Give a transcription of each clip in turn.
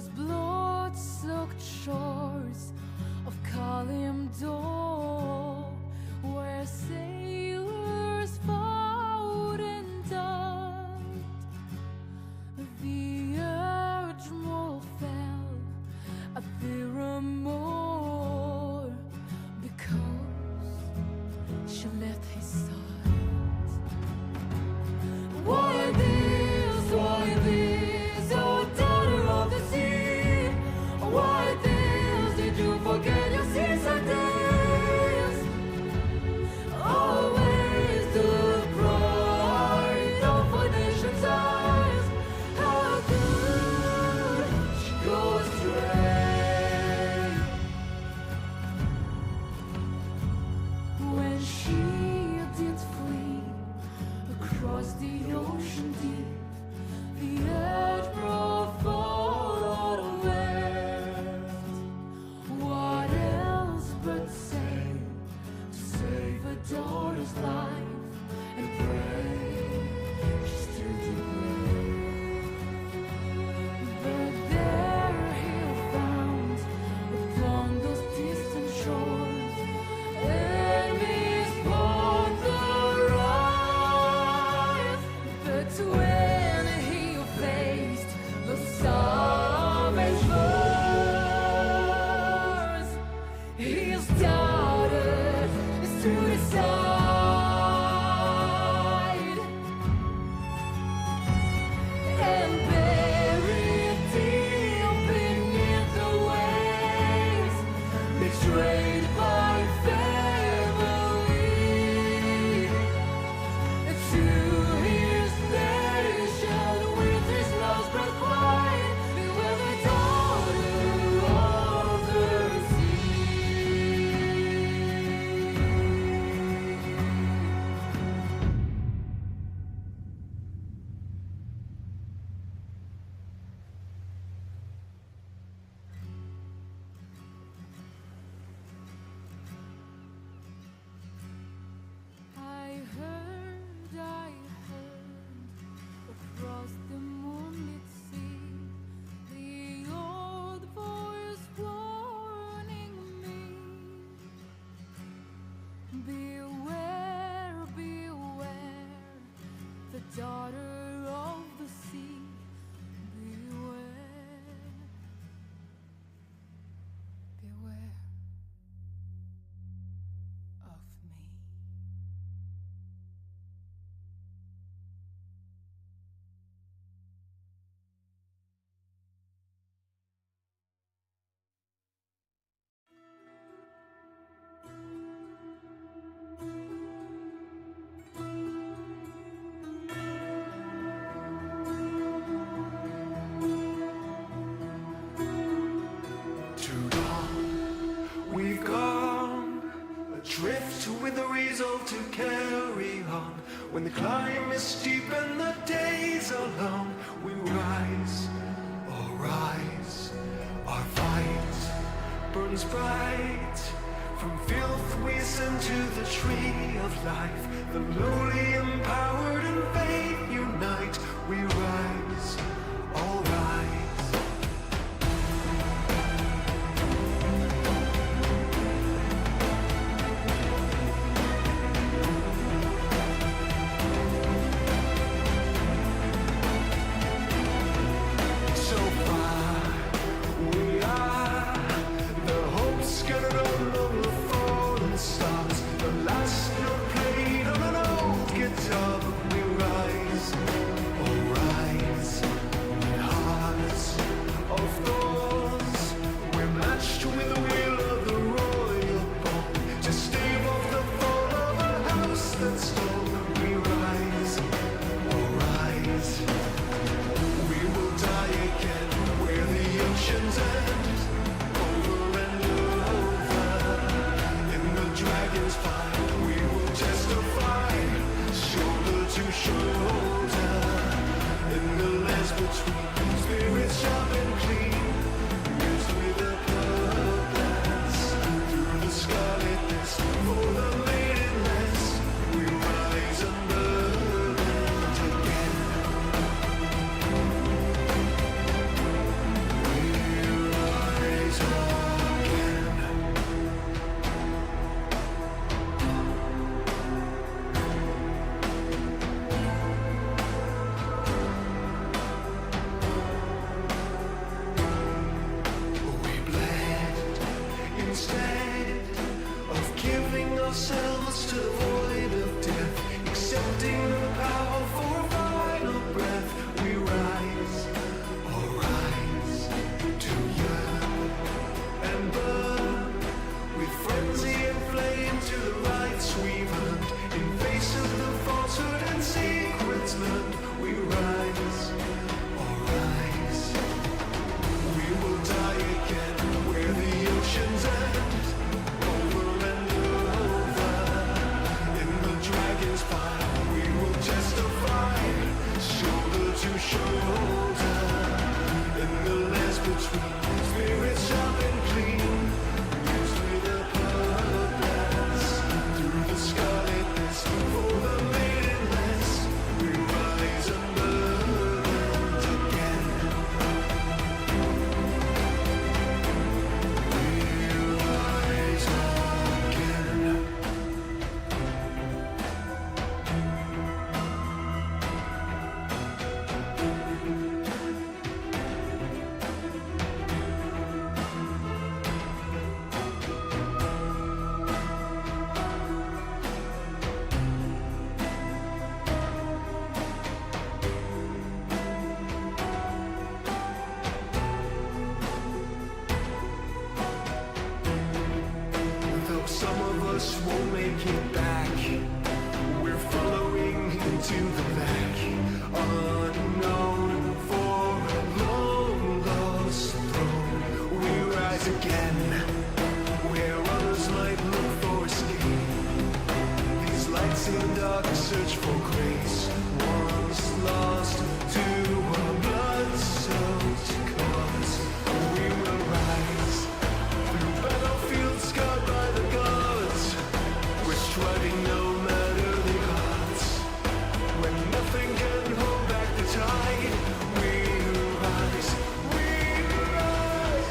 those blood-soaked shores of Kalimdor, where sailors fought and died. The Admiral fell at Theramore because she left his side. Why this, oh daughter of the sea? Why this, did you forget your seaside days? Always the pride of a nation's eyes. How could she go astray when she did flee across the ocean deep? The Admiral followed west. What else but sail to save a daughter's life and pray she still did brave. But there he found upon those distant shores enemies upon the rise. But when he faced the savage foes, his daughter stood aside and buried deep beneath the waves, betrayed by family. To his nation with his last breath quiet, we were the daughter of the sea. I heard across the moonlit sea the old voice warning me. Beware, beware, the daughter of the sea. Beware, beware of me. Too long we've gone adrift with the resolve to carry on. When the climb is steep and the days are long, we rise, all rise. Our fight burns bright. From filth we ascend to the tree of life. The lowly empowered and faith unite. We rise, all rise. So far we are, the hopes scattered all over the fallen stars. The last note played on an old guitar. We rise, all rise. With hearts of thorns, we're matched with the will of the royal bond. To stave off the fall of a house that's tall. We rise, all rise. We will die again where the oceans end, over and over. In the dragon's fight, we will testify, shoulder to shoulder. In the lands between, spirits sharp and clean, pierced with a purpose. Through the scarlet mist, for the maidenless, we rise unburdened again. We once learned, we rise, or rise. We will die again where the oceans end, over and over. In the dragon's fire, we will testify, shoulder to shoulder. In the lands between, spirits sharp and clean, used with a purpose. Through the scarlet mist, for the maidenless, we rise unburdened again. We rise again. Though some of us won't make it back, we're following into the back. Unknown for a long lost throne, we rise again, where others might look for escape. These lights in the dark search for grace, once lost to a blood-soaked cause. We will rise through battlefields scarred by the gods. We're striving no matter the odds. When nothing can hold back the tide, we rise, we rise.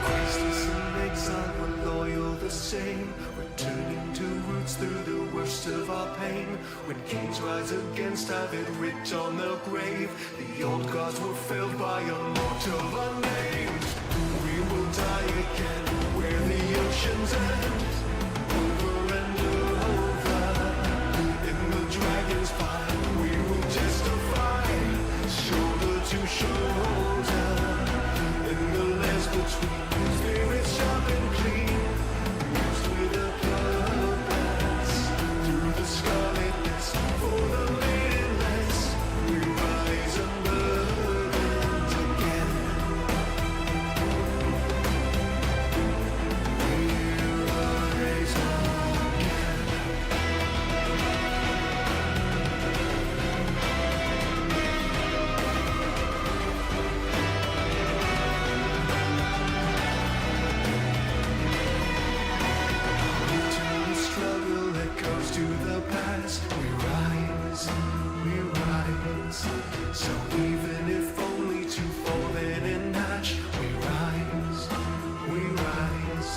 Christless and exile, we're loyal the same, returning to roots through the worst of our pain. When kings rise against, have it writ on their grave. The old gods were felled by a mortal unnamed. We will die again where the oceans end, over and over. In the dragon's fire, we will testify, shoulder to shoulder. In the lands between, spirits sharp and clean, used with a purpose. Through the scarlet mist, for the maidenless, we rise unburdened again. We rise again. Eternal struggle echoes to the past. We rise, we rise. So even if only to fall in and hatch, we rise, I will rise.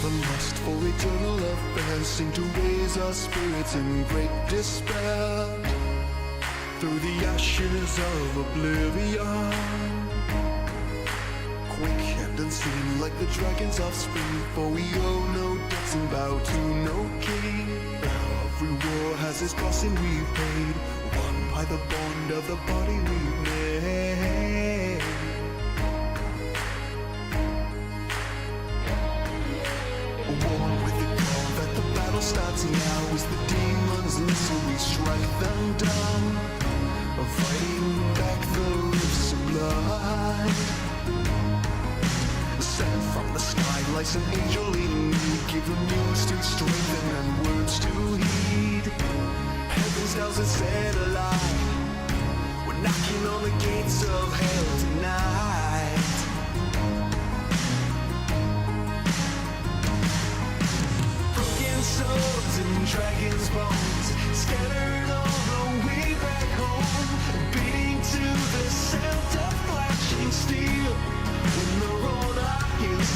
The lust for eternal affairs seem to raise our spirits in great despair. Through the ashes of oblivion, quick and unseen like the dragon's offspring. For we owe no debts and bow to no king. Every war has its cost and we've paid, won by the bond of the body we've made. One with the call that the battle starts now. As the demons listen, we strike them down, fighting back the rifts of blood. Sent from the sky like an angel in need, give them news to strengthen and words to heed. Heaven's bells are set alight, we're knocking on the gates of hell tonight. Broken souls and dragon's bones, scattered all the way back home, beating to the sound of flashing steel. When the road is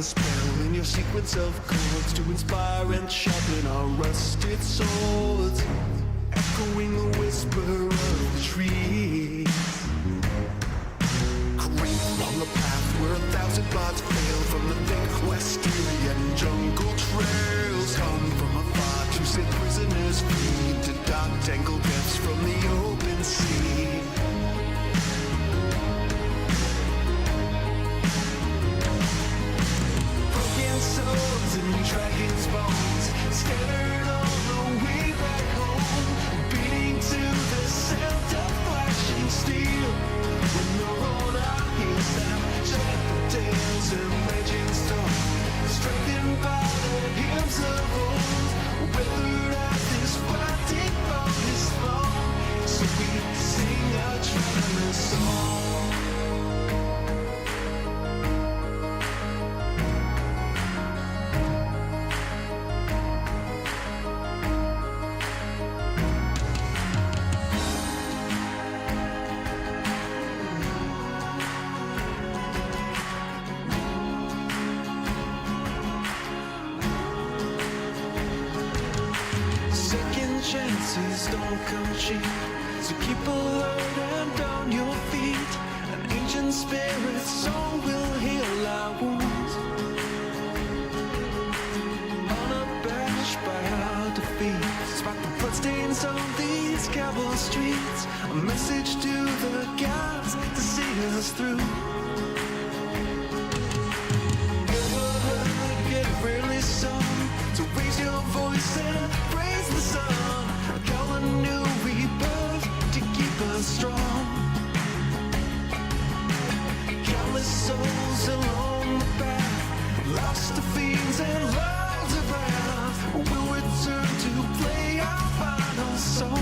spell in your sequence of chords to inspire and sharpen our rusted swords, echoing the whisper of the trees. Creep along the path where 1,000 paths fail, from the thick Western jungle trails. Come from afar to set prisoners free, to dark tangled depths from the open sea. Broken swords and dragons' bones scattered on the way back home, beating to the sound of flashing steel. When the roller hears them, shed the tales and raging storm, strengthened by the hymns of old. Weathered out this fighting from this long, so we sing a traveler's song. Second chances don't come cheap, so keep alert and on your feet. An ancient spirit song will heal our wounds, unabashed by our defeat. Spot the bloodstains on these cobble streets, a message to the gods to see us through. Get a friendly song to raise your voice and praise the sun. Call a new rebirth to keep us strong. Countless souls along the path, lost to fiends and lost of wrath, will return to play our final song.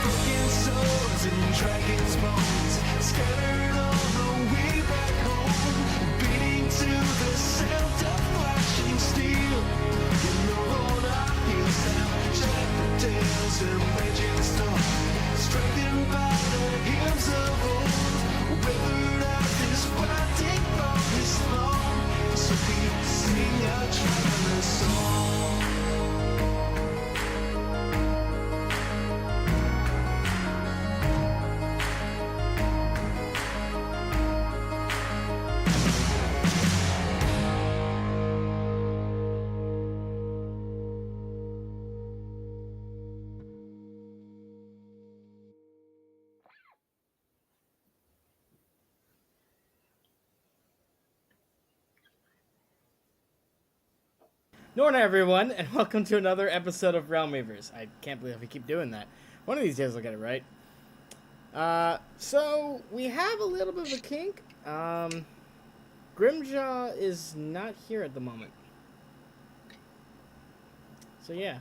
Broken swords and dragons' bones scattered on the way back home, beating to the sound of flashing steel. In the road our heels down, shed the tales and raging storm, strengthened by the hymns of old. Weathered out this fighting from this long, so we sing a traveler's song. Morning, everyone, and welcome to another episode of Realm Weavers. I can't believe we keep doing that. One of these days I'll get it right. So, we have a little bit of a kink. Grimjaw is not here at the moment. So, yeah.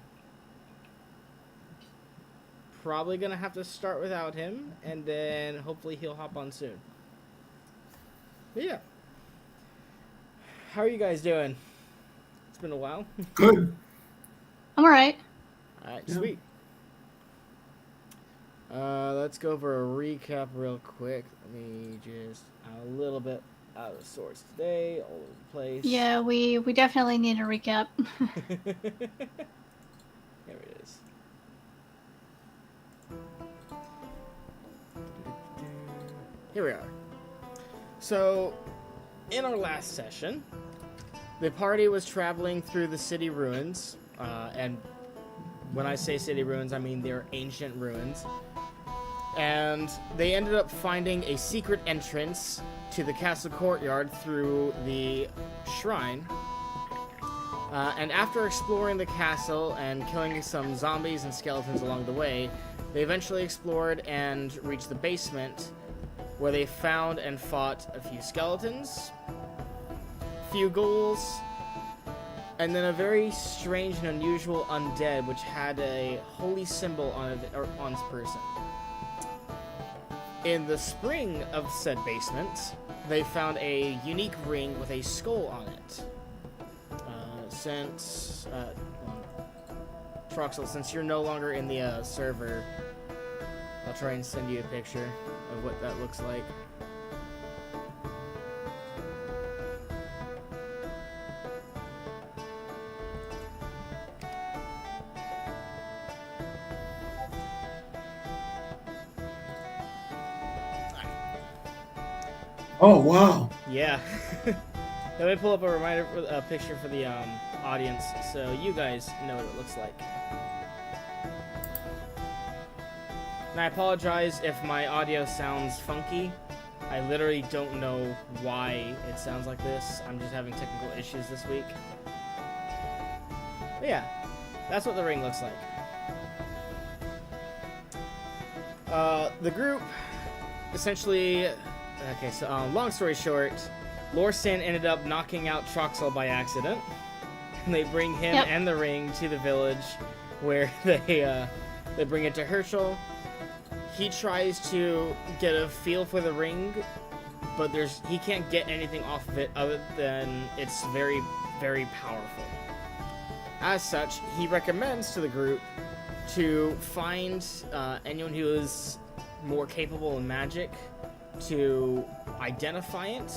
Probably gonna have to start without him, and then hopefully he'll hop on soon. But yeah. How are you guys doing? It's been a while. Good. I'm alright. Alright, Yeah. sweet. Let's go over a recap real quick. Let me just a little bit out of sorts today, all over the place. Yeah, we definitely need a recap. Here it is. Here we are. So, in our last session, the party was traveling through the city ruins, and when I say city ruins, I mean they're ancient ruins. And they ended up finding a secret entrance to the castle courtyard through the shrine. And after exploring the castle and killing some zombies and skeletons along the way, they eventually explored and reached the basement, where they found and fought a few skeletons, a few ghouls, and then a very strange and unusual undead, which had a holy symbol on it or on its person. In the spring of said basement, they found a unique ring with a skull on it. Troxel, since you're no longer in the server, I'll try and send you a picture of what that looks like. Oh, wow. Yeah. Let me pull up a picture for the audience so you guys know what it looks like. And I apologize if my audio sounds funky. I literally don't know why it sounds like this. I'm just having technical issues this week. But yeah, that's what the ring looks like. The group essentially... Okay, so long story short, Lorsan ended up knocking out Troxel by accident. And they bring him and the ring to the village, where they bring it to Herschel. He tries to get a feel for the ring, but he can't get anything off of it other than it's very, very powerful. As such, he recommends to the group to find anyone who is more capable in magic to identify it,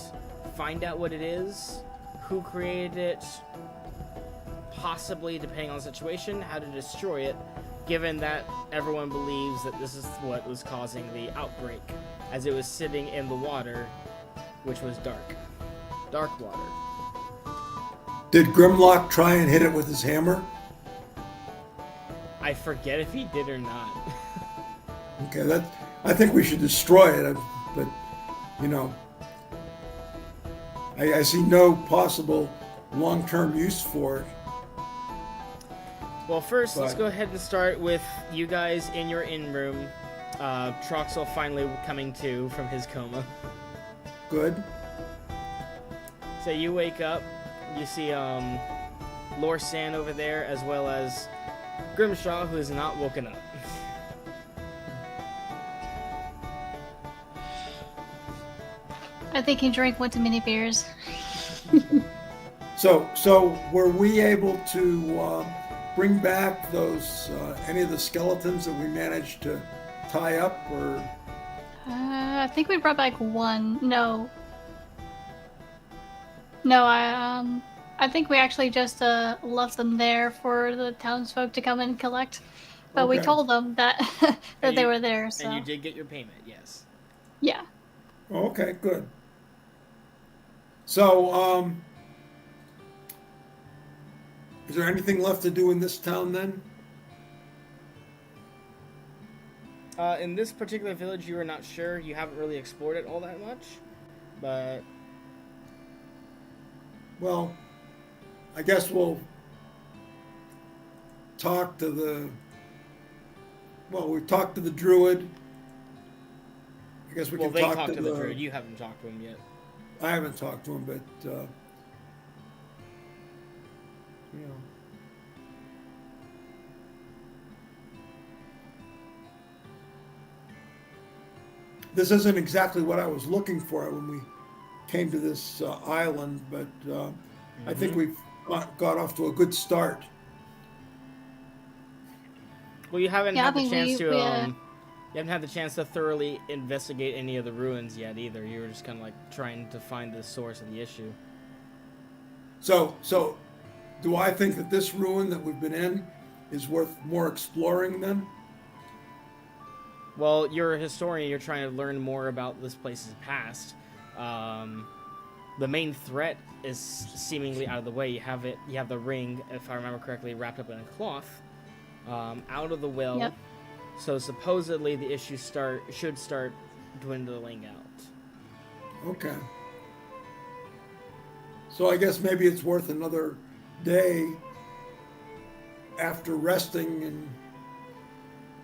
find out what it is, who created it, possibly, depending on the situation, how to destroy it, given that everyone believes that this is what was causing the outbreak, as it was sitting in the water, which was dark. Dark water. Did Grimlock try and hit it with his hammer? I forget if he did or not. Okay, I think we should destroy it, but, you know, I see no possible long-term use for it. Well, first, let's go ahead and start with you guys in your in-room. Troxel finally coming to from his coma. Good. So you wake up, you see Lorsan over there, as well as Grimshaw, who is not woken up. I think he drank one too many beers. So were we able to bring back those any of the skeletons that we managed to tie up, or? I think we brought back one. No, I think we actually just left them there for the townsfolk to come and collect. But we told them that that they were there. So. And you did get your payment, yes. Yeah. Okay, good. So, is there anything left to do in this town then? In this particular village, you are not sure. You haven't really explored it all that much, but... Well, I guess we'll talk to the... Well, we talked to the druid. I guess we can they talk talked to the druid. You haven't talked to him yet. I haven't talked to him, but, you know. This isn't exactly what I was looking for when we came to this island, but I think we've got off to a good start. Well, you haven't had the chance to... You haven't had the chance to thoroughly investigate any of the ruins yet either. You were just kind of like trying to find the source of the issue. So do I think that this ruin that we've been in is worth more exploring then? Well, you're a historian. You're trying to learn more about this place's past. The main threat is seemingly out of the way. You have the ring, if I remember correctly, wrapped up in a cloth, out of the well. Yep. So supposedly the issue should start dwindling out. Okay. So I guess maybe it's worth another day after resting and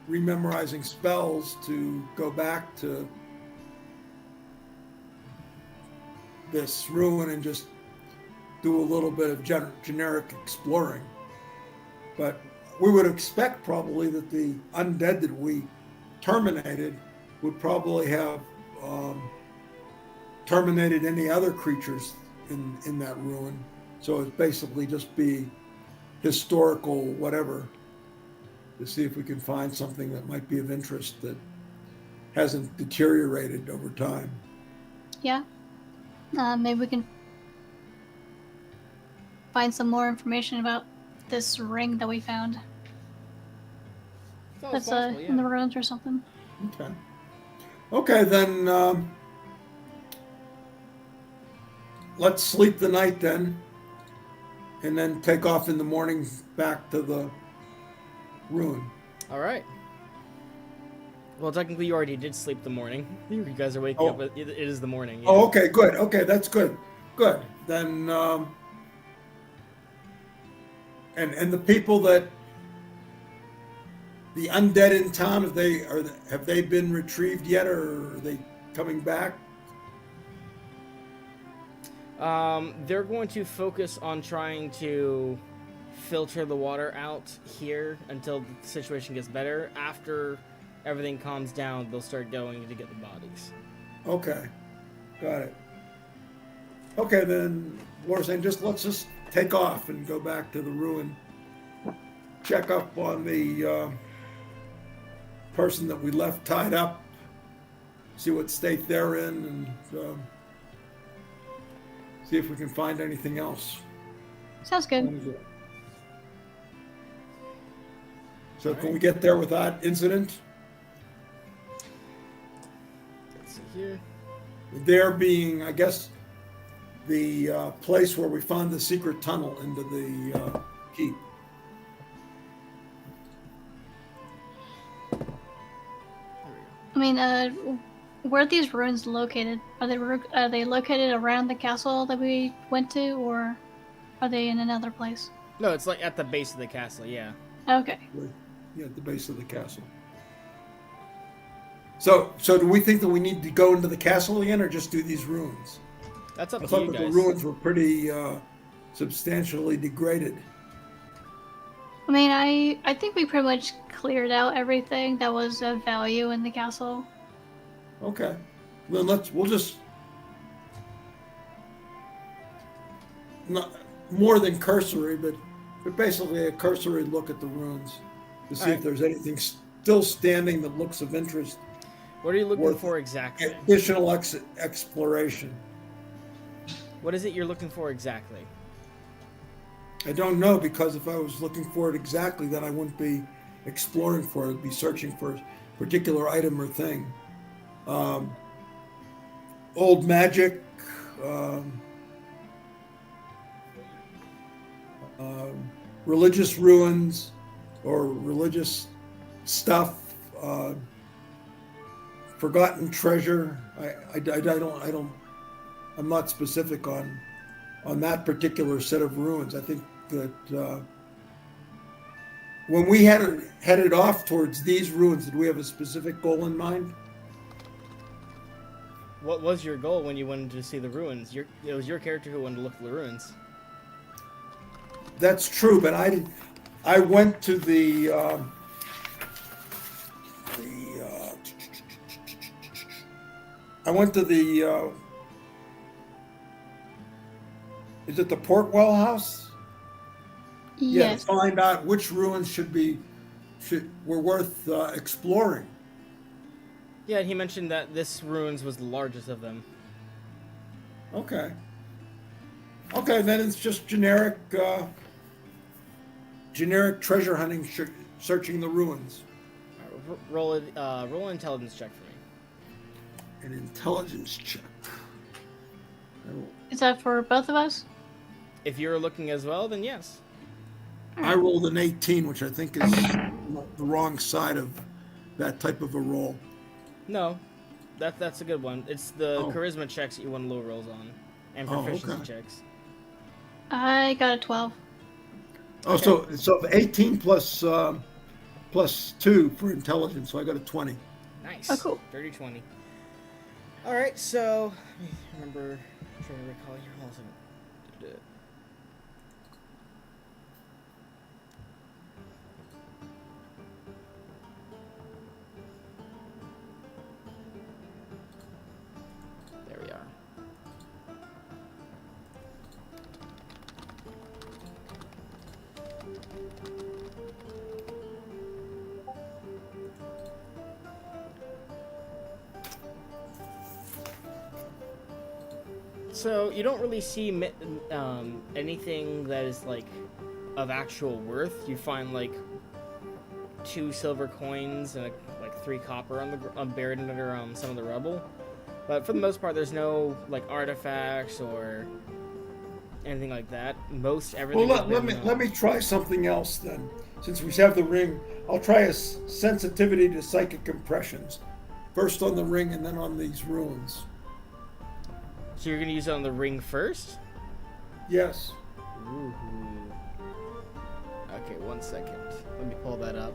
rememorizing spells to go back to this ruin and just do a little bit of generic exploring. But we would expect probably that the undead that we terminated would probably have terminated any other creatures in that ruin. So it'd basically just be historical whatever, to see if we can find something that might be of interest that hasn't deteriorated over time. Yeah. Maybe we can find some more information about this ring that we found. It's always That's possible, yeah. in the ruins or something. Okay. Okay, then let's sleep the night then, and then take off in the morning back to the ruin. All right. Well, technically, you already did sleep the morning. You guys are waking up. It is the morning. Yeah. Oh, okay, good. Okay, that's good. Good. Then, and the people that the undead in town, have they been retrieved yet, or are they coming back? They're going to focus on trying to filter the water out here until the situation gets better. After everything calms down, they'll start going to get the bodies. Okay, got it. Okay, then, Laura's saying let's just take off and go back to the ruin. Check up on the person that we left tied up. See what state they're in, and see if we can find anything else. Sounds good. So can we get there without incident? Let's see here. There being, I guess, the place where we found the secret tunnel into the keep. I mean, where are these ruins located? Are they located around the castle that we went to, or are they in another place? No, it's like at the base of the castle. Yeah. Okay. Yeah, at the base of the castle. So do we think that we need to go into the castle again, or just do these ruins? That's up I to thought you that guys. the ruins were pretty substantially degraded. I mean, I think we pretty much cleared out everything that was of value in the castle. Okay, then we'll just not more than cursory, but basically a cursory look at the ruins to see if there's anything still standing that looks of interest. What are you looking worth for exactly? Additional exploration. What is it you're looking for exactly? I don't know, because if I was looking for it exactly, then I wouldn't be exploring for it. I'd be searching for a particular item or thing. Old magic, religious ruins or religious stuff, forgotten treasure. I'm not specific on that particular set of ruins. I think that when we headed off towards these ruins, did we have a specific goal in mind? What was your goal when you wanted to see the ruins? It was your character who wanted to look at the ruins. That's true, but I went to the is it the Portwell House? Yeah, Yes. to find out which ruins were worth exploring. Yeah, he mentioned that this ruins was the largest of them. Okay. Okay, then it's just generic treasure hunting, searching the ruins. Roll an intelligence check for me. An intelligence check. Is that for both of us? If you're looking as well, then yes. I rolled an 18, which I think is the wrong side of that type of a roll. No, that's a good one. It's the charisma checks that you want low rolls on, and proficiency okay. checks. I got a 12. Oh, so 18 plus 2 for intelligence, so I got a 20. Nice. Oh, cool. 30-20. All right, so let me remember. I'm trying to recall here. Hold on a second. So you don't really see anything that is like of actual worth. You find like 2 silver coins and like 3 copper buried under some of the rubble. But for the most part, there's no like artifacts or anything like that. Most everything. Well, let me try something else then. Since we have the ring, I'll try a sensitivity to psychic impressions. First on the ring and then on these ruins. So you're gonna use it on the ring first? Yes. Ooh. Okay, 1 second. Let me pull that up.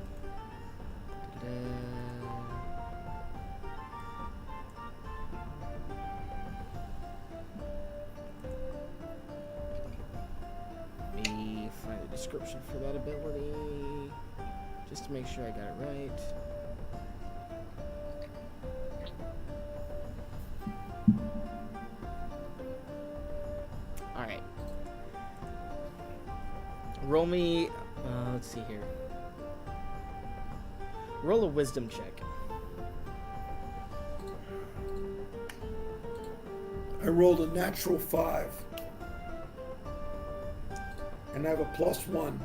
Let me find the description for that ability, just to make sure I got it right. Alright. Roll me, let's see here. Roll a wisdom check. I rolled a natural 5. And I have a +1.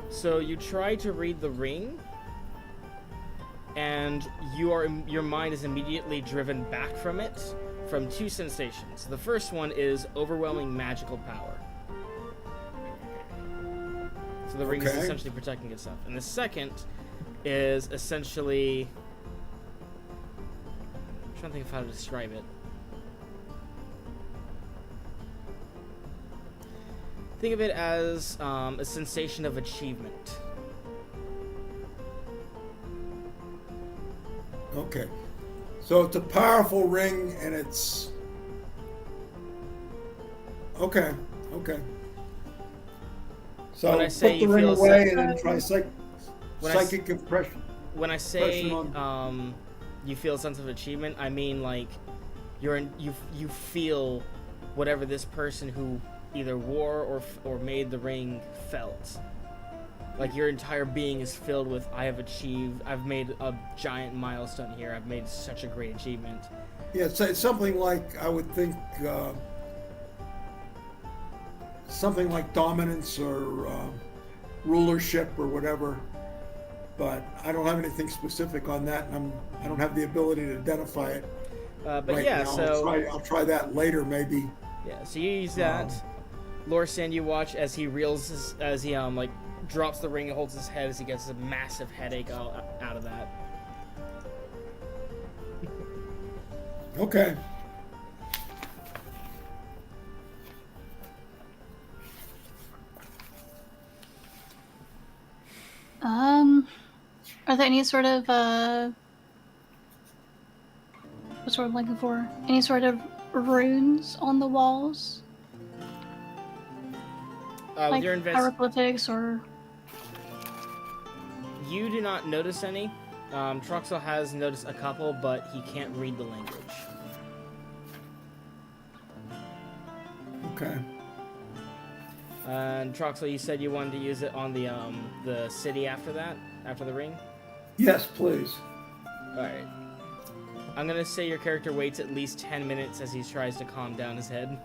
So you try to read the ring, and your mind is immediately driven back from it from 2 sensations. The first one is overwhelming magical power. So the ring is essentially protecting itself. And the second is essentially... I'm trying to think of how to describe it. Think of it as a sensation of achievement. Okay. So it's a powerful ring and it's... Okay. So When I say put the you ring feel away and then try When psychic impression. When I say you feel a sense of achievement, I mean like you feel whatever this person who either wore or made the ring felt. Like your entire being is filled with, I've made a giant milestone here, I've made such a great achievement. Yeah, it's something like, I would think, something like dominance or rulership or whatever. But I don't have anything specific on that, and I don't have the ability to identify it. But right yeah, now. so I'll try that later, maybe. yeah, so you use that. Lorsan, you watch as he reels, as he like drops the ring and holds his head as he gets a massive headache out of that. Okay. Are there any sort of what's what I'm looking for? Any sort of runes on the walls? With Like your hieroglyphics or... You do not notice any. Troxel has noticed a couple, but he can't read the language. Okay. And Troxel, you said you wanted to use it on the city after that, after the ring? Yes, please. Alright. I'm gonna say your character waits at least 10 minutes as he tries to calm down his head.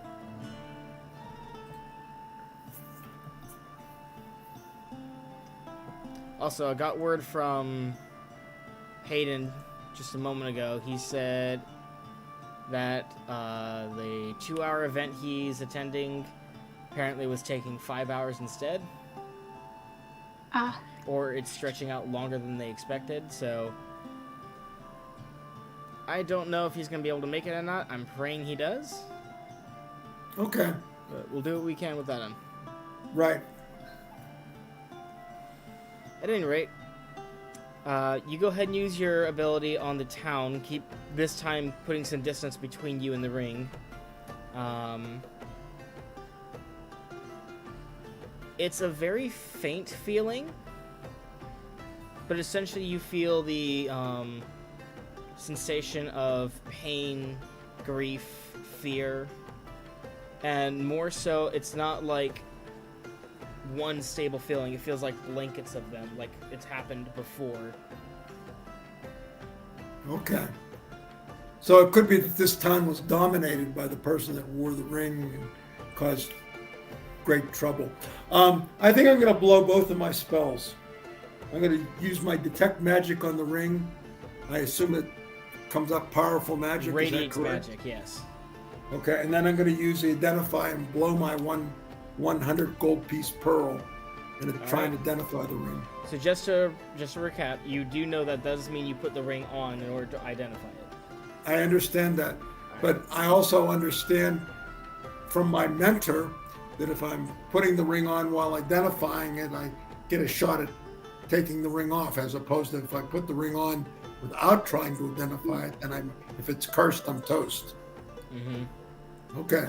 Also, I got word from Hayden just a moment ago. He said that the 2-hour event he's attending apparently was taking 5 hours instead. Or it's stretching out longer than they expected, so I don't know if he's going to be able to make it or not. I'm praying he does. Okay. But we'll do what we can with that. Right. At any rate, you go ahead and use your ability on the town. Keep, this time, putting some distance between you and the ring. It's a very faint feeling, but essentially you feel the sensation of pain, grief, fear, and more so, it's not like one stable feeling. It feels like blankets of them, like it's happened before. Okay. So it could be that this town was dominated by the person that wore the ring and caused great trouble. I think I'm going to blow both of my spells. I'm going to use my detect magic on the ring. I assume it comes up powerful magic. Radiant is that correct? magic, yes. Okay, and then I'm going to use the identify and blow my 100 gold piece pearl and try and identify the ring. So just to recap, you do know that does mean you put the ring on in order to identify it. I understand that, but I also understand from my mentor that if I'm putting the ring on while identifying it, I get a shot at taking the ring off, as opposed to if I put the ring on without trying to identify it, and if it's cursed, I'm toast. Mm-hmm. Okay.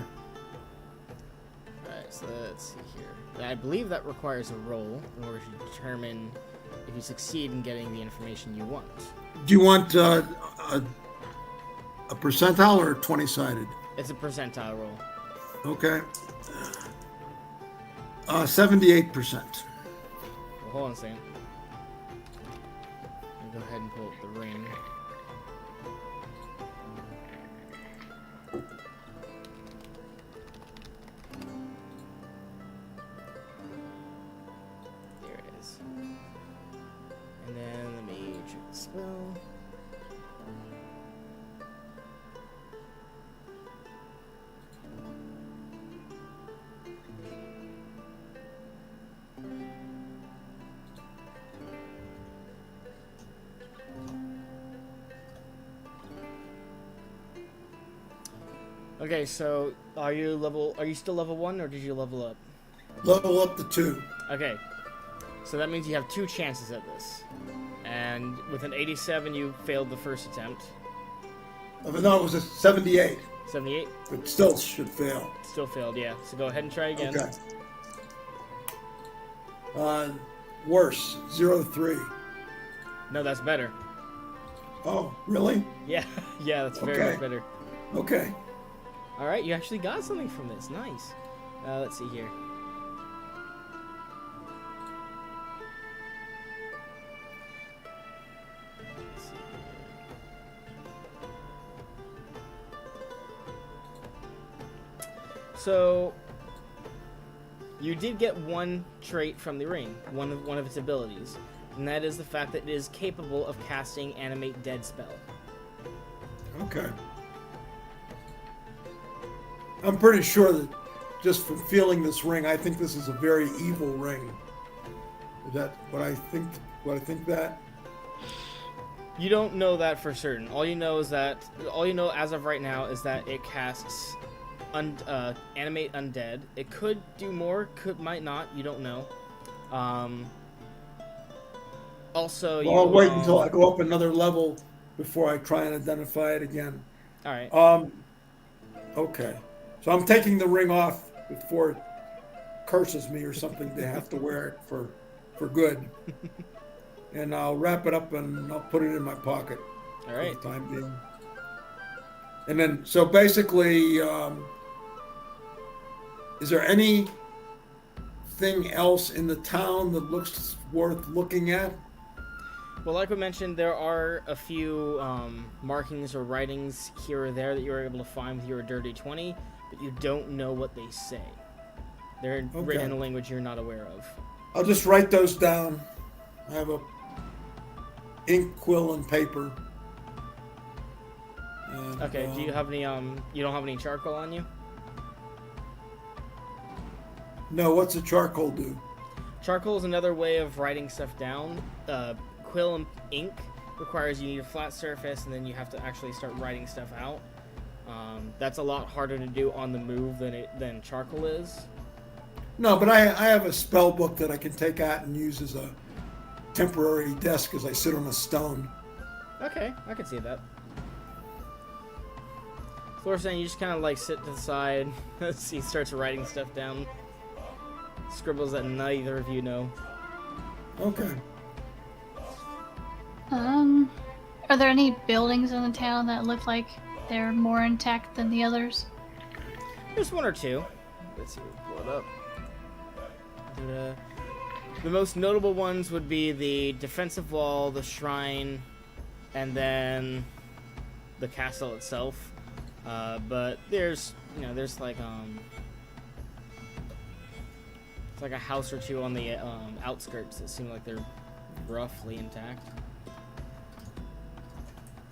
Alright, so let's see here. I believe that requires a roll in order to determine if you succeed in getting the information you want. Do you want a percentile or 20-sided? It's a percentile roll. Okay. 78%. Well, hold on a second. I'll go ahead and pull up the ring. There it is. And then let me check the spell. Okay, so are you still level 1 or did you level up? Level up to 2. Okay. So that means you have 2 chances at this. And with an 87 you failed the first attempt. No, it was a 78. 78? It still should fail. Still failed, yeah. So go ahead and try again. Okay. Worse. 0 to 3. No, that's better. Oh, really? Yeah, yeah, that's very Okay. much better. Okay. Alright, you actually got something from this. Nice. Let's see here. Let's see here. So, you did get one trait from the ring, one of its abilities, and that is the fact that it is capable of casting Animate Dead spell. Okay. I'm pretty sure that just from feeling this ring, I think this is a very evil ring. Is that what I think? That? You don't know that for certain. All you know as of right now is that it casts animate undead. It could do more, might not. You don't know. Also, Well, I'll wait until I go up another level before I try and identify it again. All right. Okay. So I'm taking the ring off before it curses me or something to have to wear it for good. And I'll wrap it up and I'll put it in my pocket. All right. For the time being. And then, so basically, is there anything else in the town that looks worth looking at? Well, like we mentioned, there are a few markings or writings here or there that you were able to find with your dirty 20, but you don't know what they say. They're written in a language you're not aware of. I'll just write those down. I have a ink, quill, and paper. And, Okay. Do you have any? You don't have any charcoal on you? No. What's a charcoal do? Charcoal is another way of writing stuff down. Quill and ink requires you need a flat surface, and then you have to actually start writing stuff out. That's a lot harder to do on the move than charcoal is. No, but I have a spell book that I can take out and use as a temporary desk as I sit on a stone. Okay, I can see that. Floor's saying you just kind of like sit to the side. He starts writing stuff down. Scribbles that neither of you know. Okay. Are there any buildings in the town that look like they're more intact than the others? There's one or two. Let's see, pull it up. The most notable ones would be the defensive wall, the shrine, and then the castle itself. But there's there's like it's like a house or two on the outskirts that seem like they're roughly intact,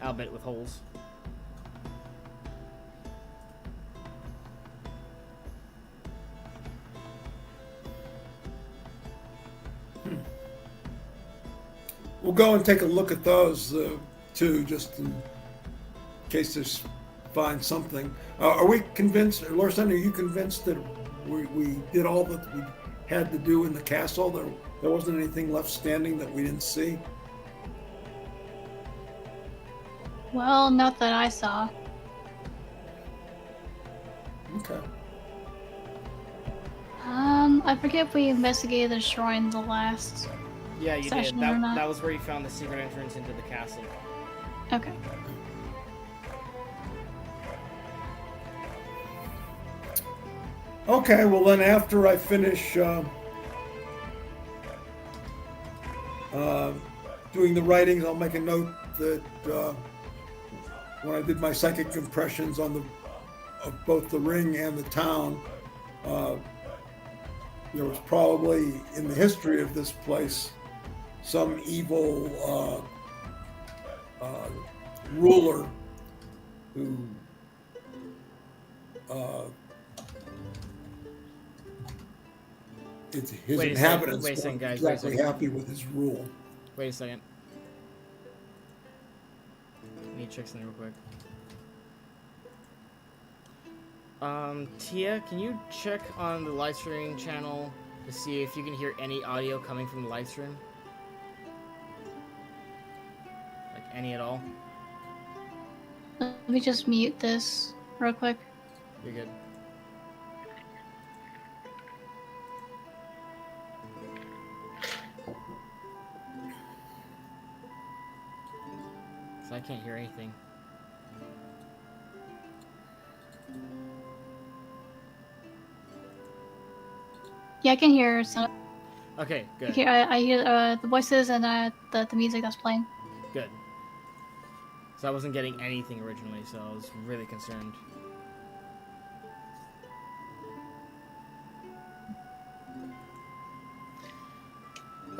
albeit with holes. We'll go and take a look at those too, just in case there's find something. Are we convinced, Larson? Are you convinced that we did all that we had to do in the castle? There wasn't anything left standing that we didn't see? Well, not that I saw. Okay. I forget if we investigated the shrine the last. Yeah, you did. Session or not. That was where you found the secret entrance into the castle. Okay. Okay, well then after I finish doing the writings, I'll make a note that when I did my psychic impressions on of both the ring and the town, there was probably in the history of this place some evil ruler who his inhabitants weren't exactly happy with his rule. Wait a second. I need to check something real quick. Tia, can you check on the live streaming channel to see if you can hear any audio coming from the live stream? Like any at all? Let me just mute this real quick. You're good. So I can't hear anything. Yeah, I can hear some. Okay, good. I hear the voices and the music that's playing. Good. So I wasn't getting anything originally, so I was really concerned.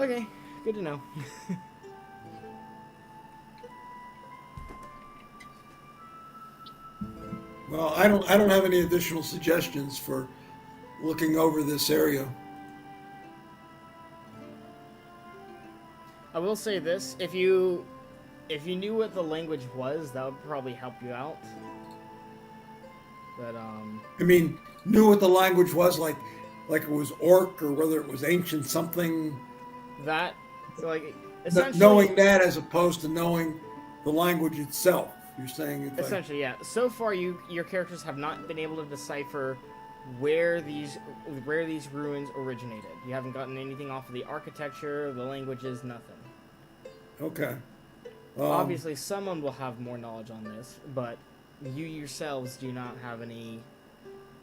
Okay, good to know. Well, I don't have any additional suggestions for looking over this area. I will say this: if you knew what the language was, that would probably help you out. But I mean, knew what the language was, like it was orc or whether it was ancient something. that, like, essentially, Knowing that as opposed to knowing the language itself. You're saying it's essentially, yeah. So far, your characters have not been able to decipher where these ruins originated. You haven't gotten anything off of the architecture, the languages, nothing. Okay. Obviously, someone will have more knowledge on this, but you yourselves do not have any.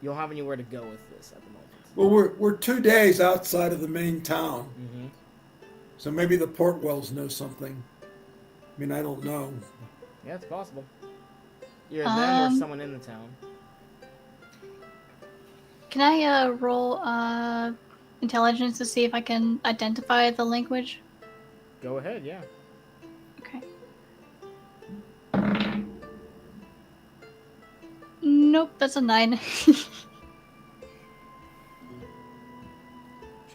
You don't have anywhere to go with this at the moment. Well, we're 2 days outside of the main town, Mm-hmm. so maybe the Portwells know something. I mean, I don't know. Yeah, it's possible. Either them or someone in the town. Can I roll intelligence to see if I can identify the language? Go ahead, yeah. Okay. Nope, that's a 9. Just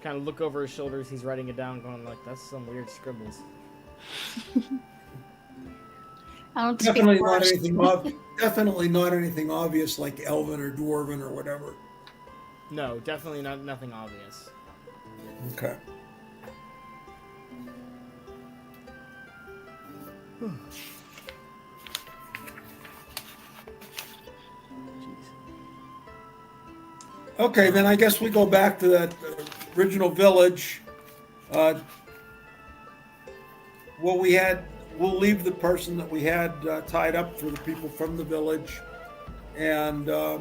kind of look over his shoulders. He's writing it down, going like, "That's some weird scribbles." I don't speak Definitely not Welsh. anything. Definitely not anything obvious like Elven or Dwarven or whatever. No, definitely nothing obvious. Okay. Okay, then I guess we go back to that original village. We'll leave the person that we had tied up for the people from the village, and I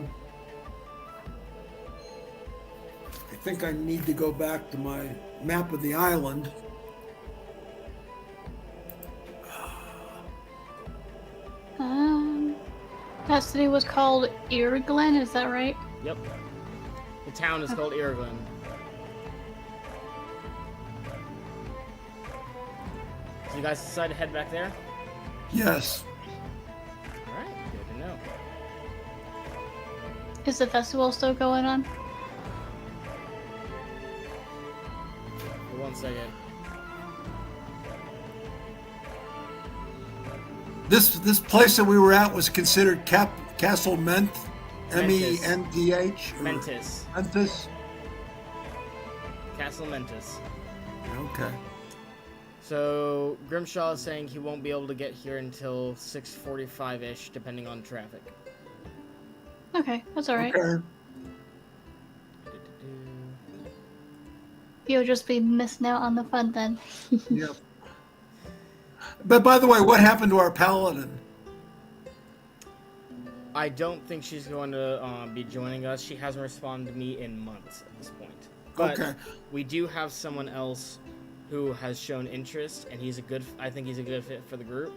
think I need to go back to my map of the island. that city was called Irglen, is that right? Yep. The town is called Irglen. So you guys decide to head back there? Yes. Alright, good to know. Is the festival still going on? For 1 second. This place that we were at was considered Castle Menth, M-E-N-T-H? or Mentis. Mentis? Castle Mentis. Okay. So Grimshaw is saying he won't be able to get here until 6:45-ish, depending on traffic. Okay, that's alright. Okay. You'll just be missing out on the fun then. Yep. But by the way, what happened to our paladin? I don't think she's going to be joining us. She hasn't responded to me in months at this point. But Okay. we do have someone else who has shown interest, and I think he's a good fit for the group.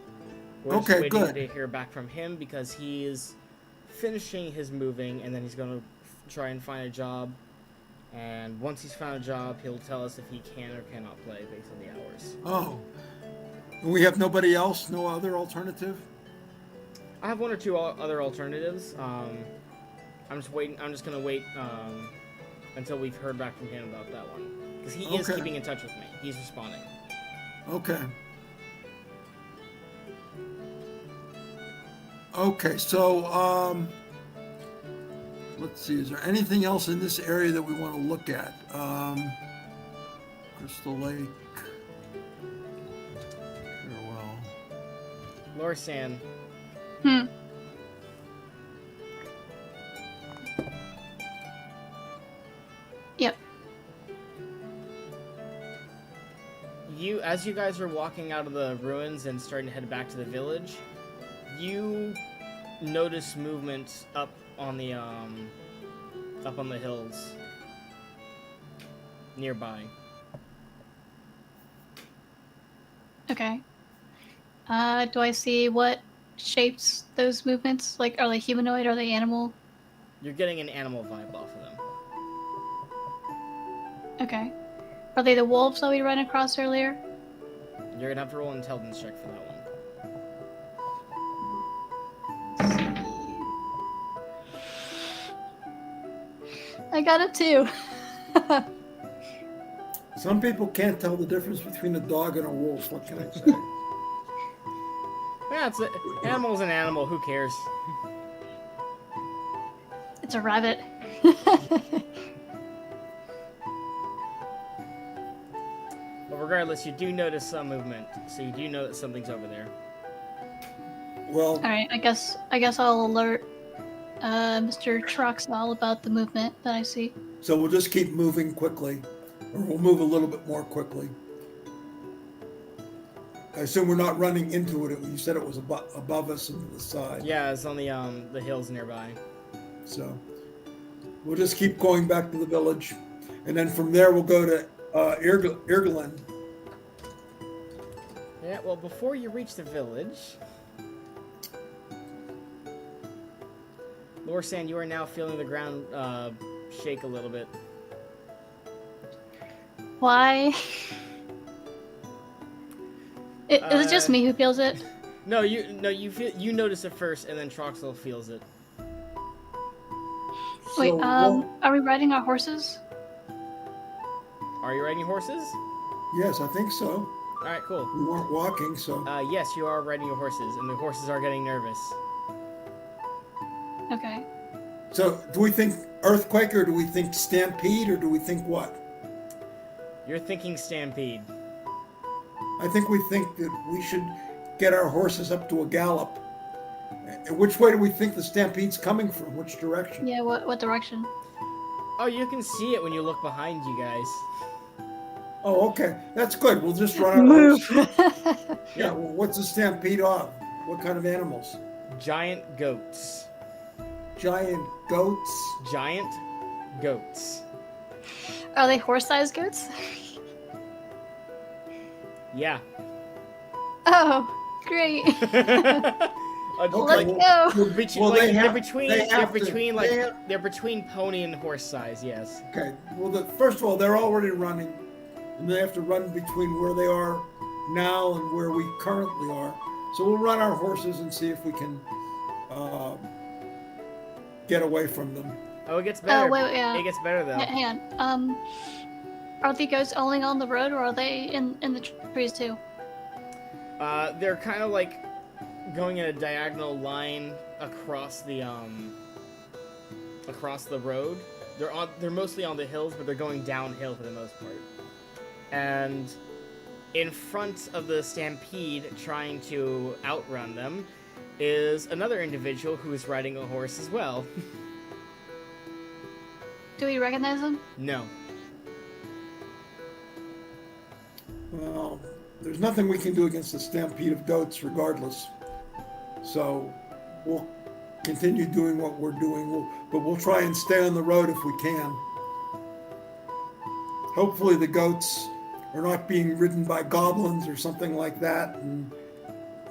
We're just Okay, waiting good. to hear back from him because he is finishing his moving, and then he's going to try and find a job. And once he's found a job, he'll tell us if he can or cannot play based on the hours. Oh. We have nobody else? No other alternative? I have one or two other alternatives. I'm just waiting. I'm just gonna wait until we've heard back from him about that one, because he is Okay. keeping in touch with me. He's responding. Okay. Okay, so let's see. Is there anything else in this area that we want to look at? Crystal Lake. Farewell. Lorsan, Hmm. Yep. as you guys are walking out of the ruins and starting to head back to the village, you notice movement up on the hills nearby. Okay. Do I see what shapes those movements? Like, are they humanoid? Are they animal? You're getting an animal vibe off of them. Okay. Are they the wolves that we ran across earlier? You're gonna have to roll an intelligence check for that one. I got a 2. Some people can't tell the difference between a dog and a wolf. What can I say? Yeah, animal's an animal. Who cares? It's a rabbit. But regardless, you do notice some movement, so you do know that something's over there. Well, Alright, I guess I'll alert Mr. Troxel about the movement that I see. so we'll just keep moving quickly, or we'll move a little bit more quickly. I assume we're not running into it. You said it was above us and to the side. Yeah, it's on the hills nearby. So we'll just keep going back to the village, and then from there we'll go to Irglen. Yeah, well, before you reach the village, Lorsan, you are now feeling the ground shake a little bit. Why? Is it just me who feels it? No, you notice it first, and then Troxel feels it. Wait, So, are we riding our horses? Are you riding horses? yes, I think so. All right, cool. We weren't walking, so Yes, you are riding your horses, and the horses are getting nervous. Okay. So do we think earthquake, or do we think stampede, or do we think what? You're thinking stampede. I think we think that we should get our horses up to a gallop. Which way do we think the stampede's coming from? Which direction? Yeah, what direction? Oh, you can see it when you look behind you guys. Oh, okay. That's good. We'll just run out Move! Yeah, well, what's a stampede of? What kind of animals? Giant goats. Giant goats? Giant goats. Are they horse-sized goats? Yeah. Oh, great. Let's go. Well, they have- they're between pony and horse size. Yes. Okay. Well, first of all, they're already running, and they have to run between where they are now and where we currently are. So we'll run our horses and see if we can get away from them. Oh, it gets better. Wait, yeah. It gets better though. Hang on. Are the goats only on the road, or are they in the trees too? They're kind of like going in a diagonal line across the road. They're mostly on the hills, but they're going downhill for the most part. And in front of the stampede, trying to outrun them, is another individual who is riding a horse as well. Do we recognize them? No. Well, there's nothing we can do against a stampede of goats regardless. So we'll continue doing what we're doing, but we'll try and stay on the road if we can. Hopefully the goats are not being ridden by goblins or something like that, and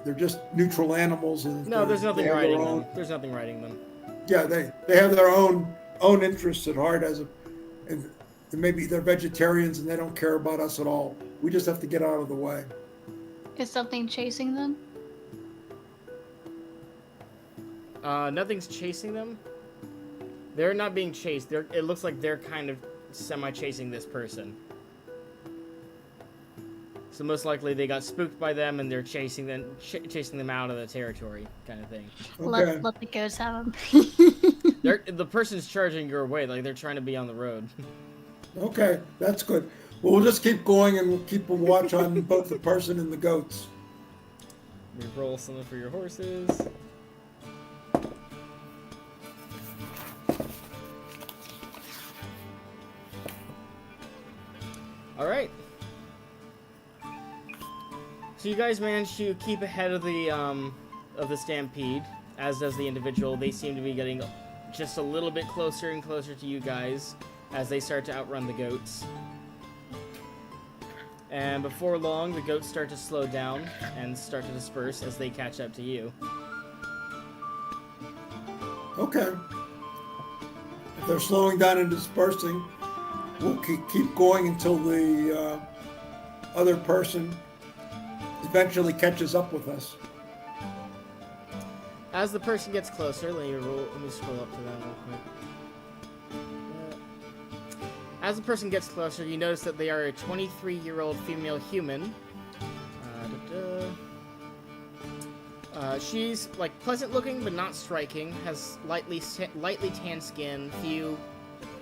they're just neutral animals. And No, there's nothing riding them. There's nothing riding them. Yeah, they have their own interests at heart, and maybe they're vegetarians and they don't care about us at all. We just have to get out of the way. Is something chasing them? Nothing's chasing them. They're not being chased. It looks like they're kind of semi-chasing this person. So most likely they got spooked by them and they're chasing them out of the territory, kind of thing. Okay. Let the goats have them. The person's charging your way, like they're trying to be on the road. Okay, that's good. Well, we'll just keep going and we'll keep a watch on both the person and the goats. We roll something for your horses. All right. So you guys managed to keep ahead of the stampede, as does the individual. They seem to be getting just a little bit closer and closer to you guys as they start to outrun the goats. And before long, the goats start to slow down and start to disperse as they catch up to you. Okay. If they're slowing down and dispersing, we'll keep going until the other person eventually catches up with us. As the person gets closer, let me scroll up to that real quick. As the person gets closer, you notice that they are a 23-year-old female human. She's like pleasant looking, but not striking. Has lightly tan skin,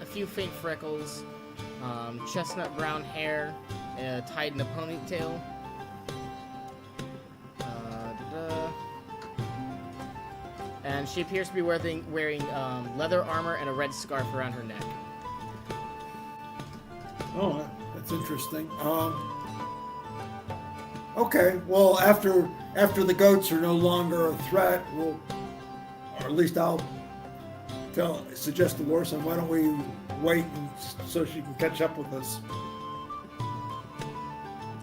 a few faint freckles, chestnut brown hair, tied in a ponytail. And she appears to be wearing leather armor and a red scarf around her neck. Oh, that's interesting. Okay, well, after the goats are no longer a threat, or at least I'll suggest to Lorson, why don't we wait so she can catch up with us?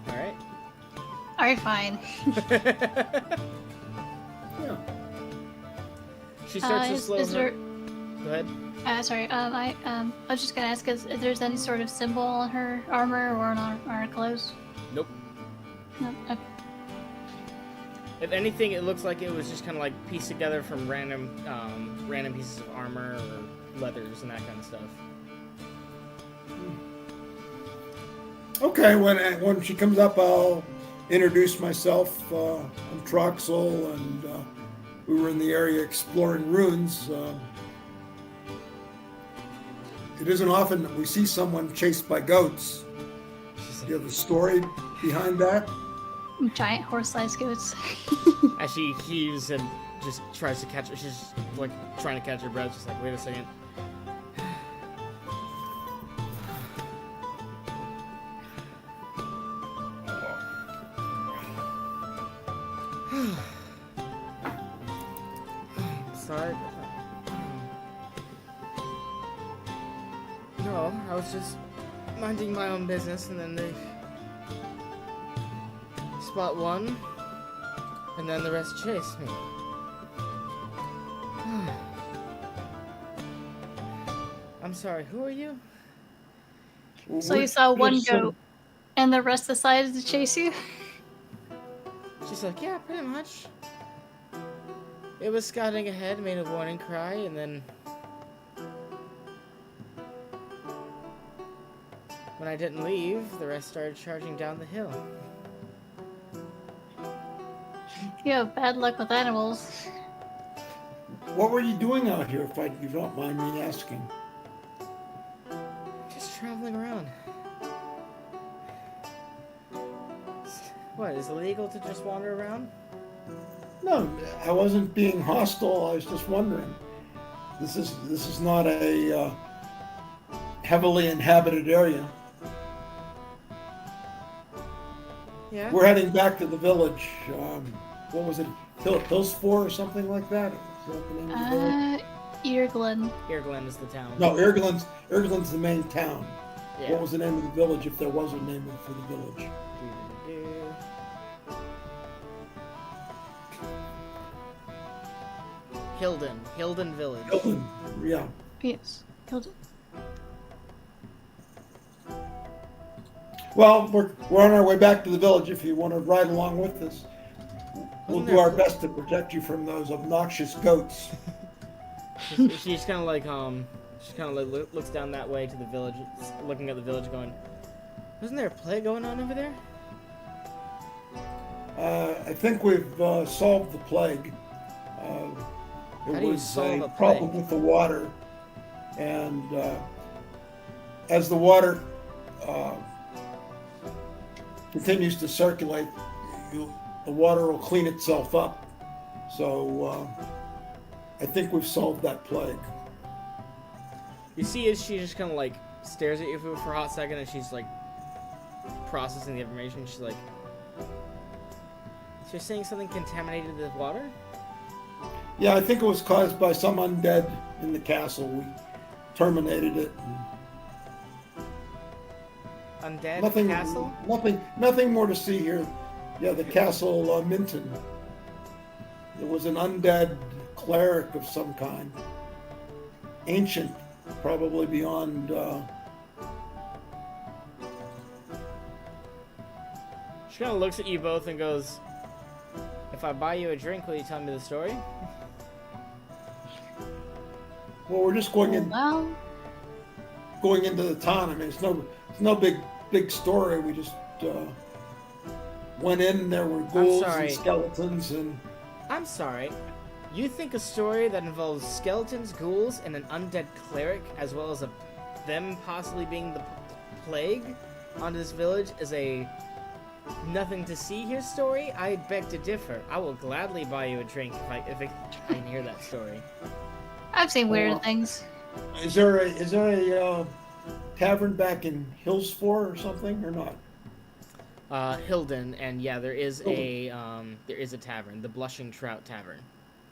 All right. All right, fine. Yeah. She starts to slow her. Go ahead. Sorry. I was just gonna ask if there's any sort of symbol on her armor or on her clothes. Nope. No. Okay. If anything, it looks like it was just kind of like pieced together from random pieces of armor or leathers and that kind of stuff. Okay, when she comes up, I'll introduce myself. I'm Troxel, and we were in the area exploring ruins. It isn't often that we see someone chased by goats. Do you have a story behind that? Giant horse-sized goats. As she heaves and just tries to catch her, she's like trying to catch her breath, just like, wait a second. Sorry. No, I was just minding my own business, and then they spot one, and then the rest chase me. I'm sorry, who are you? So you saw one goat, and the rest decided to chase you? She's like, yeah, pretty much. It was scouting ahead, made a warning cry, and then when I didn't leave, the rest started charging down the hill. You have bad luck with animals. What were you doing out here, if you don't mind me asking? Just traveling around. What, is it illegal to just wander around? No, I wasn't being hostile. I was just wondering. This is not a heavily inhabited area. Yeah. We're heading back to the village. What was it? Hillsford or something like that? Is that the name of the village? Earglen. Earglen is the town. No, Erglen's the main town. Yeah. What was the name of the village, if there was a name for the village? Hilden Village. Hilton, yeah. Yes, killed it. Well, we're on our way back to the village. If you want to ride along with us, we'll do our best to protect you from those obnoxious goats. She's kind of like looks down that way to the village, looking at the village, going, "Wasn't there a plague going on over there?" I think we've solved the plague. How It do you was solve a a problem plague? with the water, and as the water continues to circulate, the water will clean itself up. So I think we've solved that plague. You see, as she just kind of like stares at you for a hot second, and she's like processing the information. She's like, "So you're saying something contaminated the water?" Yeah, I think it was caused by some undead in the castle. We terminated it. Undead Nothing, castle? nothing more to see here. Yeah, the castle Minton. It was an undead cleric of some kind. Ancient, probably beyond. She kind of looks at you both and goes, "If I buy you a drink, will you tell me the story?" Well, we're just going into the town. I mean, it's no big story. We just went in. There were ghouls and skeletons and. I'm sorry. You think a story that involves skeletons, ghouls, and an undead cleric, as well as them possibly being the plague on this village, is a nothing to see here story? I beg to differ. I will gladly buy you a drink if I can hear that story. I've seen weird things. Is there a tavern back in Hillsford or something, or not? Hilden, and yeah, there is a tavern, the Blushing Trout Tavern.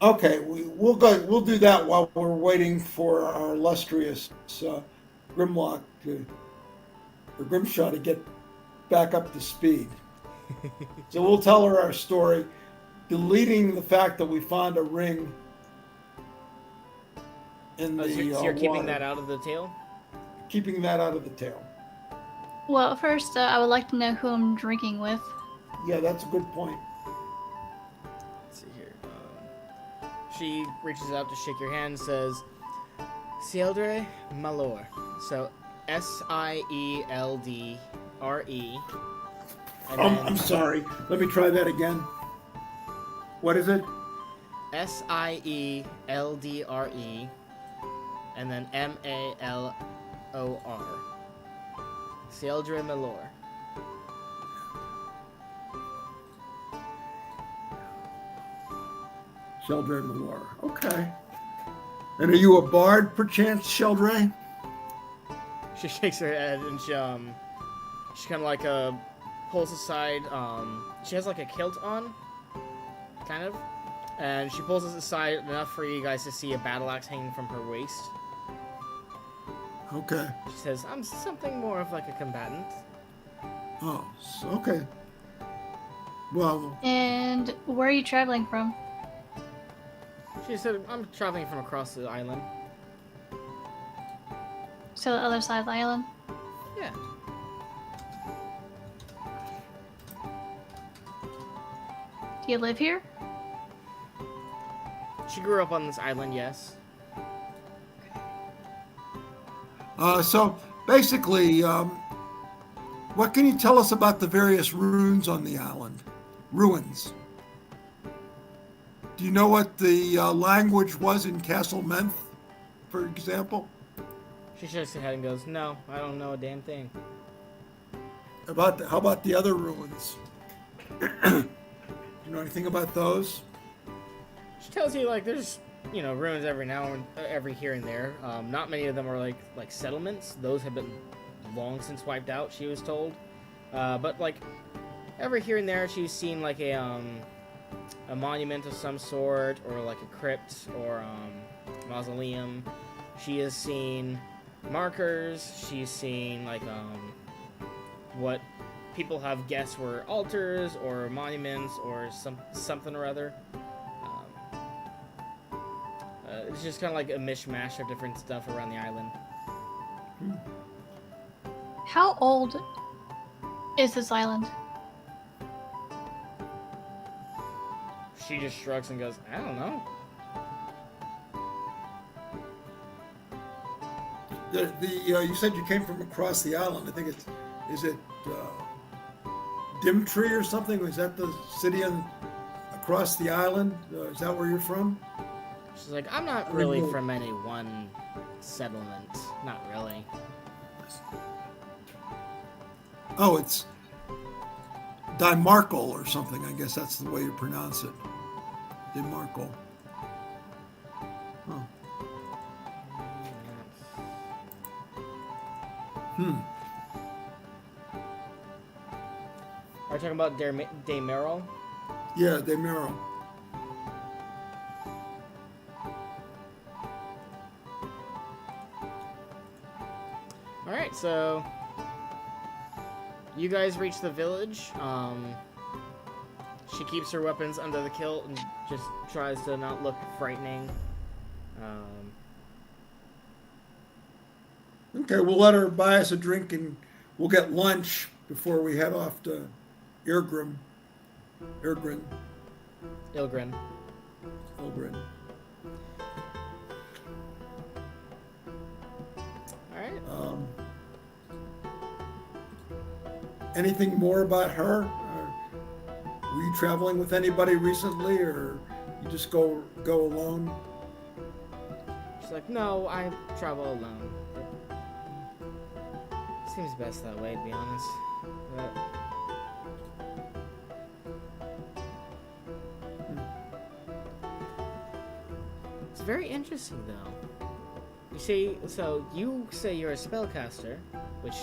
Okay, we'll go. We'll do that while we're waiting for our illustrious Grimshaw to get back up to speed. So we'll tell her our story, deleting the fact that we found a ring in the So you're keeping water. that out of the tale? Keeping that out of the tale. Well, first, I would like to know who I'm drinking with. Yeah, that's a good point. Let's see here. She reaches out to shake your hand and says, Sieldre Malor. So, Sieldre. I'm sorry. Let me try that again. What is it? Sieldre. And then Malor. Sieldre Malor. Sheldre Malor. Okay. And are you a bard, perchance, Sheldre? She shakes her head and she kind of like pulls aside. She has like a kilt on, kind of, and she pulls it aside enough for you guys to see a battle axe hanging from her waist. Okay. She says, "I'm something more of like a combatant." Oh, okay. Well, And where are you traveling from? She said, I'm traveling from across the island. So the other side of the island. Yeah. Do you live here? She grew up on this island, yes. So basically, what can you tell us about the various runes on the island? Ruins. Do you know what the language was in Castle Menth, for example? She shakes her head and goes, no, I don't know a damn thing. How about the other ruins? Do you know anything about those? She tells you, like, there's, ruins every here and there. Not many of them are, like settlements. Those have been long since wiped out, she was told. But, like, every here and there, she's seen, like, a monument of some sort, or, like, a crypt, or, mausoleum. She has seen markers. She's seen, like, what people have guessed were altars, or monuments, or something or other. It's just kind of like a mishmash of different stuff around the island. How old is this island? She just shrugs and goes, I don't know. You said you came from across the island. I think is it Dimtree or something? Was that the city across the island? Is that where you're from? She's like, I'm not really from any one settlement. Not really. Oh, it's Dimarkel or something. I guess that's the way you pronounce it. Dimarkel. Huh. Are you talking about Demeril? Yeah, Demeril. Alright, so you guys reach the village. She keeps her weapons under the kilt and just tries to not look frightening. Okay, we'll let her buy us a drink and we'll get lunch before we head off to Ilgrin. Alright. Anything more about her? Were you traveling with anybody recently, or you just go alone? She's like, no, I travel alone. Seems best that way, to be honest. But... It's very interesting, though. You see, so you say you're a spellcaster, which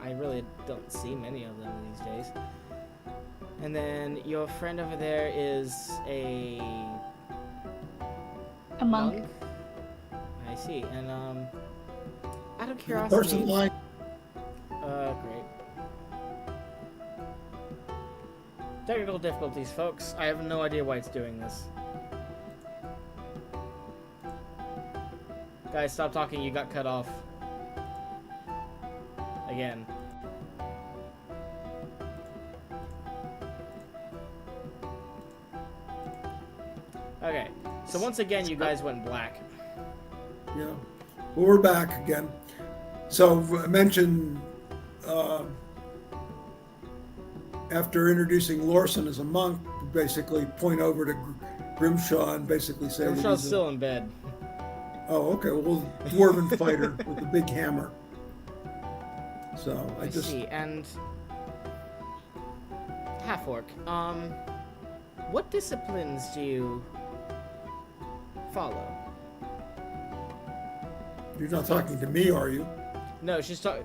I really don't see many of them these days. And then your friend over there is a monk. I see. And out of The curiosity, person like great. Technical difficulties, folks. I have no idea why it's doing this. Guys, stop talking. You got cut off. Again. Okay, so once again, you guys went black. Yeah. Well, we're back again. So I mentioned after introducing Lorson as a monk, basically point over to Grimshaw and basically say that Grimshaw's he's still in bed. Oh, okay. Well, dwarven fighter with a big hammer. So I just see. And half-orc. What disciplines do you follow? You're not talking to me, are you? No, she's talking.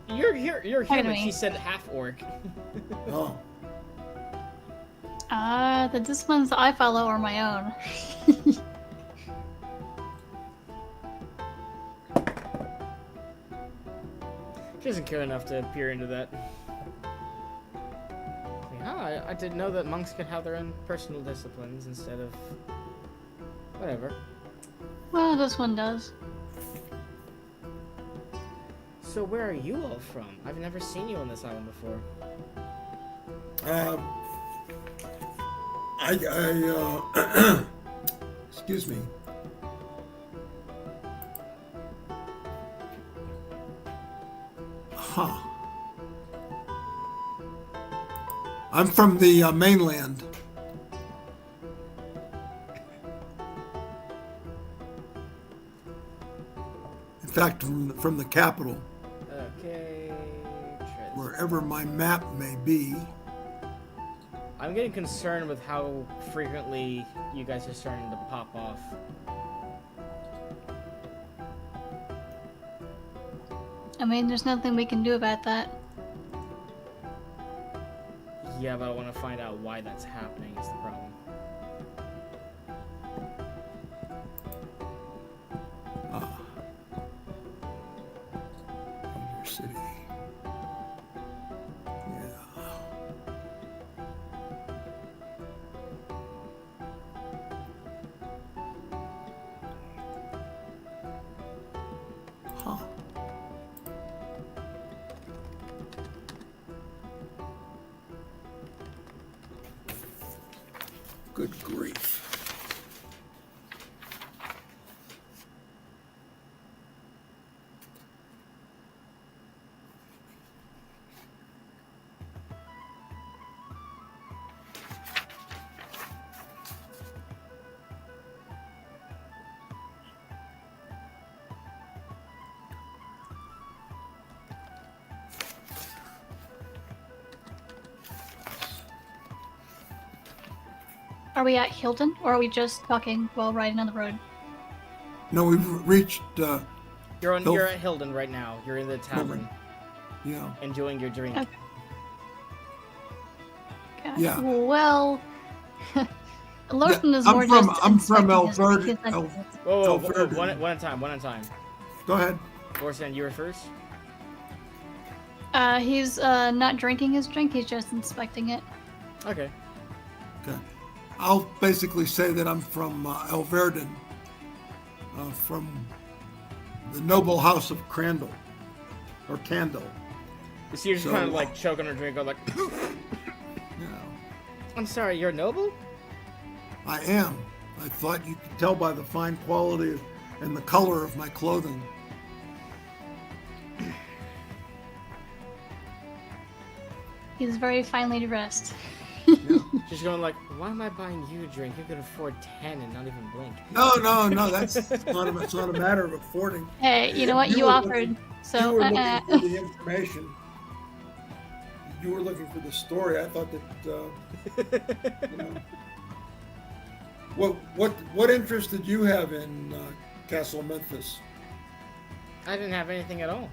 You're Talking to human. me. She said half-orc. Oh. The disciplines I follow are my own. She doesn't care enough to peer into that. I didn't know that monks could have their own personal disciplines instead of Whatever. Well, this one does. So where are you all from? I've never seen you on this island before. Excuse me. Huh. I'm from the mainland. In fact, from the capital, Okay. Try this. wherever my map may be. I'm getting concerned with how frequently you guys are starting to pop off. I mean, there's nothing we can do about that. Yeah, but I want to find out why that's happening is the problem. Your city. Yeah. Huh. Good grief. Are we at Hilton, or are we just talking while riding on the road? No, we've reached, You're Hilton. you're at Hilden right now. You're in the tavern, yeah. enjoying your drink. Okay. Okay. Yeah. Well, Lorton is I'm more from- just I'm from inspecting his Alberta- representatives. Whoa, Verdun. one at a time, one at a time. Go ahead. Orson, you were first? He's not drinking his drink, he's just inspecting it. Okay. Okay. I'll basically say that I'm from Verdun, from the noble house of Crandall, or Candle. So you're just So- kind of like choking on a drink, going like, You know, I'm sorry, you're noble? I am. I thought you could tell by the fine quality of, and the color of my clothing. He's very finely dressed. Just going like, why am I buying you a drink? You could afford 10 and not even blink. No. That's not it's not a matter of affording. Hey, you know what? You were offered, looking- so you were looking for the information. You were looking for the story. I thought that. You know, what interest did you have in Castle Memphis? I didn't have anything at all.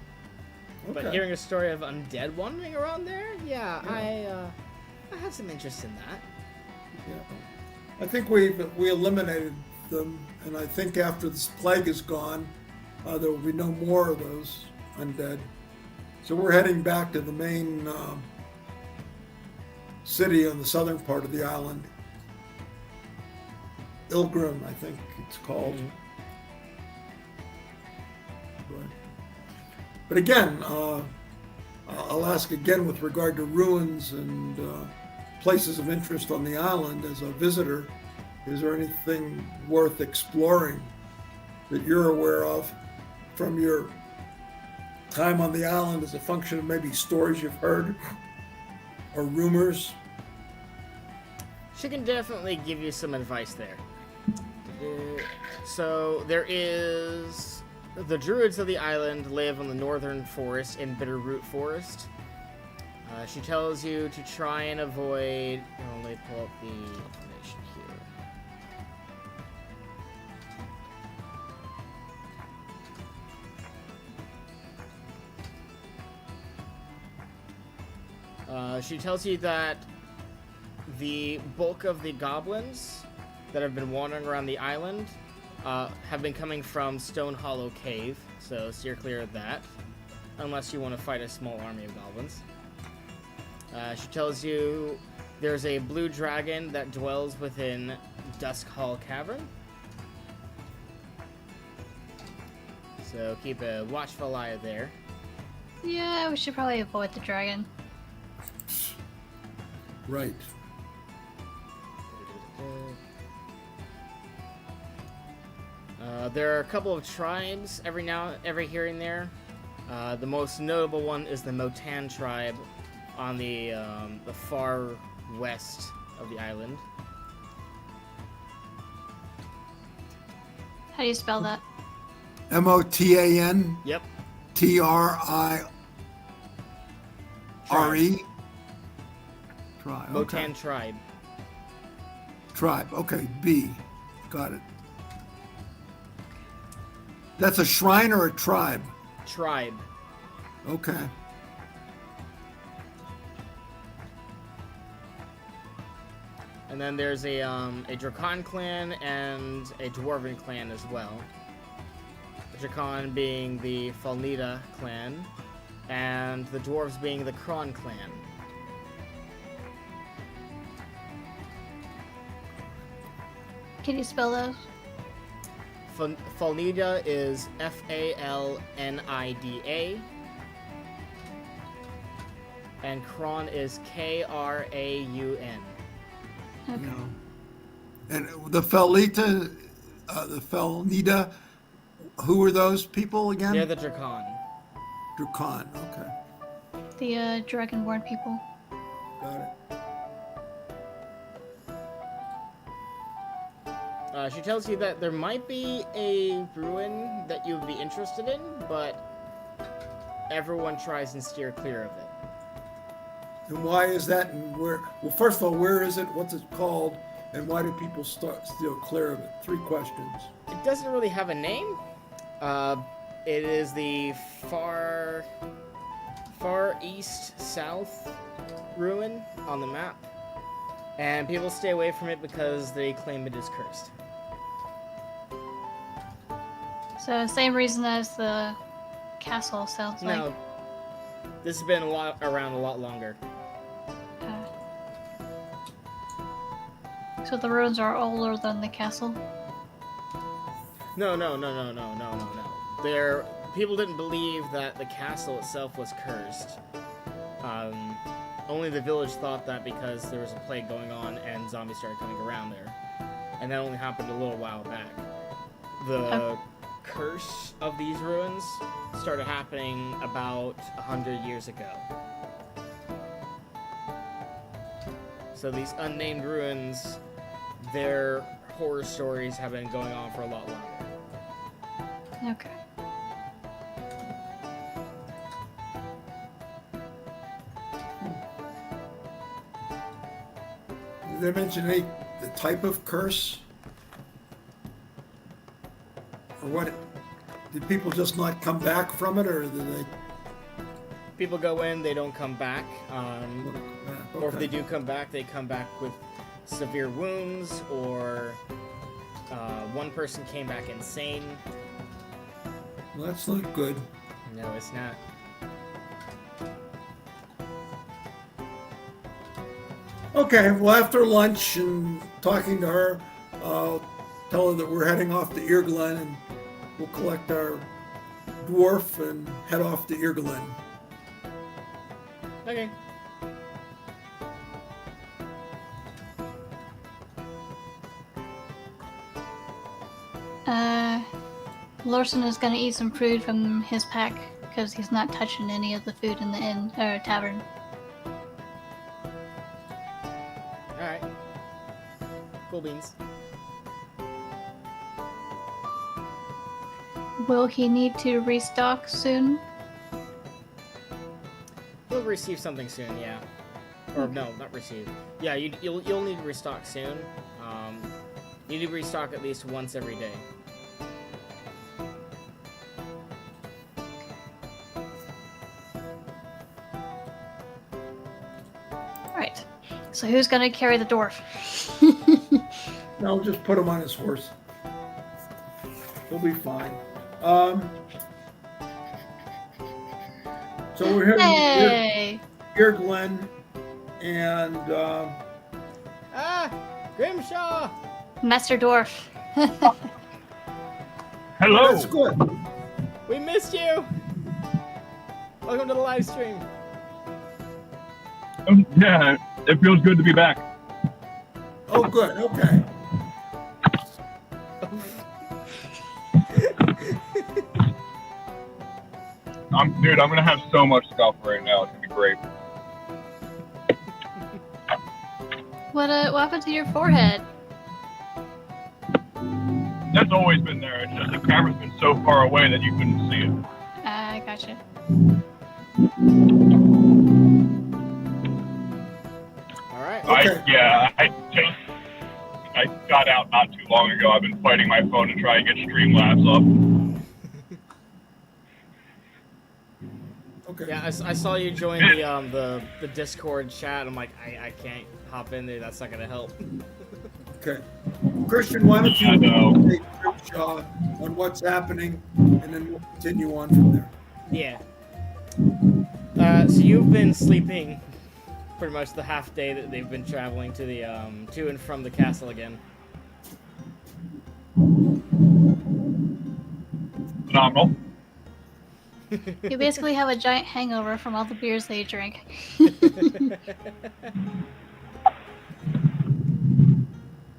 But hearing a story of undead wandering around there, yeah. I have some interest in that. Yeah. I think we eliminated them, and I think after this plague is gone, there will be no more of those undead. So we're heading back to the main city on the southern part of the island. Ilgrim, I think it's called. Mhm. But again, I'll ask again with regard to ruins and places of interest on the island as a visitor. Is there anything worth exploring that you're aware of from your time on the island as a function of maybe stories you've heard or rumors? She can definitely give you some advice there. So there is the druids of the island live on the northern forest in Bitterroot Forest. She tells you to try and avoid. Oh, let me pull up the information here. She tells you that the bulk of the goblins that have been wandering around the island have been coming from Stone Hollow Cave, so steer clear of that, unless you want to fight a small army of goblins. She tells you there's a blue dragon that dwells within Dusk Hall Cavern. So keep a watchful eye there. Yeah, we should probably avoid the dragon. Right. There are a couple of tribes every here and there. The most notable one is the Motan tribe on the far west of the island. How do you spell that? Motan. Yep. Trire. Tribe. Motan Okay. tribe. Tribe. Okay. B. Got it. That's a shrine or a tribe? Tribe. Okay. And then there's a Drakan clan and a Dwarven clan as well. The Drakan being the Falnida clan, and the Dwarves being the Kron clan. Can you spell those? Falnida is Falnida, and Kron is Kraun. Okay. No. And the Felita, the Felnida, who were those people again? They're the Drakan. Drakan. Okay. The dragonborn people. Got it. She tells you that there might be a ruin that you would be interested in, but everyone tries and steer clear of it. And why is that? And where? Well, first of all, where is it? What's it called? And why do people steer clear of it? 3 questions. It doesn't really have a name. It is the far east south ruin on the map, and people stay away from it because they claim it is cursed. So same reason as the castle sounds like. No, this has been around a lot longer. So the ruins are older than the castle? No. People didn't believe that the castle itself was cursed. Only the village thought that because there was a plague going on and zombies started coming around there. And that only happened a little while back. The curse of these ruins started happening about 100 years ago. So these unnamed ruins, their horror stories have been going on for a lot longer. Okay. Did they mention the type of curse? Or what? Did people just not come back from it, or did they? People go in, they don't come back. Or if Okay. they do come back, they come back with severe wounds, or one person came back insane. Well, that's not good. No, it's not. Okay, well, after lunch and talking to her, I'll tell her that we're heading off to Irglen, and we'll collect our dwarf and head off to Irglen. Okay. Lorson is gonna eat some food from his pack because he's not touching any of the food in the inn or tavern. Alright. Cool beans. Will he need to restock soon? You'll receive something soon, yeah. Or no, not receive. Yeah, you'll need to restock soon. You need to restock at least once every day. Right. So who's gonna carry the dwarf? I'll just put him on his horse. He'll be fine. So we're heading Hey! to Irglen, and Master Dwarf. Hello. that's good. We missed you! Welcome to the live stream. Yeah, it feels good to be back. Oh, good. Okay. Dude, I'm gonna have so much stuff right now. It's gonna be great. What happened to your forehead? That's always been there. It's just the camera's been so far away that you couldn't see it. I gotcha. Alright. Okay. I got out not too long ago. I've been fighting my phone to try and get Streamlabs up. Okay. Yeah, I saw you join the Discord chat. I'm like, I can't hop in there. That's not gonna help. Okay. Christian, why don't you I know. take a quick shot on what's happening, and then we'll continue on from there. Yeah. So you've been sleeping pretty much the half day that they've been traveling to the to and from the castle again. Phenomenal. You basically have a giant hangover from all the beers that you drink.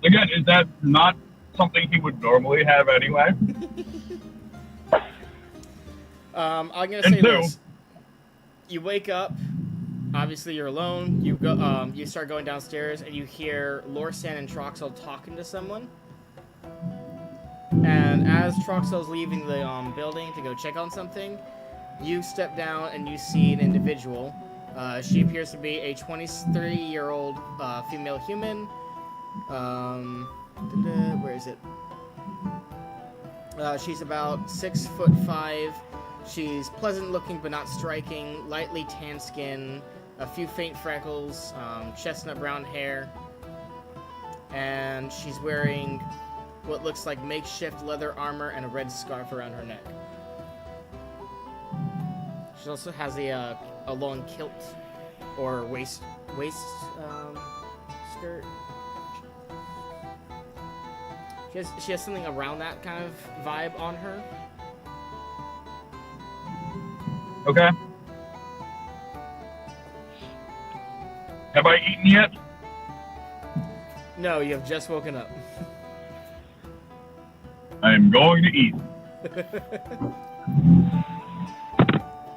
Again, is that not something he would normally have anyway? I'm gonna And say two. this. You wake up. Obviously, you're alone. You go. You start going downstairs, and you hear Lorsan and Troxel talking to someone. And as Troxel's leaving the building to go check on something, you step down and you see an individual. She appears to be a 23-year-old female human. Where is it? She's about 6'5". She's pleasant looking but not striking. Lightly tan skin, a few faint freckles, chestnut brown hair, and she's wearing what looks like makeshift leather armor and a red scarf around her neck. She also has a long kilt or waist skirt. She has something around that kind of vibe on her. Okay. Have I eaten yet? No, you have just woken up. I am going to eat.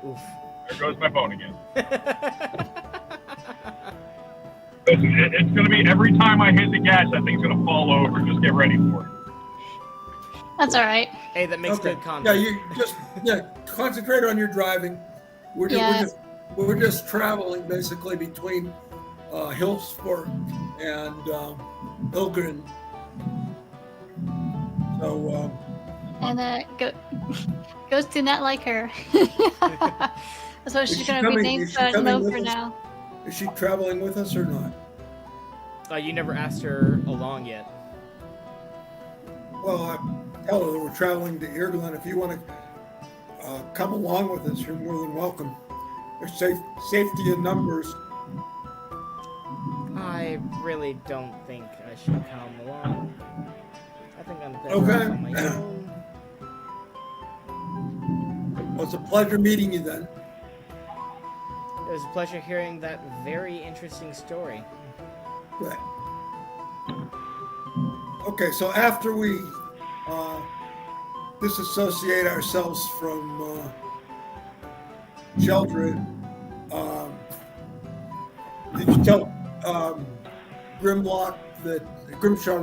Oof. There goes my phone again. It's going to be every time I hit the gas, that thing's going to fall over. Just get ready for it. That's all right. Hey, that makes Okay. good content. Yeah, you just concentrate on your driving. We're just traveling basically between Hillsport and Ilgrin. So And Ghost do not like her. So she's she gonna be coming- named is she coming No with for us? now. is she traveling with us or not? You never asked her along yet. Well, I tell her that we're traveling to Irgland. If you want to come along with us, you're more than welcome. There's safety in numbers. I really don't think I should come along. I think I'm better Okay. off on my own. Well, it's a pleasure meeting you then. It was a pleasure hearing that very interesting story. Good. Okay, so after we disassociate ourselves from Sheldred, did you tell Grimshaw that Grimshaw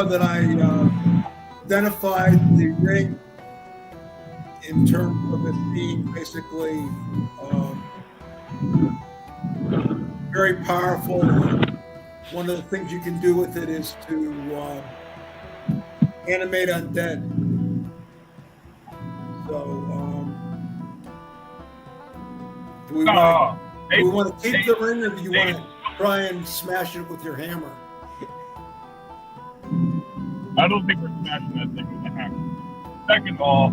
that I identified the ring in terms of it being basically very powerful? One of the things you can do with it is to animate undead. So, do we want to keep the ring, or do you want to try and smash it with your hammer? I don't think we're smashing that thing with a hammer. Second of all,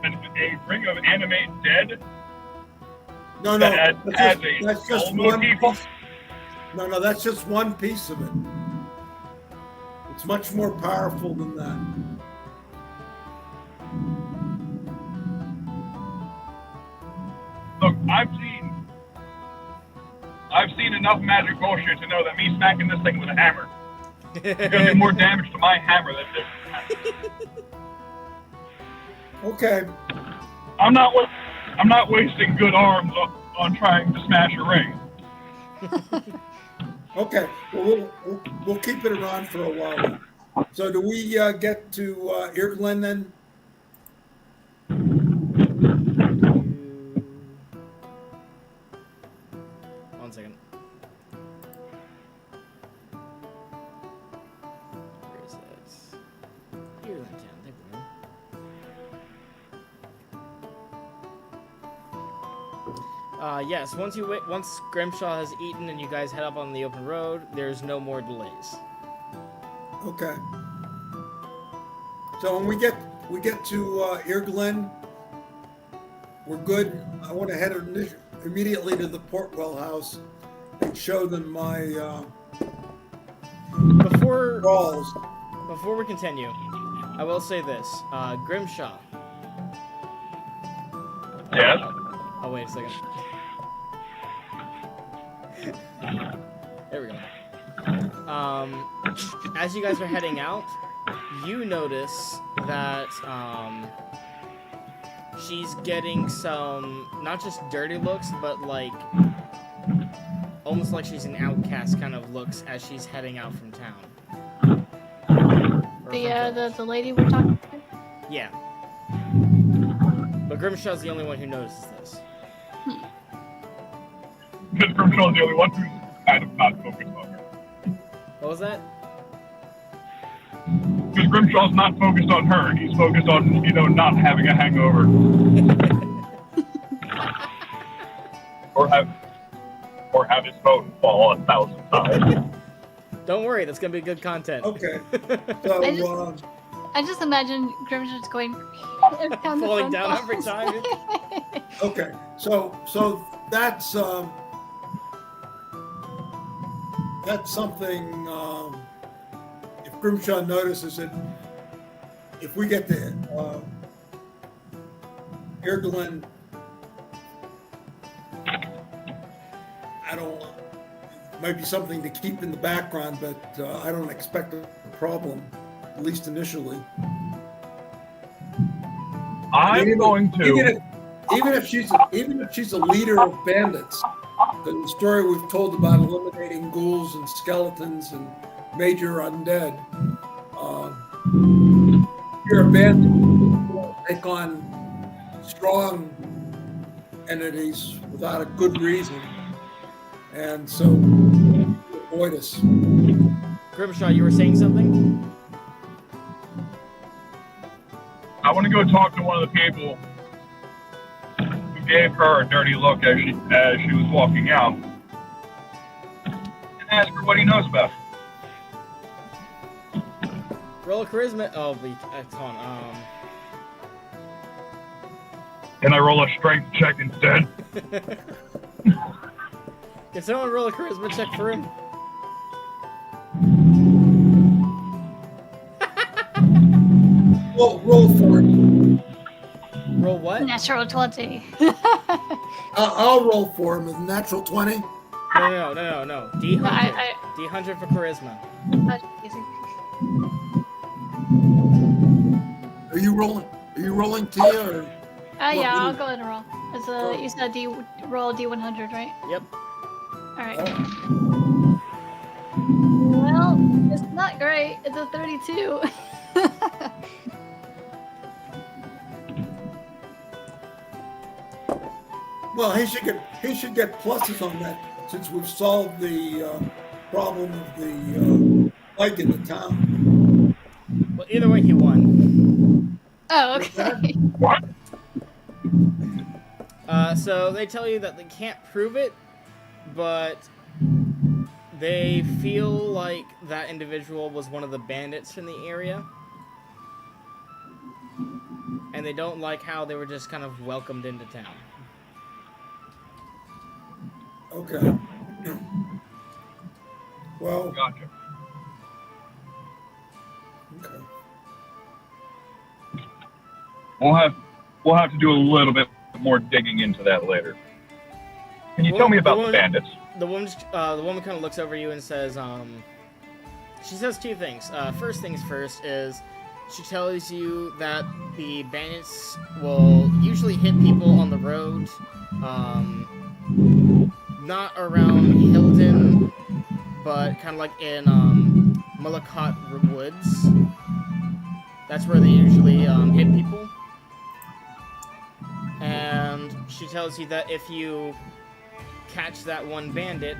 a ring of animate dead No, that has a that's just skull one motif. piece. No, that's just one piece of it. It's much more powerful than that. Look, I've seen enough magic bullshit to know that me smacking this thing with a hammer is gonna do more damage to my hammer than this. Okay. I'm not wasting good arms on trying to smash a ring. Okay. Well, we'll keep it around for a while. So do we get to Irglen then? One second. Where is this? Here, that town. There we go. Yes. Once Grimshaw has eaten and you guys head up on the open road, there's no more delays. Okay. So when we get to Irglen, we're good. I want to head immediately to the Portwell house and show them my balls. Before we continue, I will say this: Grimshaw. Yes? Oh, wait a second. There we go. As you guys are heading out, you notice that she's getting some, not just dirty looks, but like almost like she's an outcast kind of looks as she's heading out from town. Or The lady we're talking to? Yeah. But Grimshaw's the only one who notices this. Because Grimshaw's the only one who's kind of not focused on her. What was that? Because Grimshaw's not focused on her, he's focused on, not having a hangover. or have his phone fall 1,000 times. Don't worry, that's gonna be good content. Okay. So I just imagine Grimshaw's going down falling down every time. okay. So that's something. If Grimshaw notices it, if we get to Irglen, I don't. Might be something to keep in the background, but I don't expect a problem, at least initially. I'm going to. Even if she's a leader of bandits, the story we've told about eliminating ghouls and skeletons and major undead, you're a bandit. You take on strong entities without a good reason, and so avoid us. Grimshaw, you were saying something? I want to go talk to one of the people who gave her a dirty look as she was walking out, and ask her what he knows about her. Roll a charisma. Oh, come on. Can I roll a strength check instead? Can someone roll a charisma check for him? Roll for it. Roll what? Natural 20. I'll roll for him. A natural 20. No. D100. I- D100 for charisma. That's easy. Are you rolling, Tia? Or Yeah, I'll go ahead and roll. You said roll D100, right? Yep. Alright. Well, it's not great. It's a 32. Well, he should get pluses on that since we've solved the problem of the bike in the town. Well, either way, he won. Oh, okay. What? So they tell you that they can't prove it, but they feel like that individual was one of the bandits in the area. And they don't like how they were just kind of welcomed into town. Okay. Well, Gotcha. We'll have to do a little bit more digging into that later. Can you tell me about the bandits? The woman kind of looks over you and says, she says two things. First things first is she tells you that the bandits will usually hit people on the road, not around Hilden, but kind of like in Mullicott Woods. That's where they usually hit people. And she tells you that if you catch that one bandit,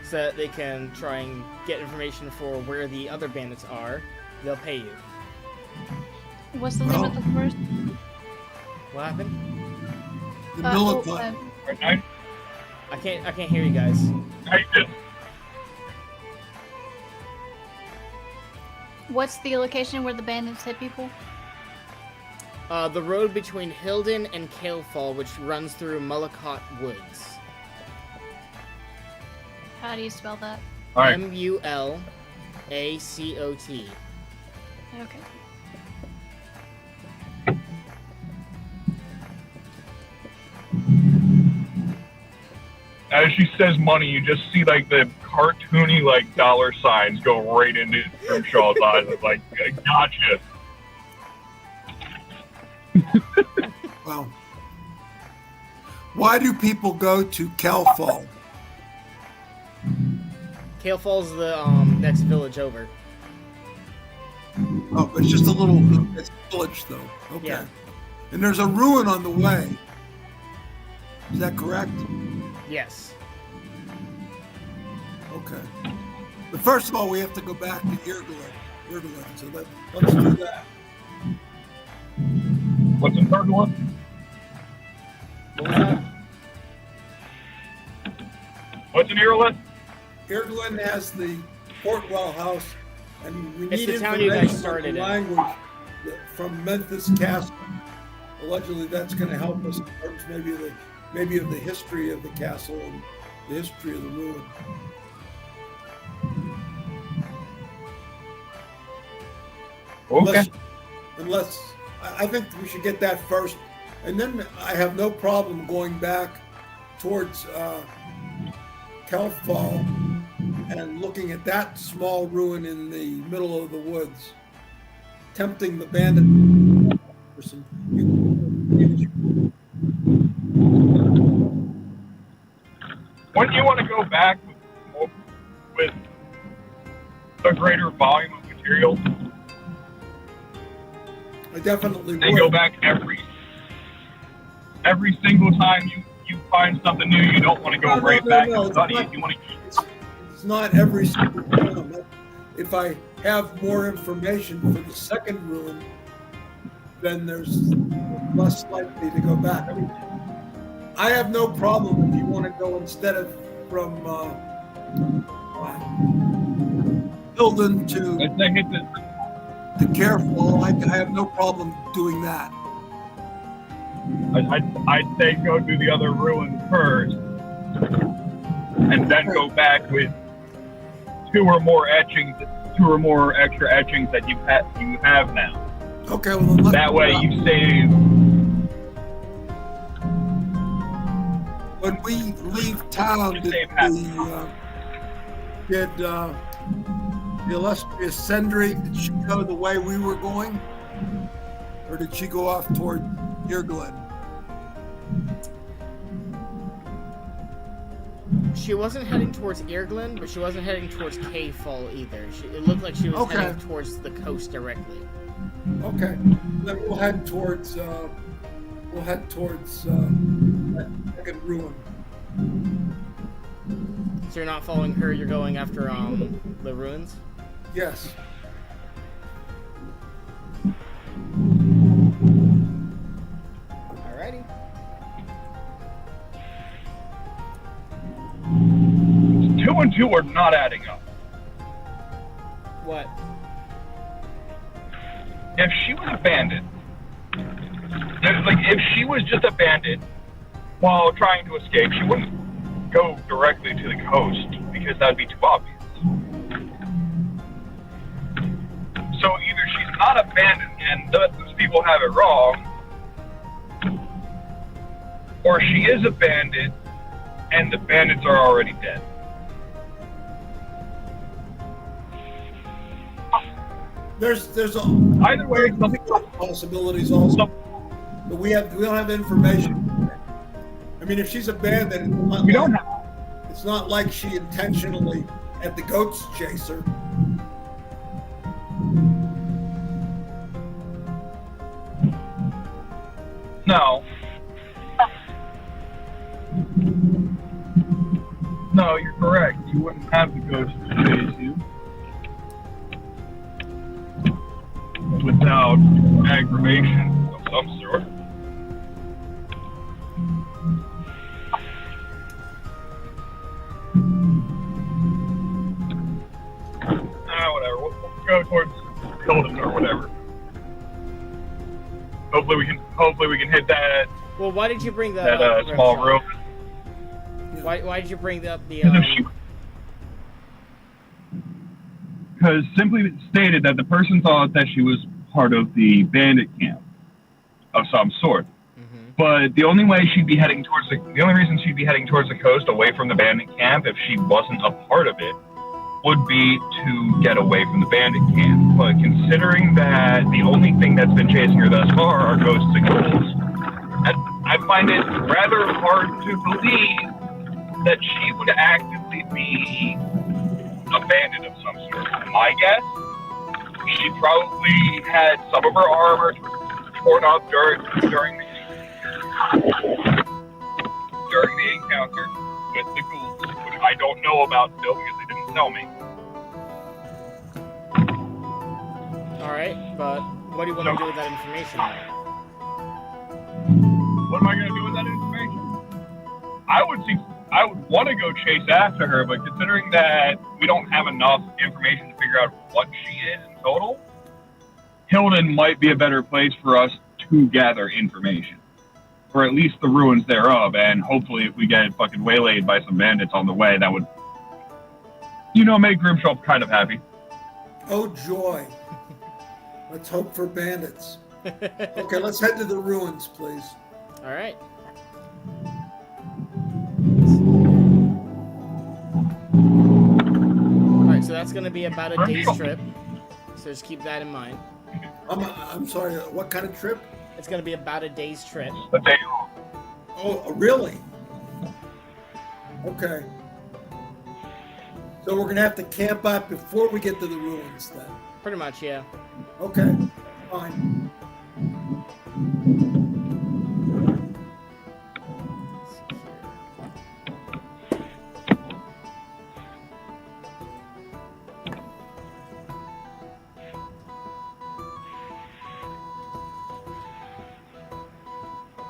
so that they can try and get information for where the other bandits are, they'll pay you. What's the name of the forest? What happened? The Mullicott. I can't hear you guys. What's the location where the bandits hit people? The road between Hilden and Kalefall, which runs through Mullicott Woods. How do you spell that? All right. Mulacot. Okay. As she says money, you just see like the cartoony like dollar signs go right into Herschel's eyes. It's like, gotcha. Well, why do people go to Kalefall? Kalefall's the next village over. Oh, it's just a little it's a village, though. Okay. Yeah. And there's a ruin on the way. Is that correct? Yes. Okay. But first of all, we have to go back to Irglin. So let's do that. What's in third one? What was that? What's in Irglin? Irglin has the Portwell house, and we It's need the town you guys information on started the in. language from Memphis Castle. Allegedly, that's going to help us in terms maybe of the history of the castle and the history of the ruin. Okay. Unless I think we should get that first, and then I have no problem going back towards Kalefall and looking at that small ruin in the middle of the woods, tempting the bandit for some. Wouldn't you want to go back with a greater volume of material? I definitely would. And go back every single time you find something new. You don't want to go right back and study it. You want to. It's not every single time. If I have more information for the second ruin, then there's less likely to go back. I mean, I have no problem if you want to go instead of from Hilden to Careful. I have no problem doing that. I'd say go do the other ruin first, and then go back with two or more extra etchings that you have now. Okay, well then that way you save. When we leave town, did the illustrious Sendri, did she go the way we were going? Or did she go off toward Irglin? She wasn't heading towards Irglin, but she wasn't heading towards Kalefall either. It looked like she was heading towards the coast directly. Okay, then we'll head towards that second ruin. So you're not following her, you're going after the ruins? Yes. Alrighty. Two and two are not adding up. What? If she was a bandit, if she was just a bandit while trying to escape, she wouldn't go directly to the coast because that'd be too obvious. So either she's not a bandit and those people have it wrong, or she is a bandit and the bandits are already dead. There's Either way, something possibilities also, but we don't have information. I mean, if she's a bandit, we don't have. it's not like she intentionally had the goats chase her. No. No, you're correct. You wouldn't have the ghost to chase you without aggravation of some sort. Whatever. We'll go towards Hilden or whatever. Hopefully we can hit that. Well, why did you bring the that small room? Why did you bring up the? Because simply stated that the person thought that she was part of the bandit camp of some sort. Mm-hmm. But the only way she'd be heading towards the only reason she'd be heading towards the coast away from the bandit camp if she wasn't a part of it would be to get away from the bandit camp. But considering that the only thing that's been chasing her thus far are ghosts and ghouls, I find it rather hard to believe that she would actively be a bandit of some sort. My guess, she probably had some of her armor torn up during the encounter with the ghouls, which I don't know about still because they didn't tell me. Alright, but what do you want to do with that information? What am I going to do with that information? I would want to go chase after her, but considering that we don't have enough information to figure out what she is in total, Hilden might be a better place for us to gather information. Or at least the ruins thereof, and hopefully if we get fucking waylaid by some bandits on the way, that would, make Grimshaw kind of happy. Oh, joy. Let's hope for bandits. Okay, let's head to the ruins, please. Alright. Alright, so that's going to be about a day's trip. So just keep that in mind. I'm sorry, what kind of trip? It's going to be about a day's trip. A day. Oh, really? Okay. So we're going to have to camp out before we get to the ruins then. Pretty much, yeah. Okay, fine.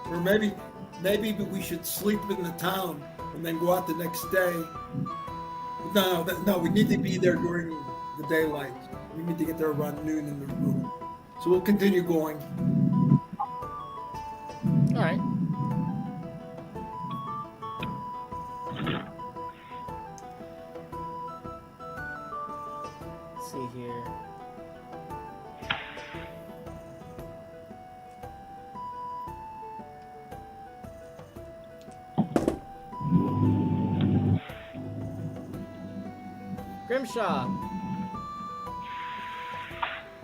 Or maybe we should sleep in the town and then go out the next day. No, we need to be there during the daylight. We need to get there around noon in the room. So we'll continue going. All right. Let's see here. Grimshaw.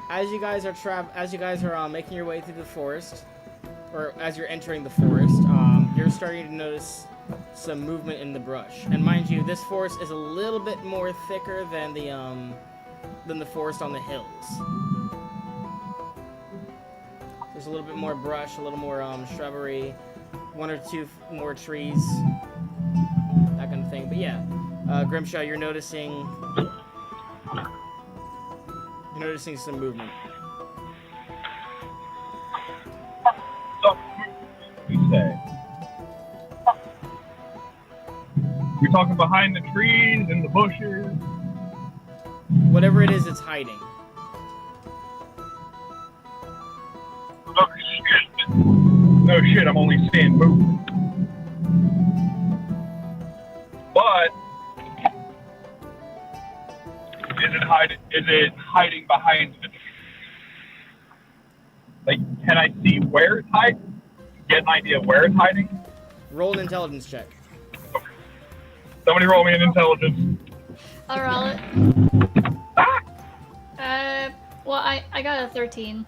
As you guys are making your way through the forest, or as you're entering the forest, you're starting to notice some movement in the brush. And mind you, this forest is a little bit more thicker than the forest on the hills. There's a little bit more brush, a little more shrubbery, one or two more trees, that kind of thing. But yeah, Grimshaw, you're noticing some movement. You say? You're talking behind the trees and the bushes? Whatever it is, it's hiding. Oh shit. No shit, I'm only seeing movement. But is it hiding behind the trees? Like, can I see where it's hiding? Get an idea of where it's hiding? Roll an intelligence check. Somebody roll me an intelligence. I'll roll it. Well, I got a 13.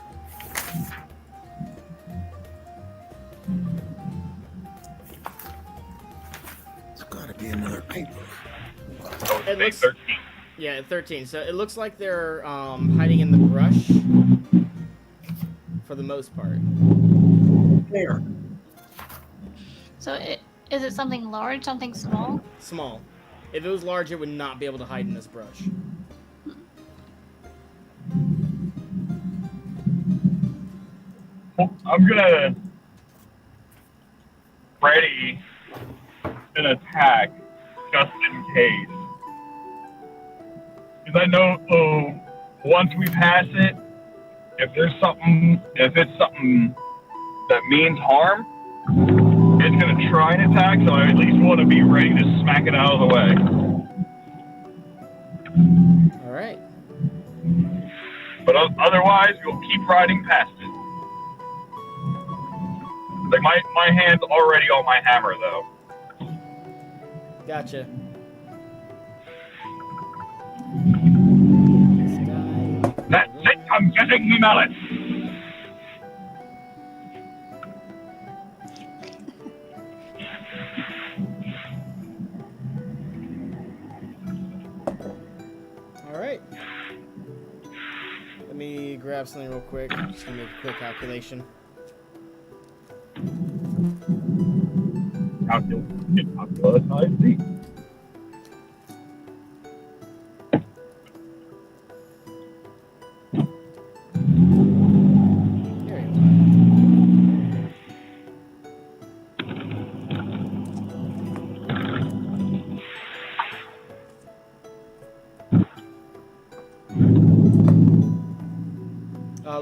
It's got to be another paper. Oh, It say looks- 13. Yeah, 13. So it looks like they're hiding in the brush for the most part. There. So is it something large, something small? Small. If it was large, it would not be able to hide in this brush. Well, I'm gonna ready an attack just in case. Because I know once we pass it, if it's something that means harm, it's gonna try and attack. So I at least want to be ready to smack it out of the way. All right. But otherwise, we'll keep riding past it. Like my hand's already on my hammer, though. Gotcha. That's it. I'm getting the mallet. All right. Let me grab something real quick. Just gonna make a quick calculation. Calculate deep. Here we go.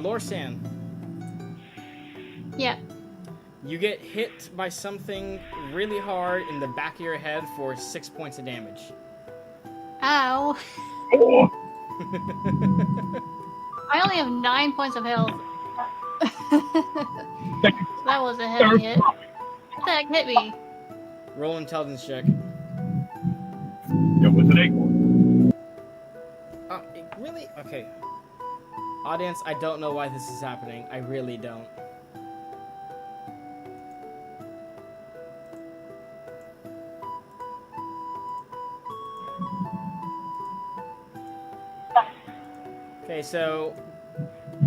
Lorsan, Yeah. you get hit by something really hard in the back of your head for 6 points of damage. Ow. Oh, I only have 9 points of health. thank you. That was a heavy hit. What the heck hit me? Roll intelligence check. It was an acorn. Really? Okay. Audience, I don't know why this is happening. I really don't. Okay, so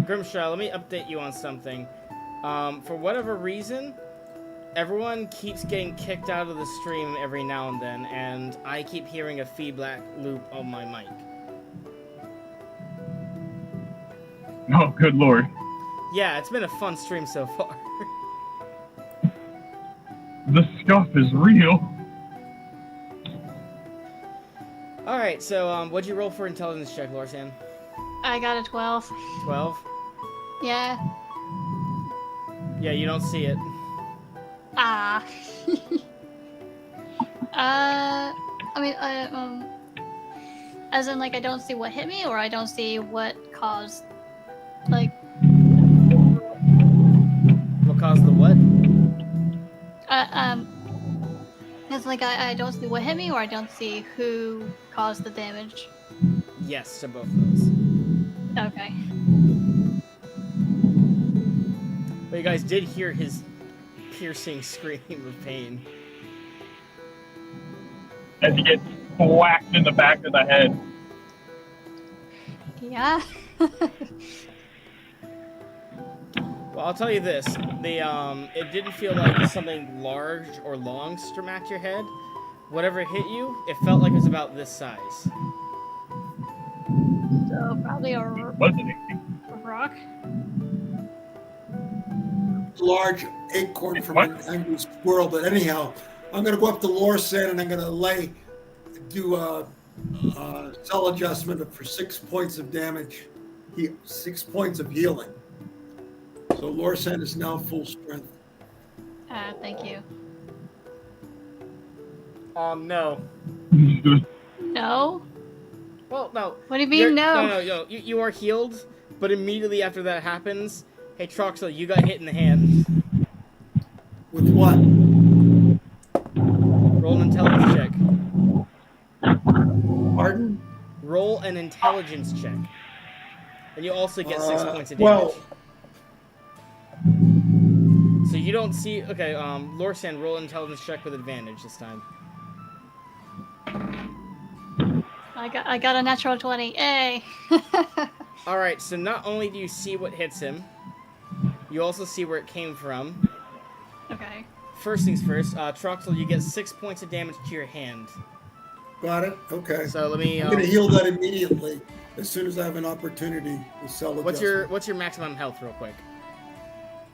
Grimshaw, let me update you on something. For whatever reason, everyone keeps getting kicked out of the stream every now and then, and I keep hearing a feedback loop on my mic. Oh, good lord. Yeah, it's been a fun stream so far. The stuff is real. Alright, so what'd you roll for intelligence check, Lorsan? I got a 12. 12? Yeah. Yeah, you don't see it. Ah. As in, like, I don't see what hit me, or I don't see what caused, like, What caused the what? it's like I don't see what hit me, or I don't see who caused the damage. Yes, to both of those. Okay. But you guys did hear his piercing scream of pain. As he gets whacked in the back of the head. Yeah. Well, I'll tell you this. It didn't feel like something large or long smacked your head. Whatever hit you, it felt like it was about this size. So probably a Wasn't it? rock. Large acorn from an angry squirrel, but anyhow, I'm going to go up to Lorsan and I'm going to do a cell adjustment for 6 points of damage, 6 points of healing. So Lorsan is now full strength. Thank you. No. No? Well, no. What do you mean, no? No. You are healed, but immediately after that happens, Hey, Troxel, you got hit in the hand. With what? Roll an intelligence check. Pardon? Roll an intelligence check. And you also get 6 points of damage. Well, So you don't see... Okay, Lorsan, roll an intelligence check with advantage this time. I got a natural 20. Yay! Alright, so not only do you see what hits him, you also see where it came from. Okay. First things first, Troxel, you get 6 points of damage to your hand. got it. Okay. So let me... I'm gonna heal that immediately as soon as I have an opportunity to sell What's your maximum health, real quick?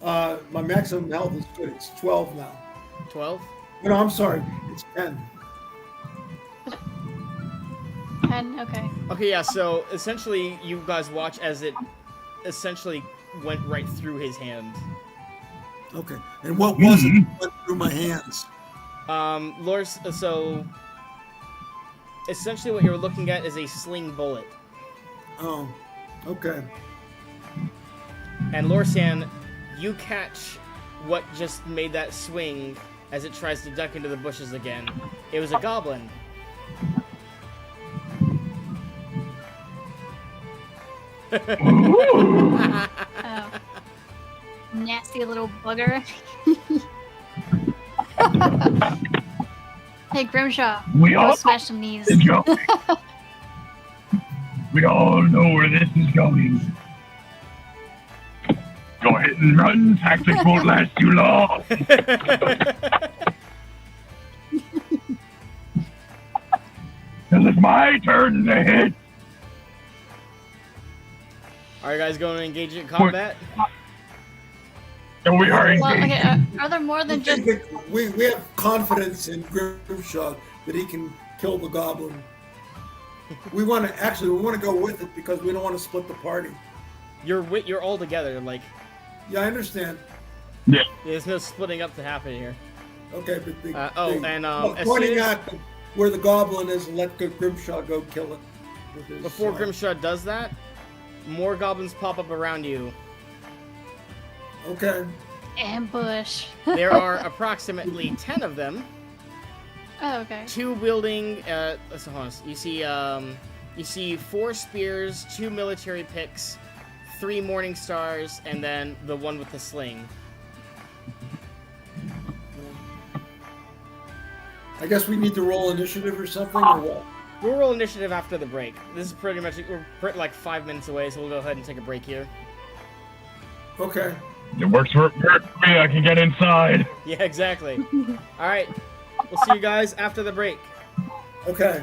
My maximum health is good. It's 12 now. 12? No, I'm sorry. It's 10. 10. Okay. Okay, yeah, so essentially you guys watch as it essentially went right through his hand. Okay. And what was it that went through my hands? So essentially what you're looking at is a sling bullet. Oh, okay. And Lorsan, you catch what just made that swing as it tries to duck into the bushes again. It was a goblin. Oh. Nasty little bugger. Hey, Grimshaw. We Go all smash some knees. it's going. We all know where this is going. Your hit and run tactic won't last too long. Cause it's my turn to hit. Are you guys going to engage in combat? And we are Well, engaged. okay, are there more than just... We have confidence in Grimshaw that he can kill the goblin. We want to go with it because we don't want to split the party. You're all together, like Yeah, I understand. Yeah. there's no splitting up to happen here. Okay, but as pointing soon as- out where the goblin is and let Grimshaw go kill it. With his Before sword. Grimshaw does that, more goblins pop up around you. Okay. Ambush. There are approximately 10 of them. Oh, okay. 2 wielding. So hold on. You see 4 spears, 2 military picks, 3 morning stars, and then the one with the sling. I guess we need to roll initiative or something, or what? We'll roll initiative after the break. This is pretty much we're like 5 minutes away, so we'll go ahead and take a break here. Okay. It works for me. I can get inside. Yeah, exactly. All right. We'll see you guys after the break. Okay.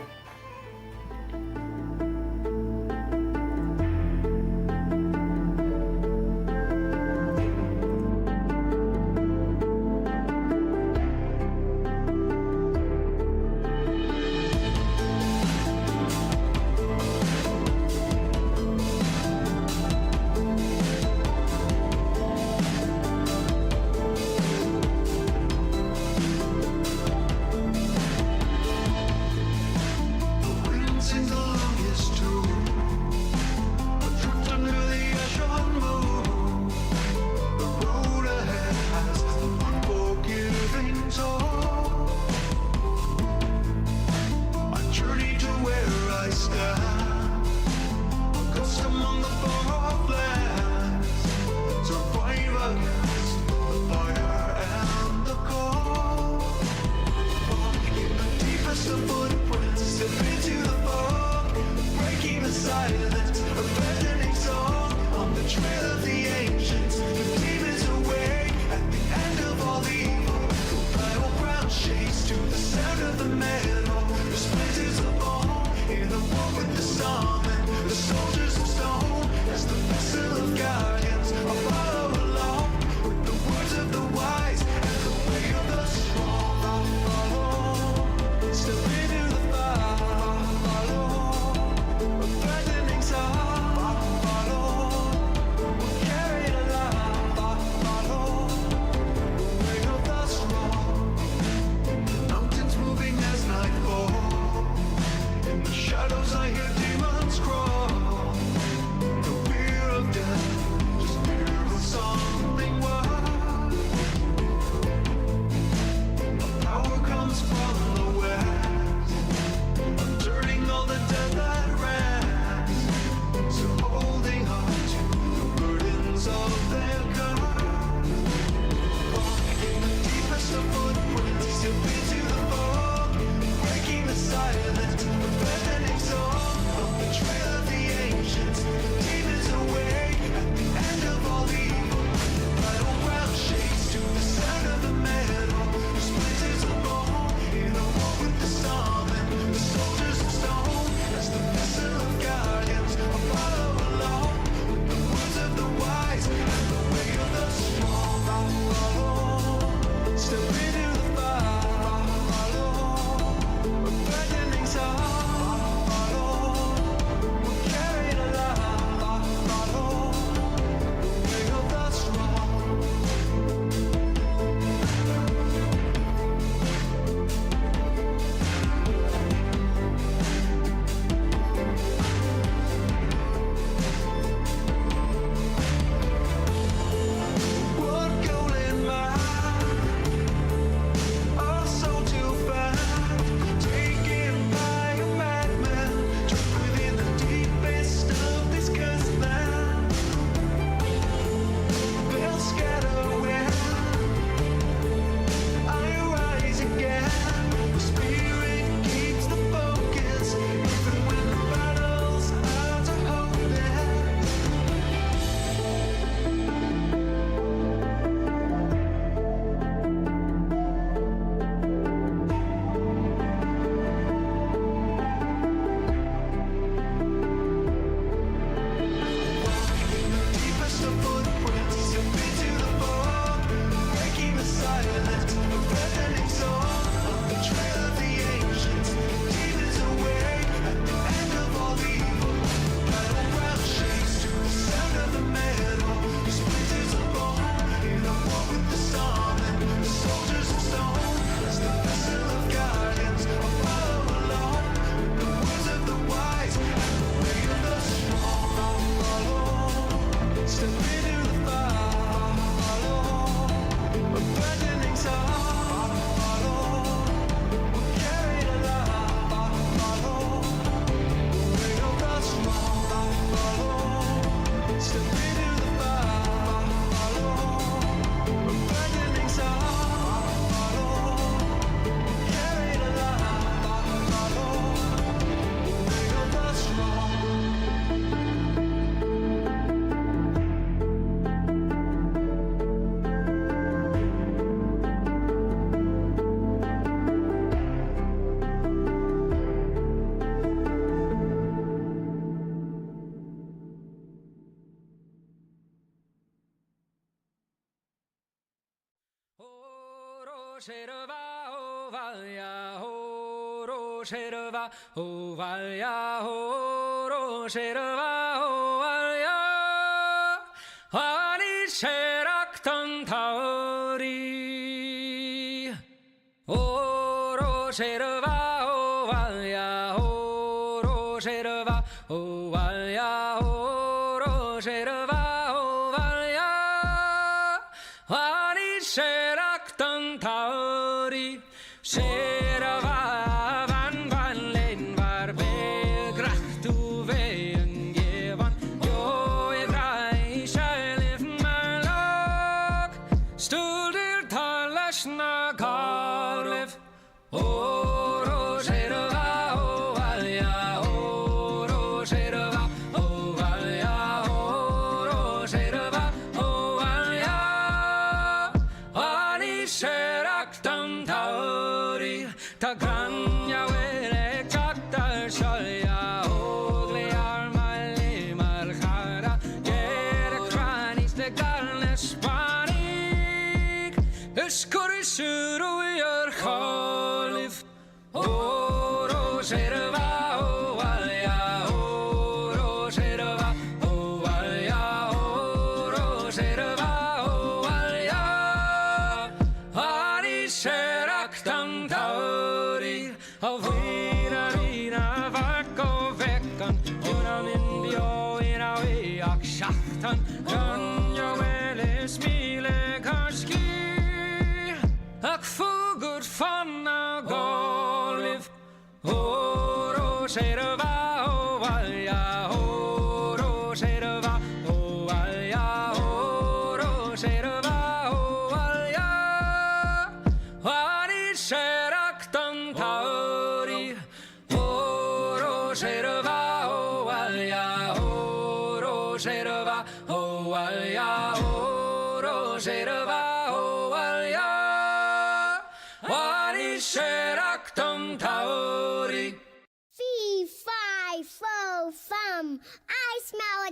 Fee, fi, fo, fum. I smell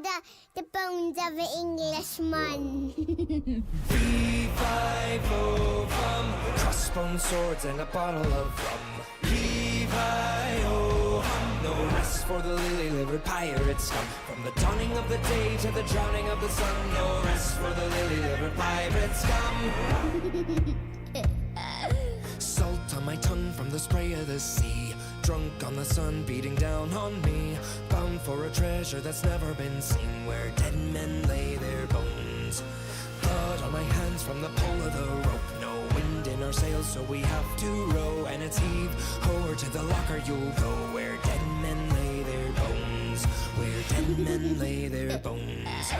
the bones of an Englishman. Fee, fi, fo, fum. Crossbone swords and a bottle of rum. Levi-o hum. No rest for the lily-livered pirate scum. From the dawning of the day to the drowning of the sun. No rest for the lily-livered pirate scum. Salt on my tongue from the spray of the sea. Drunk on the sun beating down on me. Bound for a treasure that's never been seen. Where dead men lay their bones. Blood on my hands from the pull of the rope. No wind in our sails so we have to row. And it's heave ho to the locker you'll go. Where dead men lay their bones. Where dead men lay their bones.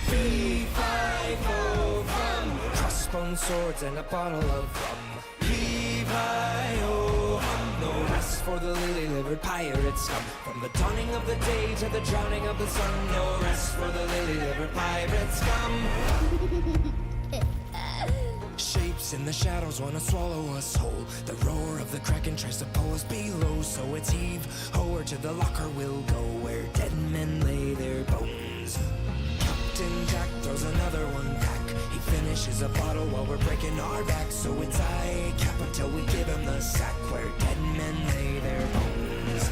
Fee, fi, fo, fum. Crossbone swords and a bottle of rum. Levi-o hum. No rest for the lily-livered pirate scum. From the dawning of the day to the drowning of the sun. No rest for the lily-livered pirate scum. Shapes in the shadows wanna swallow us whole. The roar of the kraken tries to pull us below. So it's heave ho to the locker we'll go. Where dead men lay their bones. Captain Jack throws another one back. He finishes a bottle while we're breaking our backs. So it's I cap until we give him the sack. Where dead men lay their bones.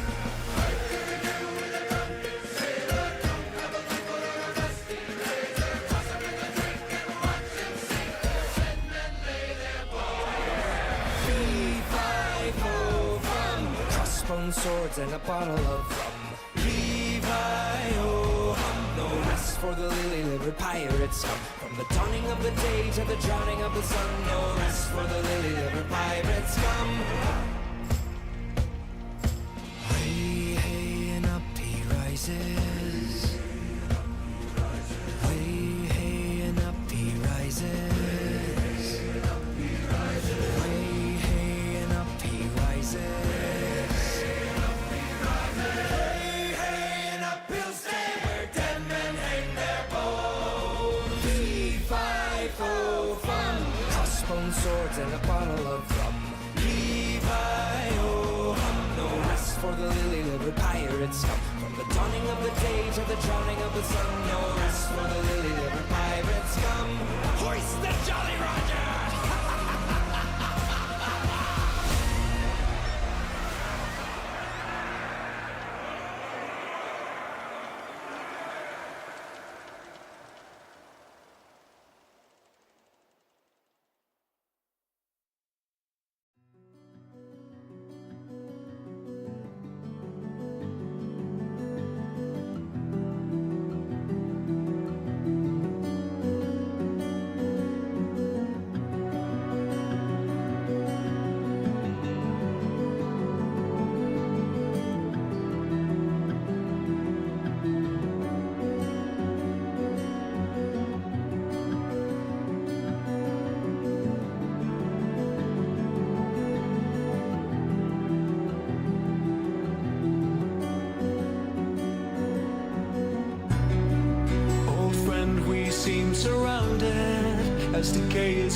Fee, fi, fo, fum. Crossbone swords and a bottle of rum. Levi-o hum. No rest for the lily-livered pirate scum. From the dawning of the day to the drowning of the sun. No rest for the lily-livered pirate scum. Way, hey, and up he rises. Way, hey, and up he rises. Way, hey, and up he rises. Crossbone swords and a bottle of rum. Levi-o hum. No rest for the lily-livered pirate scum. From the dawning of the day to the drowning of the sun. No rest for the lily-livered pirate scum. Hoist the Jolly Roger!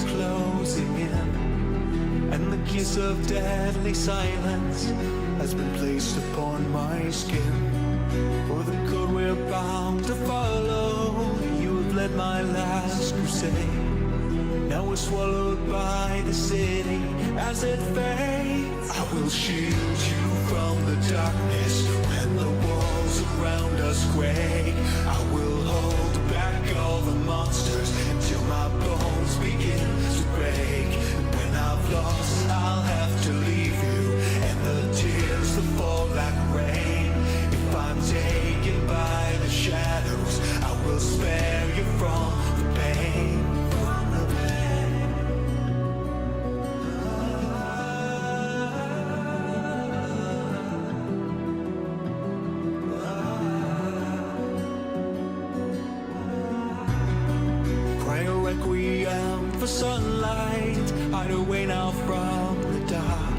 is closing in, and the kiss of deadly silence has been placed upon my skin. For the code we're bound to follow, you have led my last crusade. Now we're swallowed by the city as it fades. I will shield you from the darkness when the walls around us quake. I will hold back all the monsters until my bones begin to break. And when I've lost, I'll have to leave you, and the tears that fall like rain. If I'm taken by the shadows, I will spare you from the pain. Requiem for sunlight, hide away now from the dark.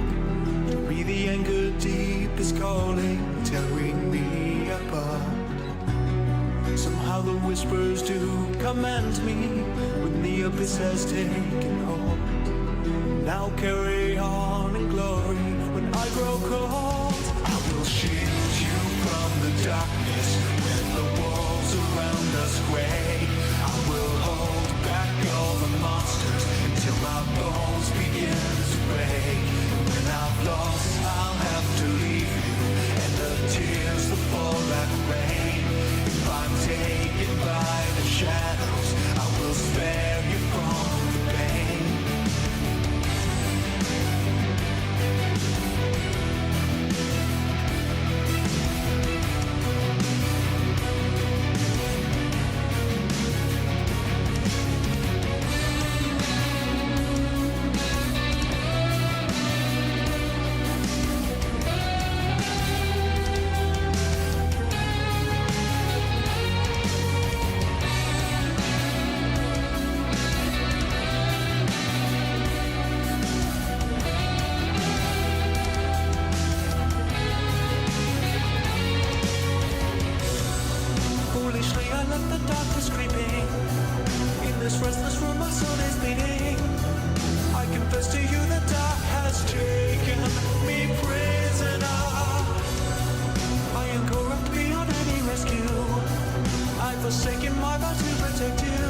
To me the anger deep is calling, tearing me apart. Somehow the whispers do command me when the abyss has taken hold. Now carry on in glory when I grow cold. I will shield you from the darkness when the walls around us quake. I will hold back all the monsters until my bones begin to break. And when I've lost, I'll have to leave you, and the tears that fall like rain. If I'm taken by the shadows, I will spare you from the pain. Foolishly, I let the darkness creeping. In this restless room, my soul is bleeding. I confess to you that dark has taken me prisoner. I am corrupt beyond any rescue. I've forsaken my vow to protect you.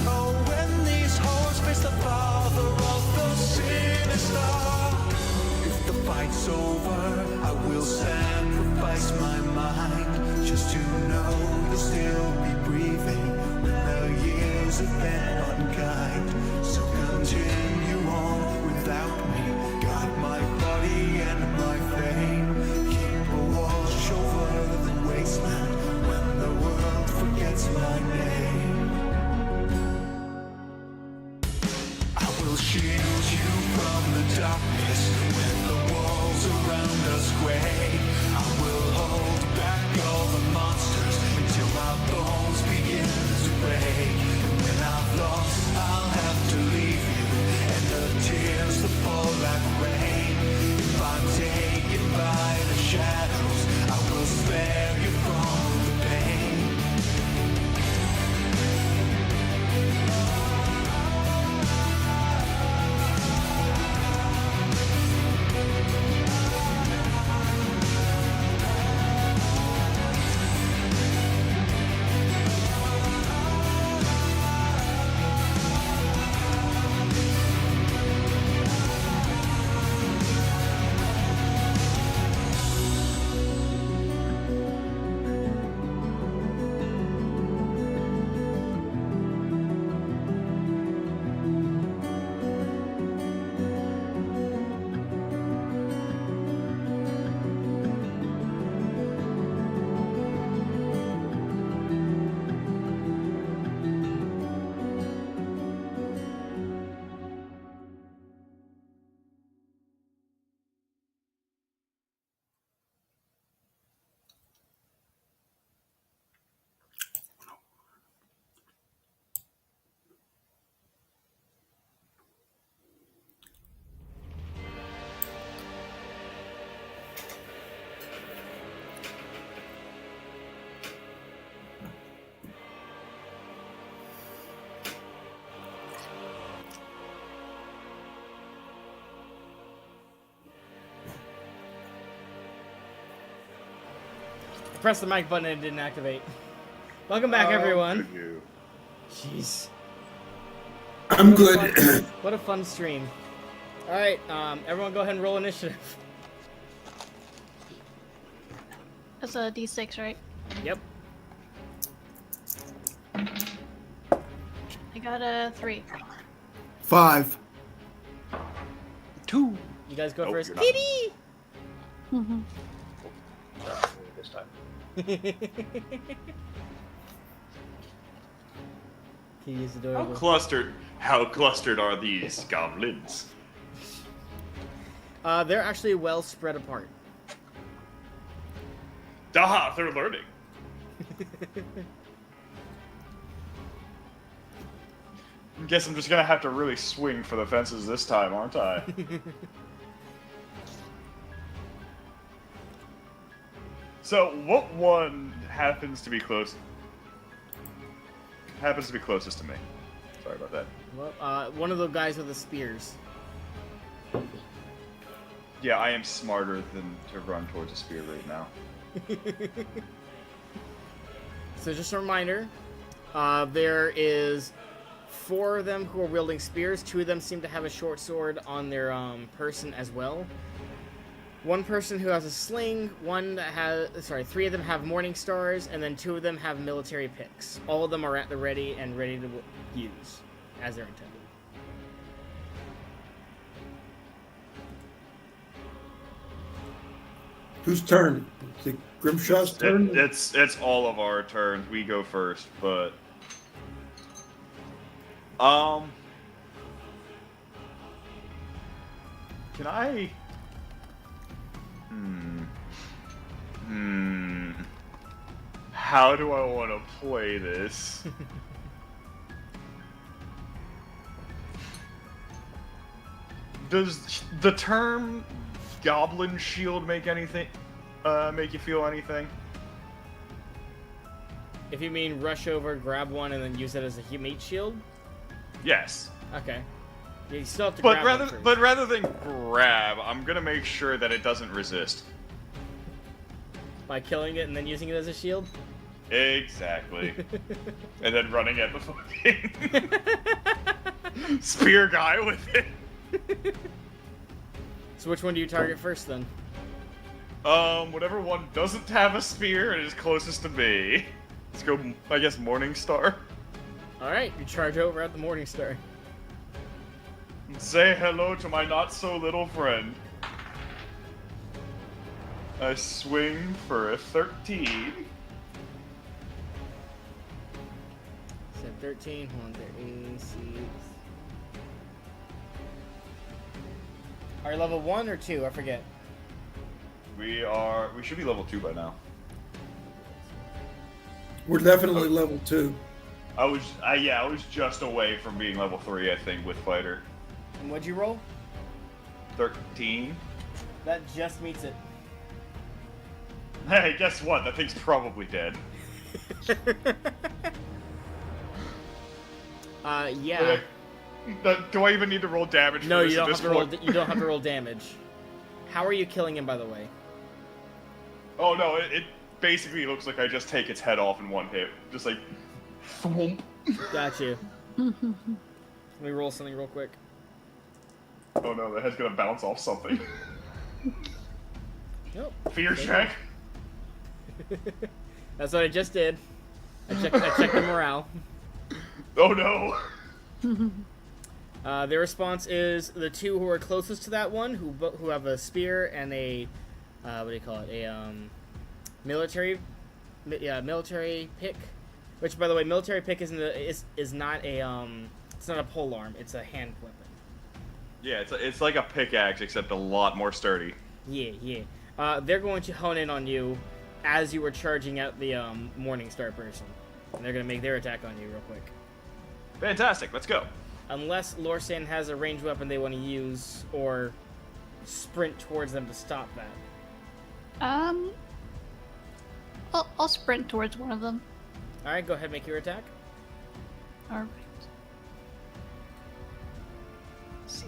Oh, when these horrors face the father of the sinister. If the fight's over, I will sacrifice my mind, just to know you'll still be breathing when the years have been unkind. So continue on without me, guard my body and my fame. Keep a watch over the wasteland when the world forgets my name. I will shield you from the darkness when the walls around us quake. I will hold back all the monsters until my bones begin to break. And when I've lost, I'll have to leave you, and the tears that fall Press the mic button and it didn't activate. Welcome back, everyone. Jeez. I'm What a good. fun- what a fun stream. All right, everyone, go ahead and roll initiative. That's a D6, right? Yep. I got a 3. 5. 2. You guys go Nope, first. you're not. Kitty. Mm-hmm. This time. Kitty is adorable. How clustered are these goblins? They're actually well spread apart. Aha, they're learning. I guess I'm just gonna have to really swing for the fences this time, aren't I? So, what one happens to be close? Happens to be closest to me. Sorry about that. Well, one of the guys with the spears. Yeah, I am smarter than to run towards a spear right now. So just a reminder, there is 4 of them who are wielding spears. 2 of them seem to have a short sword on their person as well. 1 person who has a sling, 3 of them have morning stars, and then 2 of them have military picks. All of them are at the ready and ready to use as they're intended. Whose turn? Is it Grimshaw's turn? It's all of our turns. We go first, but can I? How do I want to play this? Does the term Goblin Shield make you feel anything? If you mean rush over, grab one, and then use it as a meat shield? Yes. Okay. You still have to But grab one first. rather than grab, I'm gonna make sure that it doesn't resist. By killing it and then using it as a shield? Exactly. And then running at the fucking spear guy with it. So which one do you target first then? Whatever one doesn't have a spear and is closest to me. Let's go, I guess, Morning Star. Alright, you charge over at the Morning Star. Say hello to my not-so-little friend. I swing for a 13. So 13, hold on, their AC. Are you level 1 or 2? I forget. We should be level 2 by now. We're definitely level 2. I was just away from being level 3, I think, with Fighter. And what'd you roll? 13. That just meets it. Hey, guess what? That thing's probably dead. Yeah. Do I even need to roll damage? No, for this you don't at have this to roll. point? You don't have to roll damage. How are you killing him, by the way? Oh no, it basically looks like I just take its head off in one hit. Just like, thwomp. Got you. Let me roll something real quick. Oh no, the head's gonna bounce off something. Nope. Fear check. That's what I just did. I checked the morale. Oh no. Their response is the 2 who are closest to that one, who have a spear and a what do you call it? A military pick. Which, by the way, military pick is not a it's not a pole arm. It's a hand weapon. Yeah, it's like a pickaxe except a lot more sturdy. Yeah. They're going to hone in on you as you were charging out the Morning Star person, and they're going to make their attack on you real quick. Fantastic. Let's go. Unless Lorsan has a ranged weapon they want to use, or sprint towards them to stop that. I'll sprint towards one of them. Alright, go ahead and make your attack. Alright. Let's see.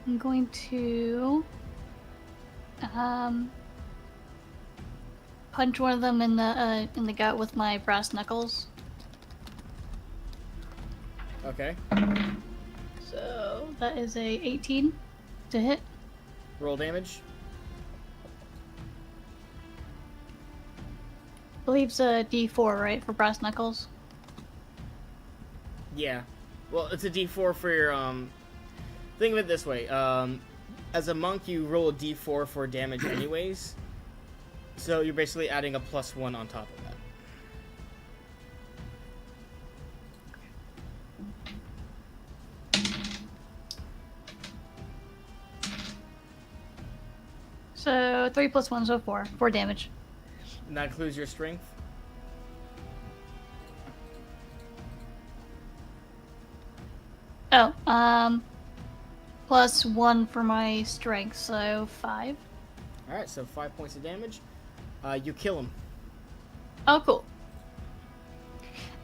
I'm going to Punch one of them in the gut with my brass knuckles. Okay. So that is a 18 to hit. Roll damage. I believe it's a D4, right, for brass knuckles? Yeah. Well, it's a D4 for your think of it this way. As a monk, you roll a D4 for damage anyways. So you're basically adding a +1 on top of that. So 3 plus 1, so 4. 4 damage. And that includes your strength. Oh, plus 1 for my strength, so 5. Alright, so 5 points of damage. You kill him. Oh, cool.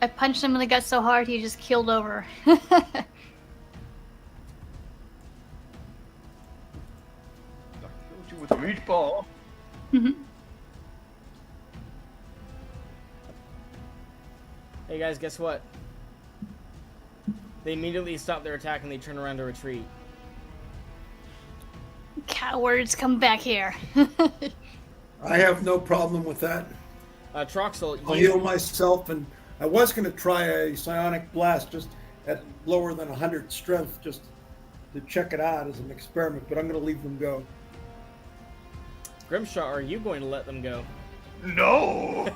I punched him in the gut so hard he just keeled over. Killed you with a meatball. Hey guys, guess what? They immediately stop their attack and they turn around to retreat. Cowards, come back here. I have no problem with that. Troxel, I'll heal myself, and I was going to try a psionic blast just at lower than 100 strength just to check it out as an experiment, but I'm going to leave them go. Grimshaw, are you going to let them go? No!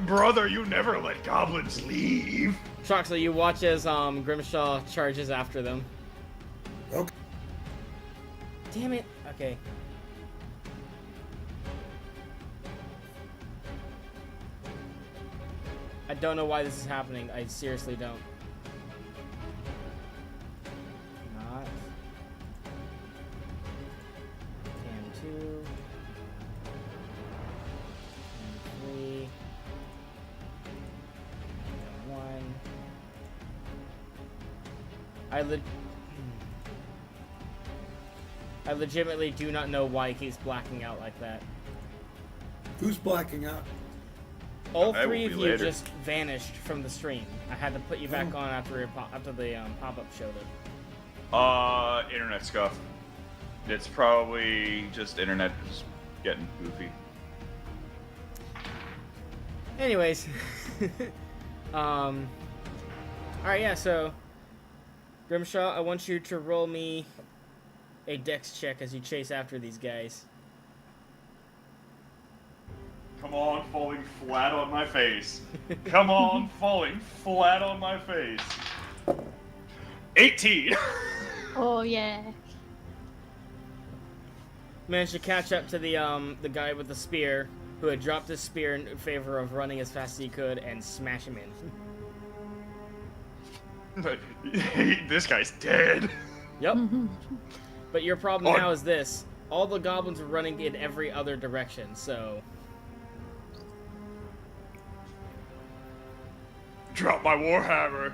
Brother, you never let goblins leave. Troxel, you watch as Grimshaw charges after them. Okay. Damn it. Okay. I don't know why this is happening. I seriously don't. Not. Cam 2. Cam 3. Cam 1. I legitimately do not know why he keeps blacking out like that. Who's blacking out? All I will three of be you later. just vanished from the stream. I had to put you back on after the pop-up showed up. Internet scuff. It's probably just internet just getting goofy. Anyways, all right, yeah. So, Grimshaw, I want you to roll me a dex check as you chase after these guys. Come on, falling flat on my face. Come on, falling flat on my face. 18. Oh, yeah. Managed to catch up to the guy with the spear, who had dropped his spear in favor of running as fast as he could, and smash him in. This guy's dead. Yep. But your problem now is this: all the goblins are running in every other direction, so. Drop my warhammer.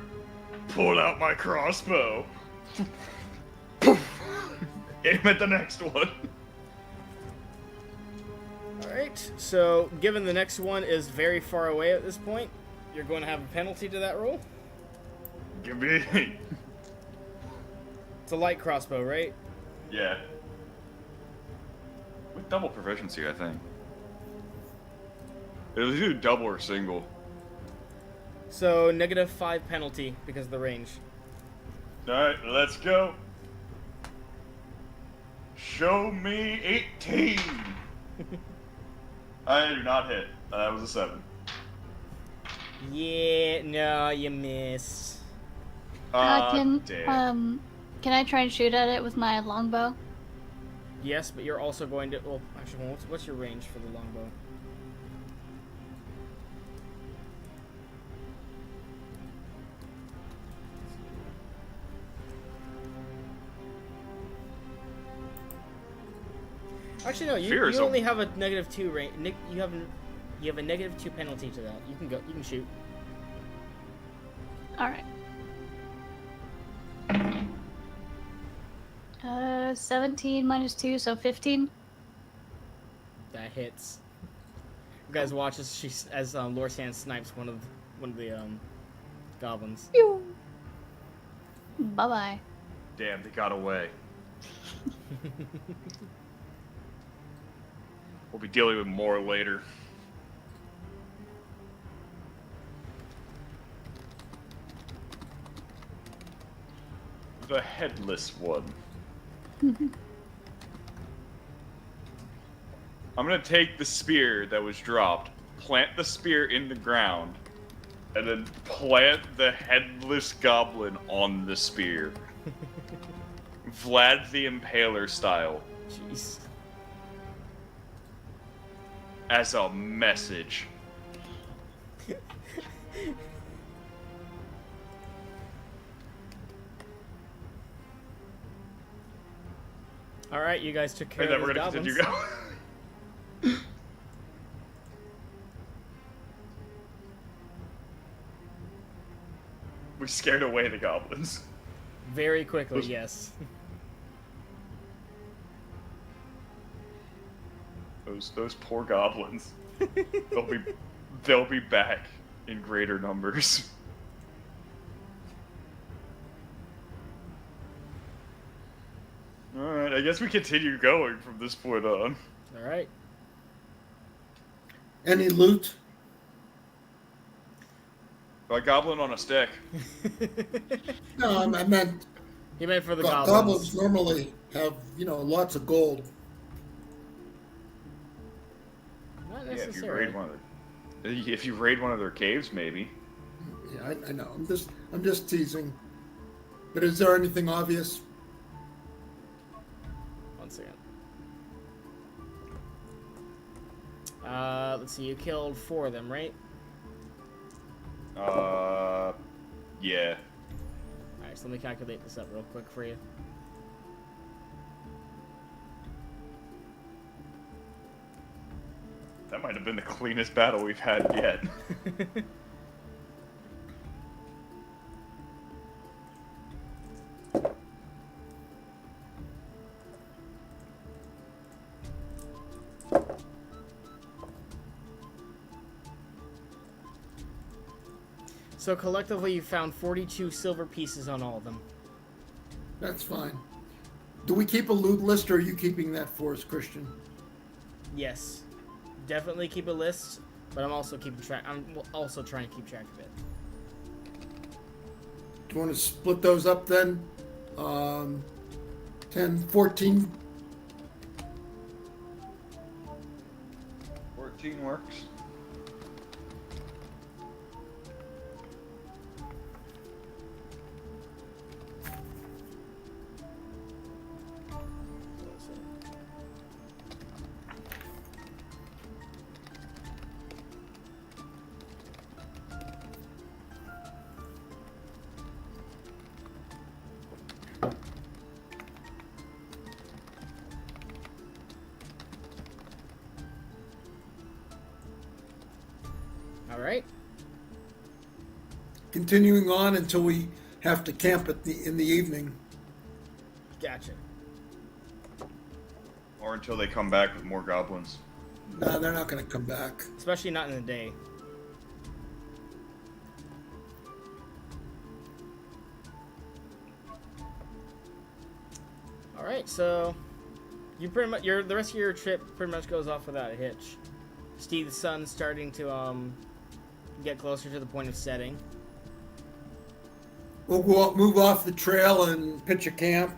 Pull out my crossbow. Aim at the next one. Alright, so given the next one is very far away at this point, you're going to have a penalty to that roll. Give me. It's a light crossbow, right? Yeah. With double proficiency, I think. It'll do double or single. So, -5 penalty because of the range. Alright, let's go. Show me 18. I do not hit. That was a 7. Yeah, no, you missed. Damn. Can I try and shoot at it with my longbow? Yes, but you're also going to... Well, actually, what's your range for the longbow? Actually, no. You only have a -2 range. You have a -2 penalty to that. You can go. You can shoot. All right. 17 minus 2, so 15. That hits. You guys watch as Lorsan snipes one of the goblins. Bye bye. Damn, they got away. We'll be dealing with more later. The headless one. I'm gonna take the spear that was dropped, plant the spear in the ground, and then plant the headless goblin on the spear. Vlad the Impaler style. Jeez. As a message. All right, you guys took care And then of we're the gonna goblins. continue going. We scared away the goblins. Very quickly, yes. Those poor goblins. They'll be back in greater numbers. Alright, I guess we continue going from this point on. All right. Any loot? A goblin on a stick. No, I meant He meant for the goblins normally have, lots of gold. Not Yeah, if you necessarily. raid one of their caves, maybe. Yeah, I know. I'm just teasing. But is there anything obvious? One second. Let's see. You killed 4 of them, right? Yeah. All right. So let me calculate this up real quick for you. That might have been the cleanest battle we've had yet. So collectively, you found 42 silver pieces on all of them. That's fine. Do we keep a loot list, or are you keeping that for us, Christian? Yes, definitely keep a list, but I'm also keeping track. I'm also trying to keep track of it. Do you want to split those up then? 10, 14? 14 works. All right. Continuing on until we have to camp in the evening. Gotcha. Or until they come back with more goblins. No, they're not going to come back. Especially not in the day. All right, so you pretty much the rest of your trip pretty much goes off without a hitch. See the sun starting to get closer to the point of setting. We'll move off the trail and pitch a camp.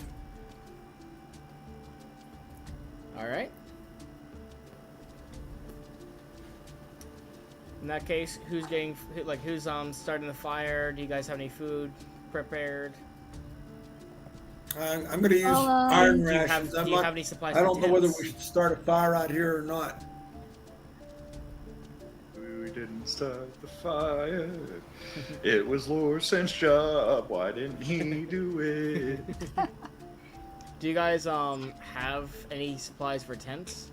All right. In that case, who's starting the fire? Do you guys have any food prepared? I'm going to use I'll, iron Do you have, rations. do you have any supplies? I for don't know whether tents? we should start a fire out here or not. We didn't start the fire. It was Lorsan's job. Why didn't he do it? Do you guys have any supplies for tents?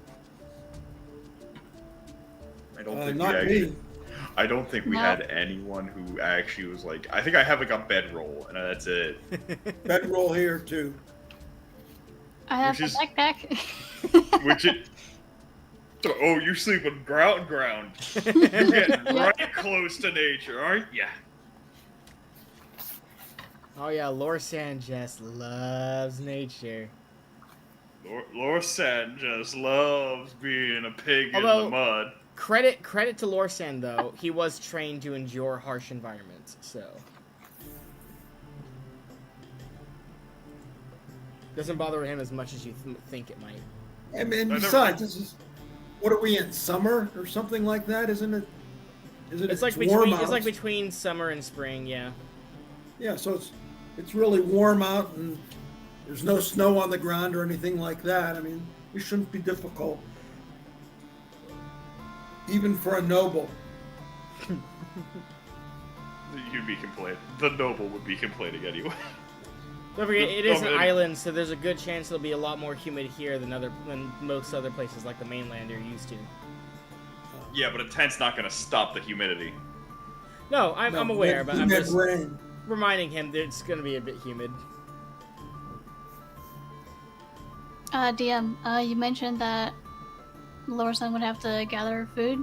I don't think Not we actually. me. I don't think we No. had anyone who actually was like. I think I have like a bedroll, and that's it. Bedroll here too. I have Which a is- backpack. Which it. Oh, you sleep on ground. You're getting right close to nature, aren't ya? Oh yeah, Lorsan just loves nature. Lorsan just loves being a pig in Although- the mud. Credit to Lorsan though, he was trained to endure harsh environments, so doesn't bother him as much as you think it might. And besides, this is what are we in, summer or something like that? Isn't it? It's like warm between out. between summer and spring, yeah. Yeah, so it's really warm out and there's no snow on the ground or anything like that. I mean, it shouldn't be difficult, even for a noble. You'd be complaining. The noble would be complaining anyway. Don't forget, it is an Oh, island, so there's a good chance it'll be a lot more humid here than most other places like the mainland you're used to. Yeah, but a tent's not gonna stop the humidity. No, I'm aware, but I'm Humid just rain. reminding him that it's going to be a bit humid. DM, you mentioned that Lorsan would have to gather food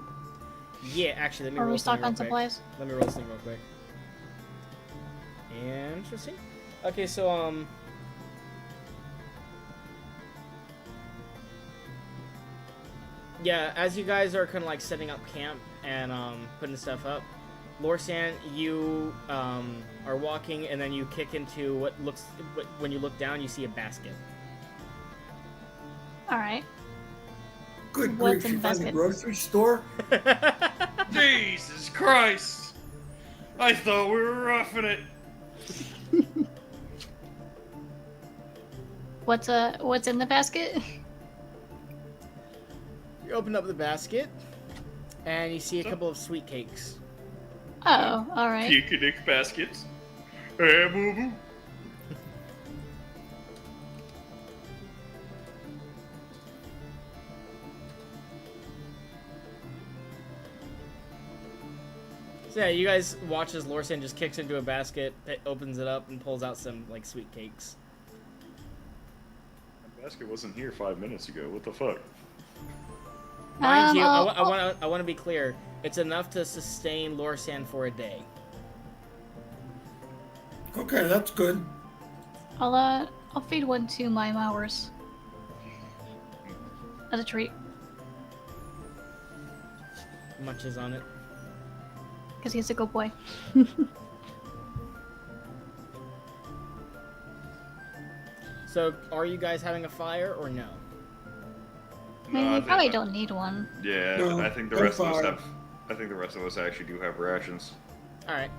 Yeah, actually, let me or roll restock something real on quick. supplies. Let me roll something real quick. Interesting. Okay, so, yeah, as you guys are kind of like setting up camp and putting stuff up, Lorsan, you are walking and then you kick into when you look down, you see a basket. Alright. Good What's grief, in you the find a basket? grocery store? Jesus Christ! I thought we were roughing it. What's in the basket? You open up the basket and you see a couple of sweet cakes. Oh, alright. Picnic baskets. Hey, boo boo. So yeah, you guys watch as Lorsan just kicks into a basket, it opens it up, and pulls out some like sweet cakes. That basket wasn't here 5 minutes ago. What the fuck? Mind you, I'll- I want to be clear. It's enough to sustain Lorsan for a day. Okay, that's good. I'll feed one to my mowers. As a treat. Munches on it. Because he's a good boy. So, are you guys having a fire or no? I mean, we probably don't need one. Yeah, No, I think the no rest of us fire. have. I think the rest of us actually do have rations. All right.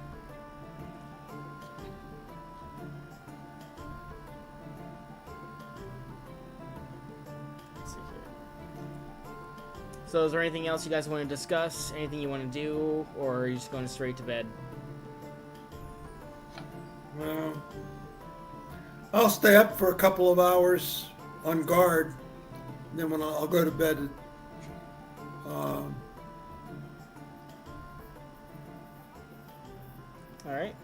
Let's see here. So, is there anything else you guys want to discuss? Anything you want to do, or are you just going straight to bed? Well, I'll stay up for a couple of hours on guard. And then when I'll go to bed. All right.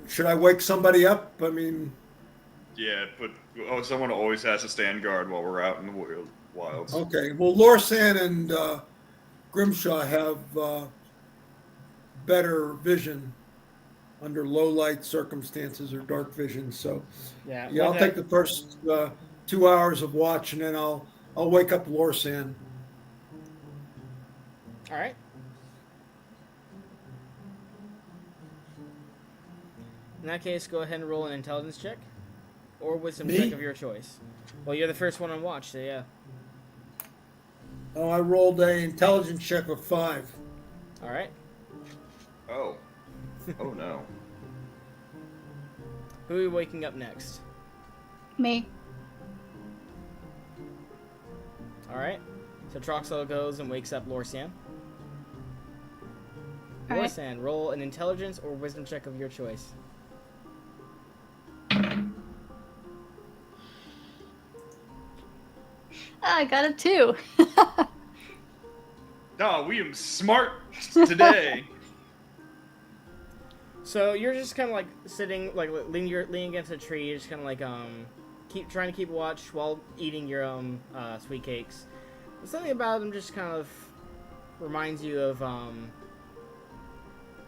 Should I wake somebody up? I mean, Yeah, but someone always has to stand guard while we're out in the wilds. okay. Well, Lorsan and Grimshaw have better vision under low light circumstances or dark vision. So, Yeah. yeah, I'll take the first 2 hours of watch, and then I'll wake up Lorsan. All right. In that case, go ahead and roll an intelligence check, or wisdom Me? check of your choice. Well, you're the first one on watch, so yeah. Oh, I rolled a intelligence check of 5. All right. Oh. Oh no. Who are you waking up next? Me. All right. So Troxel goes and wakes up Lorsan. All right. Lorsan, roll an intelligence or wisdom check of your choice. I got a 2. No, we am smart today. So you're just kind of like sitting, like leaning against a tree. You're just kind of like trying to keep watch while eating your sweet cakes. But something about them just kind of reminds you of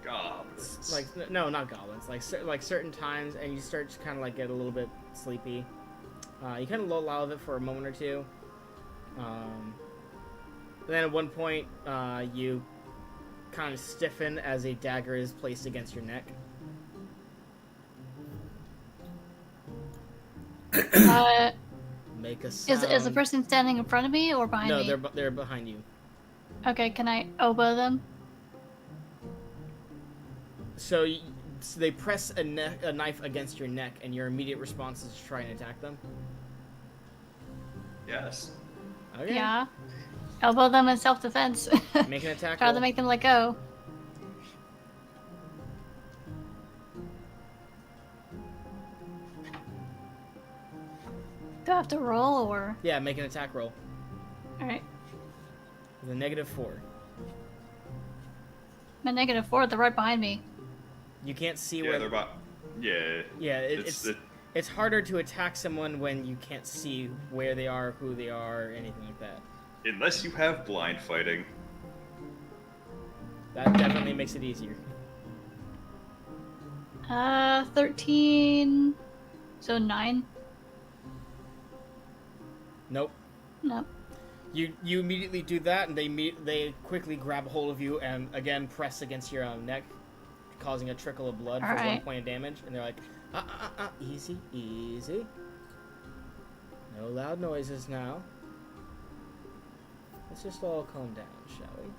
Goblins. like no, not goblins. Like certain times, and you start to kind of like get a little bit sleepy. You kind of lull out of it for a moment or two. Then at one point, you kind of stiffen as a dagger is placed against your neck. Make a sound. Is the person standing in front of me or behind me? No, they're behind you. Okay, can I elbow them? So they press a knife against your neck, and your immediate response is to try and attack them? Yes. Okay. Yeah. Elbow them in self-defense. Make an attack Try roll. to make them let go. Do I have to roll or? Yeah, make an attack roll. Alright. With a -4. My -4, they're right behind me. You can't see Yeah, where... they're about. Yeah. Yeah, it's harder to attack someone when you can't see where they are, who they are, or anything like that. Unless you have blind fighting. That definitely makes it easier. 13. So 9. Nope. No. You immediately do that, and they quickly grab a hold of you and again press against your neck, causing a trickle of blood for 1 point of damage. And they're like, easy, easy. No loud noises now. Let's just all calm down, shall we?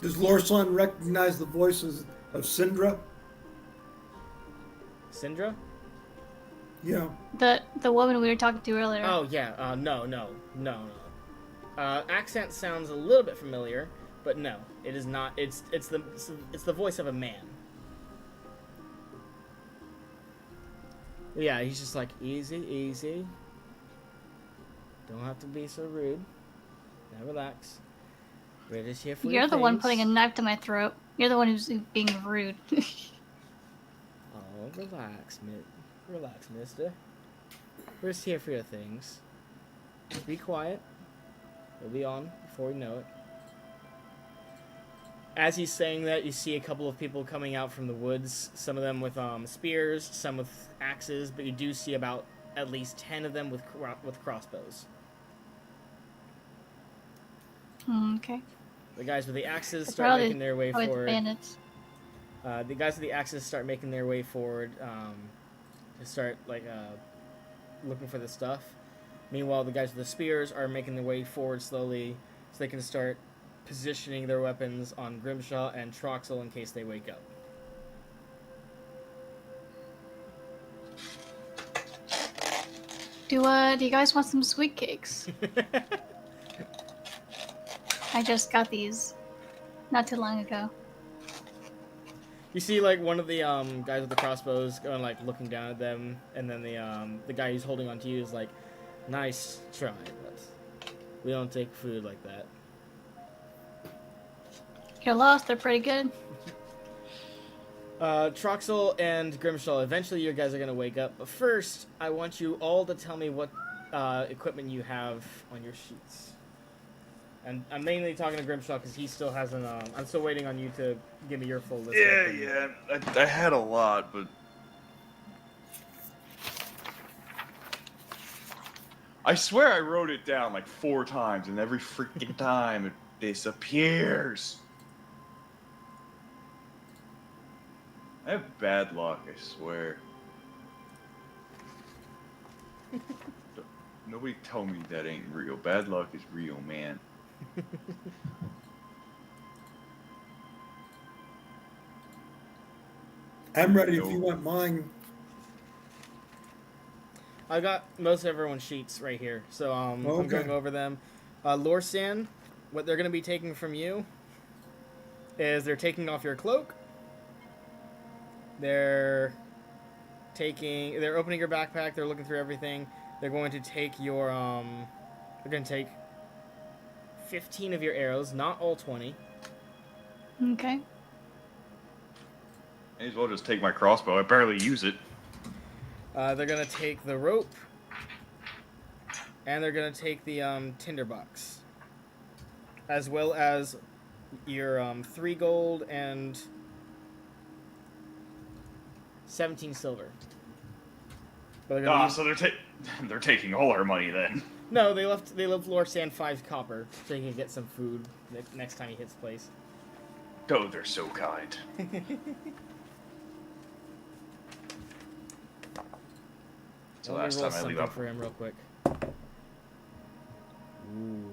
Does Lorsan recognize the voices of Syndra? Syndra? Yeah. The woman we were talking to earlier. Oh yeah. No. Accent sounds a little bit familiar, but no, it is not. It's the voice of a man. Yeah, he's just like, easy, easy. Don't have to be so rude. Now relax. We're just here for You're your the one things. putting a knife to my throat. You're the one who's being rude. Oh, relax, mister. We're just here for your things. Just be quiet. We'll be on before we know it. As he's saying that, you see a couple of people coming out from the woods. Some of them with spears, some with axes, but you do see about at least 10 of them with crossbows. Okay. The guys with the axes start making their way forward. forward. Bandits. The guys with the axes start making their way forward to start looking for the stuff. Meanwhile, the guys with the spears are making their way forward slowly so they can start positioning their weapons on Grimshaw and Troxel in case they wake up. Do you guys want some sweet cakes? I just got these not too long ago. You see, like, one of the guys with the crossbows going, like, looking down at them, and then the guy who's holding on to you is like, nice try, but we don't take food like that. You're lost, they're pretty good. Troxel and Grimshaw, eventually you guys are going to wake up, but first, I want you all to tell me what equipment you have on your sheets. And I'm mainly talking to Grimshaw because he still hasn't, I'm still waiting on you to give me your full list. Yeah, I had a lot, but... I swear I wrote it down like 4 times, and every freaking time it disappears. I have bad luck, I swear. Nobody tell me that ain't real. Bad luck is real, man. I'm ready if you want mine. I got most of everyone's sheets right here, so I'm going over them. Lorsan, what they're going to be taking from you is they're taking off your cloak. They're opening your backpack. They're looking through everything. They're going to take your they're going to take 15 of your arrows, not all 20. Okay. May as well just take my crossbow. I barely use it. They're gonna take the rope, and they're gonna take the tinderbox, as well as your 3 gold and 17 silver. But they're gonna So they're taking all our money then. No, they left Lord Sand 5 copper so he can get some food next time he hits place. Oh, they're so kind. So Let me last roll time I leave something up for him real quick. Ooh.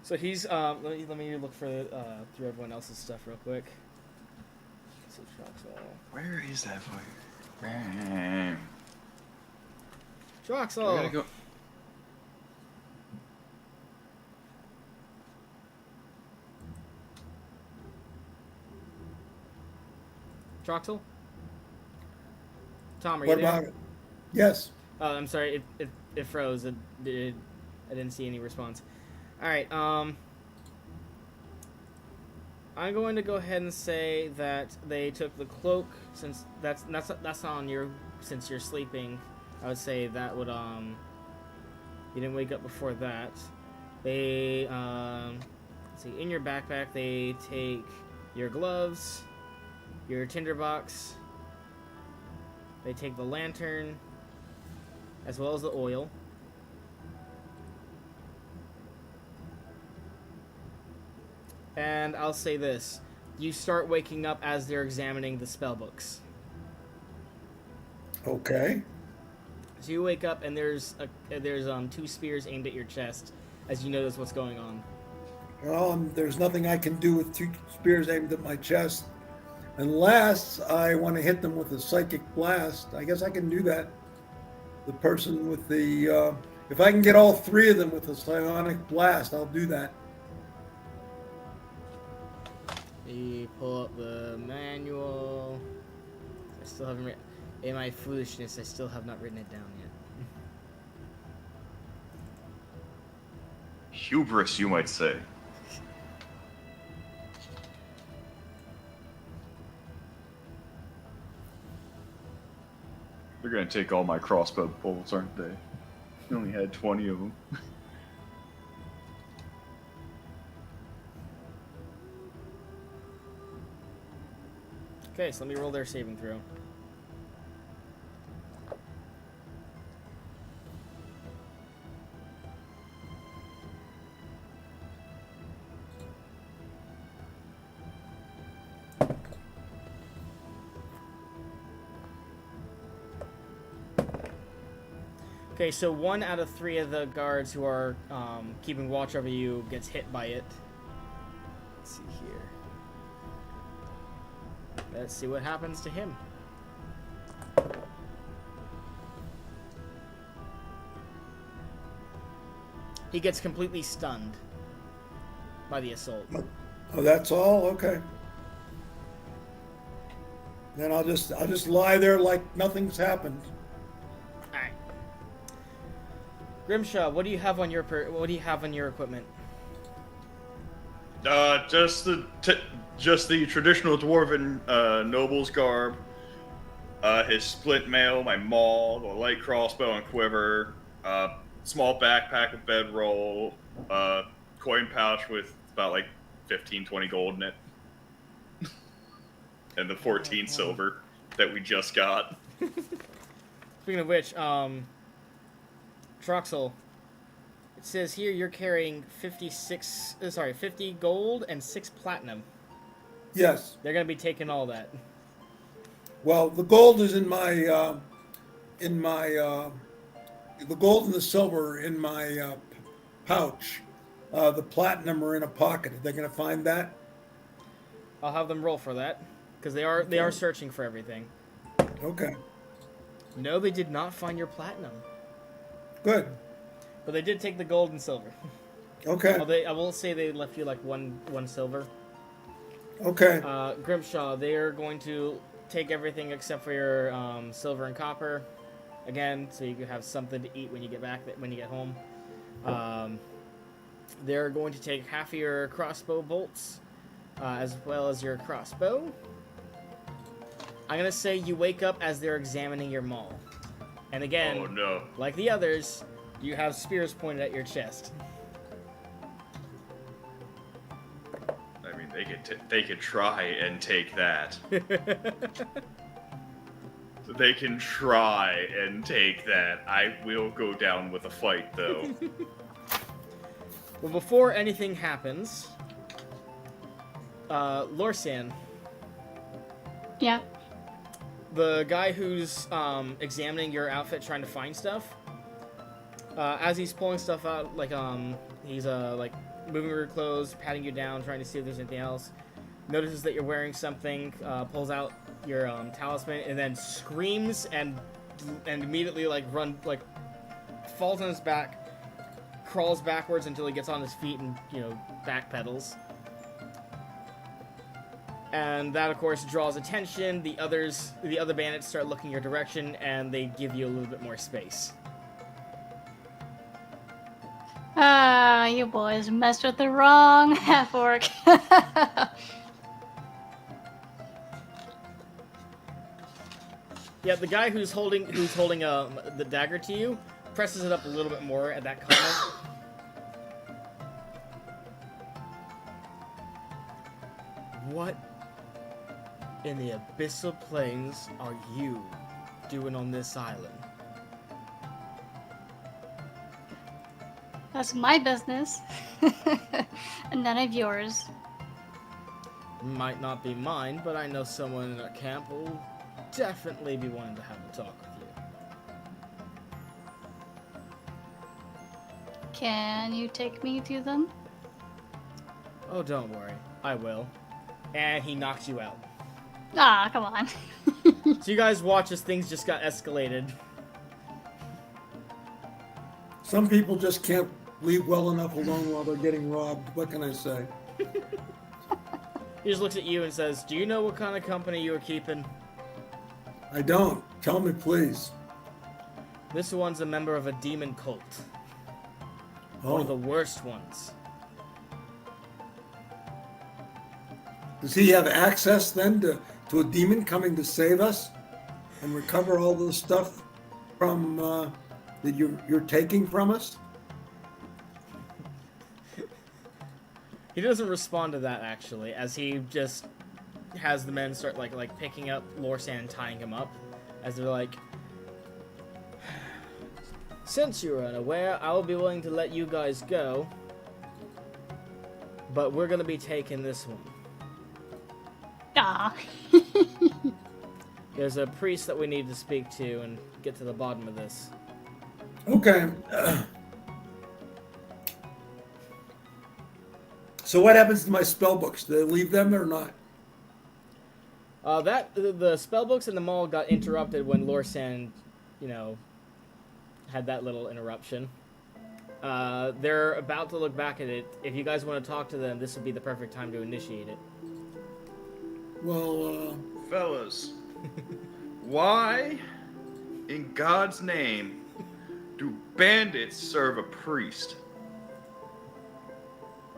So he's let me look for through everyone else's stuff real quick. So Troxel. Where is that fire? Man. Troxel. We gotta go. Troxel? Tom, are you What there? about it? Yes. Oh, I'm sorry. It froze. I didn't see any response. All right. I'm going to go ahead and say that they took the cloak, since that's on your, since you're sleeping. I would say that would you didn't wake up before that. They let's see, in your backpack they take your gloves, your tinderbox. They take the lantern, as well as the oil. And I'll say this: you start waking up as they're examining the spell books. Okay. So you wake up and there's 2 spears aimed at your chest as you notice what's going on. Well, there's nothing I can do with 2 spears aimed at my chest, unless I want to hit them with a psychic blast. I guess I can do that. The person with the, if I can get all 3 of them with a psionic blast, I'll do that. You pull up the manual. I still haven't written. In my foolishness, I still have not written it down yet. Hubris, you might say. They're gonna take all my crossbow bolts, aren't they? I only had 20 of them. Okay, so let me roll their saving throw. Okay, so 1 out of 3 of the guards who are keeping watch over you gets hit by it. Let's see here. Let's see what happens to him. He gets completely stunned by the assault. Oh, that's all? Okay. Then I'll just lie there like nothing's happened. Alright. Grimshaw, what do you have on your equipment? Just the traditional dwarven noble's garb, his splint mail, my maul, the light crossbow and quiver, small backpack with bedroll, coin pouch with about like 15-20 gold in it, and the 14 silver that we just got. Speaking of which, Troxel, it says here you're carrying 50 gold and 6 platinum. Yes. They're gonna be taking all that. Well, the gold is in my, the gold and the silver are in my pouch. The platinum are in a pocket. Are they going to find that? I'll have them roll for that, because they are searching for everything. Okay. No, they did not find your platinum, Good. but they did take the gold and silver. Okay. I will say they left you like one silver. Okay. Grimshaw, they are going to take everything except for your silver and copper, again, so you can have something to eat when you get back, when you get home. they're going to take half of your crossbow bolts, as well as your crossbow. I'm gonna say you wake up as they're examining your maul. And again, Oh no. like the others, you have spears pointed at your chest. I mean, they could try and take that. They can try and take that. I will go down with a fight, though. Well, before anything happens, Lorsan, Yeah. the guy who's examining your outfit, trying to find stuff, as he's pulling stuff out, like he's like moving your clothes, patting you down, trying to see if there's anything else. Notices that you're wearing something, pulls out your talisman, and then screams and immediately falls on his back, crawls backwards until he gets on his feet and backpedals. And that, of course, draws attention. The other bandits start looking your direction, and they give you a little bit more space. Ah, you boys messed with the wrong half-orc. Yeah, the guy who's holding the dagger to you presses it up a little bit more at that comment. What in the abyssal plains are you doing on this island? That's my business. And none of yours. Might not be mine, but I know someone in our camp will definitely be wanting to have a talk with you. Can you take me to them? Oh, don't worry. I will. And he knocks you out. Ah, come on. So you guys watch as things just got escalated. Some people just can't leave well enough alone while they're getting robbed. What can I say? He just looks at you and says, "Do you know what kind of company you were keeping?" I don't. Tell me, please. This one's a member of a demon cult. One of the Oh, worst ones. does he have access then to a demon coming to save us and recover all the stuff from that you're taking from us? He doesn't respond to that, actually, as he just has the men start like picking up Lorsan and tying him up, as they're like, "Since you're unaware, I will be willing to let you guys go, but we're gonna be taking this one. Ah. There's a priest that we need to speak to and get to the bottom of this." Okay. So what happens to my spell books? Do they leave them or not? The spellbooks in the mall got interrupted when Lorsan, had that little interruption. They're about to look back at it. If you guys want to talk to them, this would be the perfect time to initiate it. Well, Fellas, why, in God's name, do bandits serve a priest?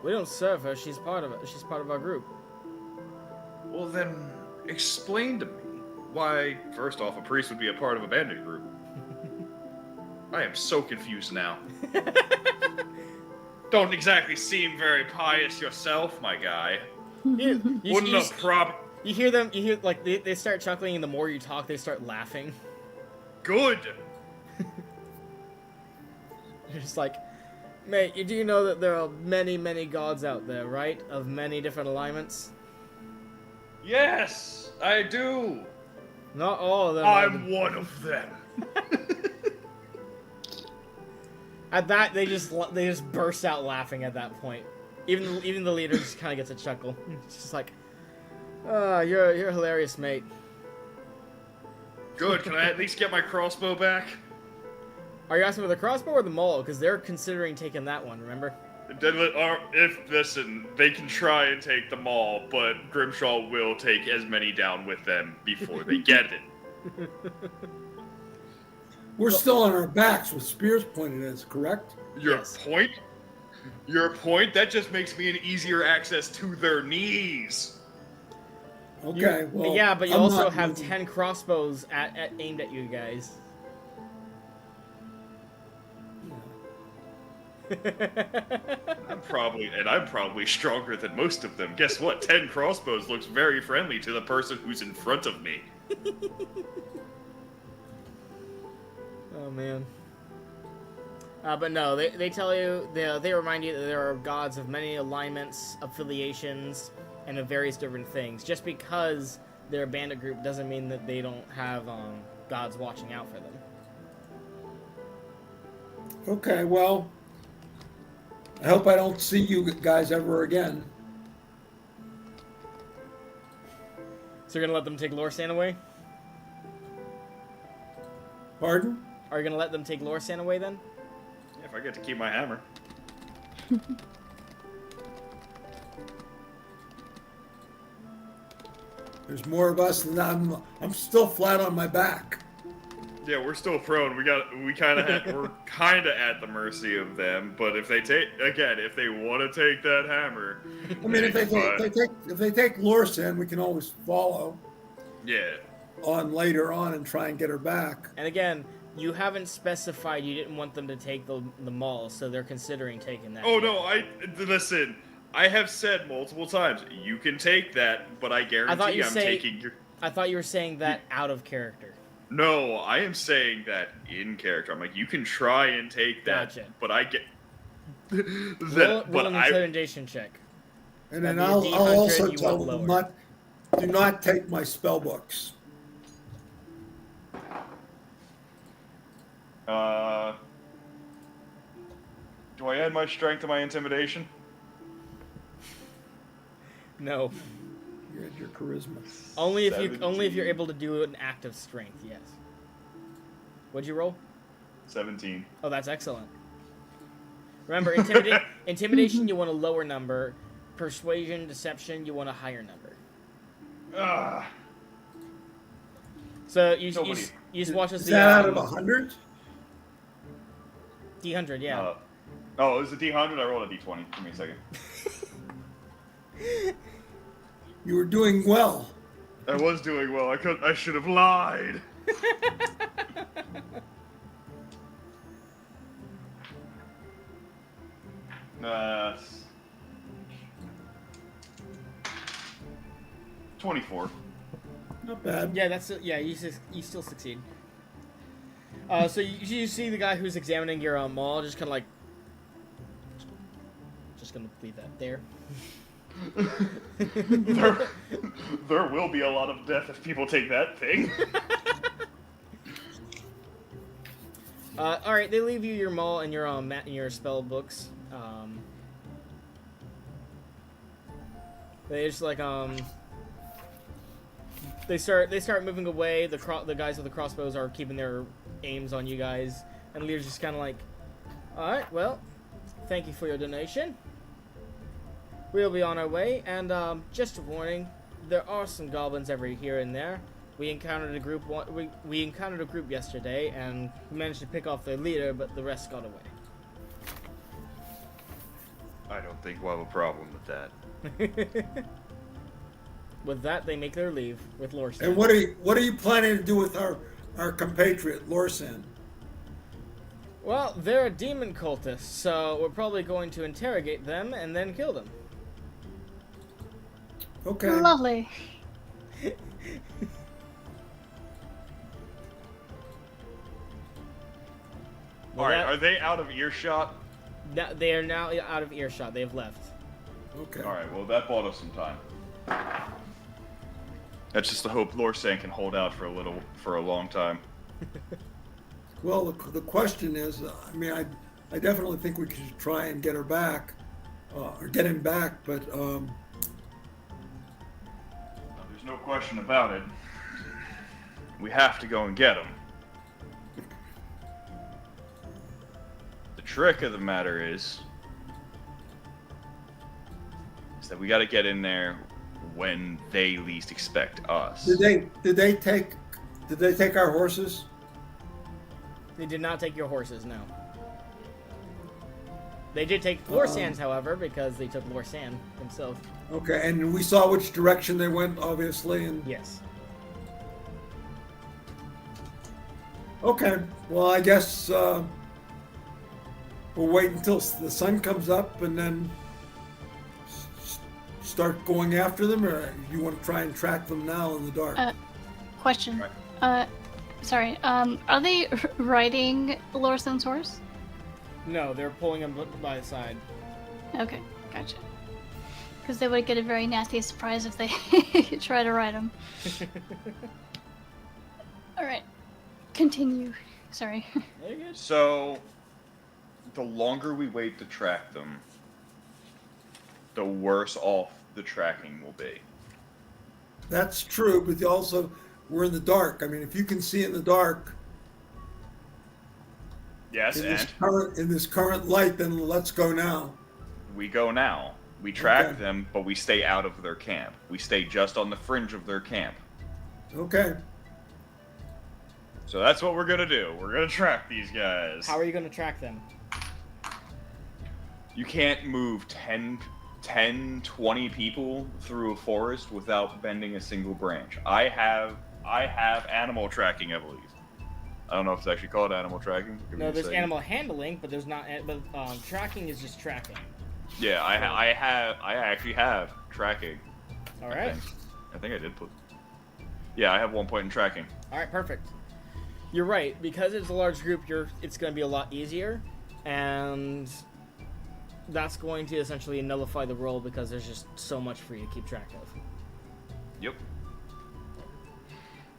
We don't serve her. She's part of it. She's part of our group. Well then, explain to me why, first off, a priest would be a part of a bandit group. I am so confused now. Don't exactly seem very pious yourself, my guy. You hear them. You hear they start chuckling, and the more you talk, they start laughing. Good. You're just like, "Mate, you do know that there are many, many gods out there, right? Of many different alignments." Yes, I do. Not all of them. I'm one of them. At that, they just burst out laughing. At that point, even the leader just kind of gets a chuckle. It's just like, "Oh, you're hilarious, mate." Good. Can I at least get my crossbow back? Are you asking for the crossbow or the maul? Because they're considering taking that one. Remember? Listen, they can try and take them all, but Grimshaw will take as many down with them before they get it. we're still on our backs with spears pointed at us, correct? Your Yes. point? Your point? That just makes me an easier access to their knees. Okay, well. Yeah, but you I'm also not have moving. 10 crossbows aimed at you guys. I'm probably stronger than most of them. Guess what? 10 crossbows looks very friendly to the person who's in front of me. Oh man. But no, they tell you, they remind you that there are gods of many alignments, affiliations, and of various different things. Just because they're a bandit group doesn't mean that they don't have gods watching out for them. Okay, well, I hope I don't see you guys ever again. So you're gonna let them take Lorsan away? Pardon? Are you gonna let them take Lorsan away then? If I get to keep my hammer. There's more of us than I'm still flat on my back. Yeah, we're still prone. We're kind of at the mercy of them. But if they want to take that hammer, I mean, if they take Lorsan, we can always follow yeah. on later on and try and get her back. And again, you haven't specified you didn't want them to take the mall, so they're considering taking that. Oh no, listen. I have said multiple times, you can take that, but I guarantee taking your... I thought you were saying that out of character. No, I am saying that in character. I'm like, you can try and take that, Gotcha. but I get... Roll an intimidation check. And then That'd I'll be a D100, also you tell went them lower. do not take my spell books. Do I add my strength to my intimidation? No. You had your charisma. Only if you're 17. able to do an act of strength, yes. What'd you roll? 17. Oh, that's excellent. Remember, intimidation, you want a lower number. Persuasion, deception, you want a higher number. So you just watch us. Is that out of 100? D100, yeah. It was a D100. I rolled a D20. Give me a second. You were doing well. I was doing well. I should have lied. Uh, 24. Not bad. Yeah, you still succeed. So you see the guy who's examining your mall, just kind of like, just gonna leave that there. There will be a lot of death if people take that thing. All right, they leave you your mall and your spell books. They just like they start moving away. The guys with the crossbows are keeping their aims on you guys, and Lear's just kind of like, all right, well, thank you for your donation. We'll be on our way, and just a warning, there are some goblins every here and there. We encountered a group. We encountered a group yesterday, and we managed to pick off their leader, but the rest got away. I don't think we'll have a problem with that. With that, they make their leave with Lorsan. And what are you planning to do with our compatriot Lorsan? Well, they're a demon cultist, so we're probably going to interrogate them and then kill them. Okay. Lovely. Alright, are they out of earshot? They are now out of earshot. They have left. Okay. Alright, well that bought us some time. That's just the hope Lorsan can hold out for a long time. Well, the question is, I mean, I definitely think we should try and get her back, or get him back, but There's no question about it. We have to go and get him. The trick of the matter is that we got to get in there when they least expect us. did they take our horses? They did not take your horses, no. They did take Lorsan's, however, because they took Lorsan himself. Okay, and we saw which direction they went, obviously, and Yes. okay. Well, I guess we'll wait until the sun comes up and then start going after them, or you want to try and track them now in the dark? Question. Sorry. Are they riding Lorsan's horse? No, they're pulling him by the side. Okay, gotcha. Because they would get a very nasty surprise if they try to ride him. Alright. Continue. Sorry. Very good. So, the longer we wait to track them, the worse off the tracking will be. That's true, but also we're in the dark. I mean, if you can see in the dark Yes, in and this current light, then let's go now. we go now. We track Okay. them, but we stay out of their camp. We stay just on the fringe of their camp. Okay. So that's what we're gonna do. We're gonna track these guys. How are you going to track them? You can't move 10, 20 people through a forest without bending a single branch. I have animal tracking, I believe. I don't know if it's actually called animal tracking. Give me No, a there's second. animal handling, but there's not. But tracking is just tracking. Yeah, I actually have tracking. All right. I think I did put. Yeah, I have 1 point in tracking. All right. Perfect. You're right. Because it's a large group, it's going to be a lot easier, and that's going to essentially nullify the roll because there's just so much for you to keep track of. Yep.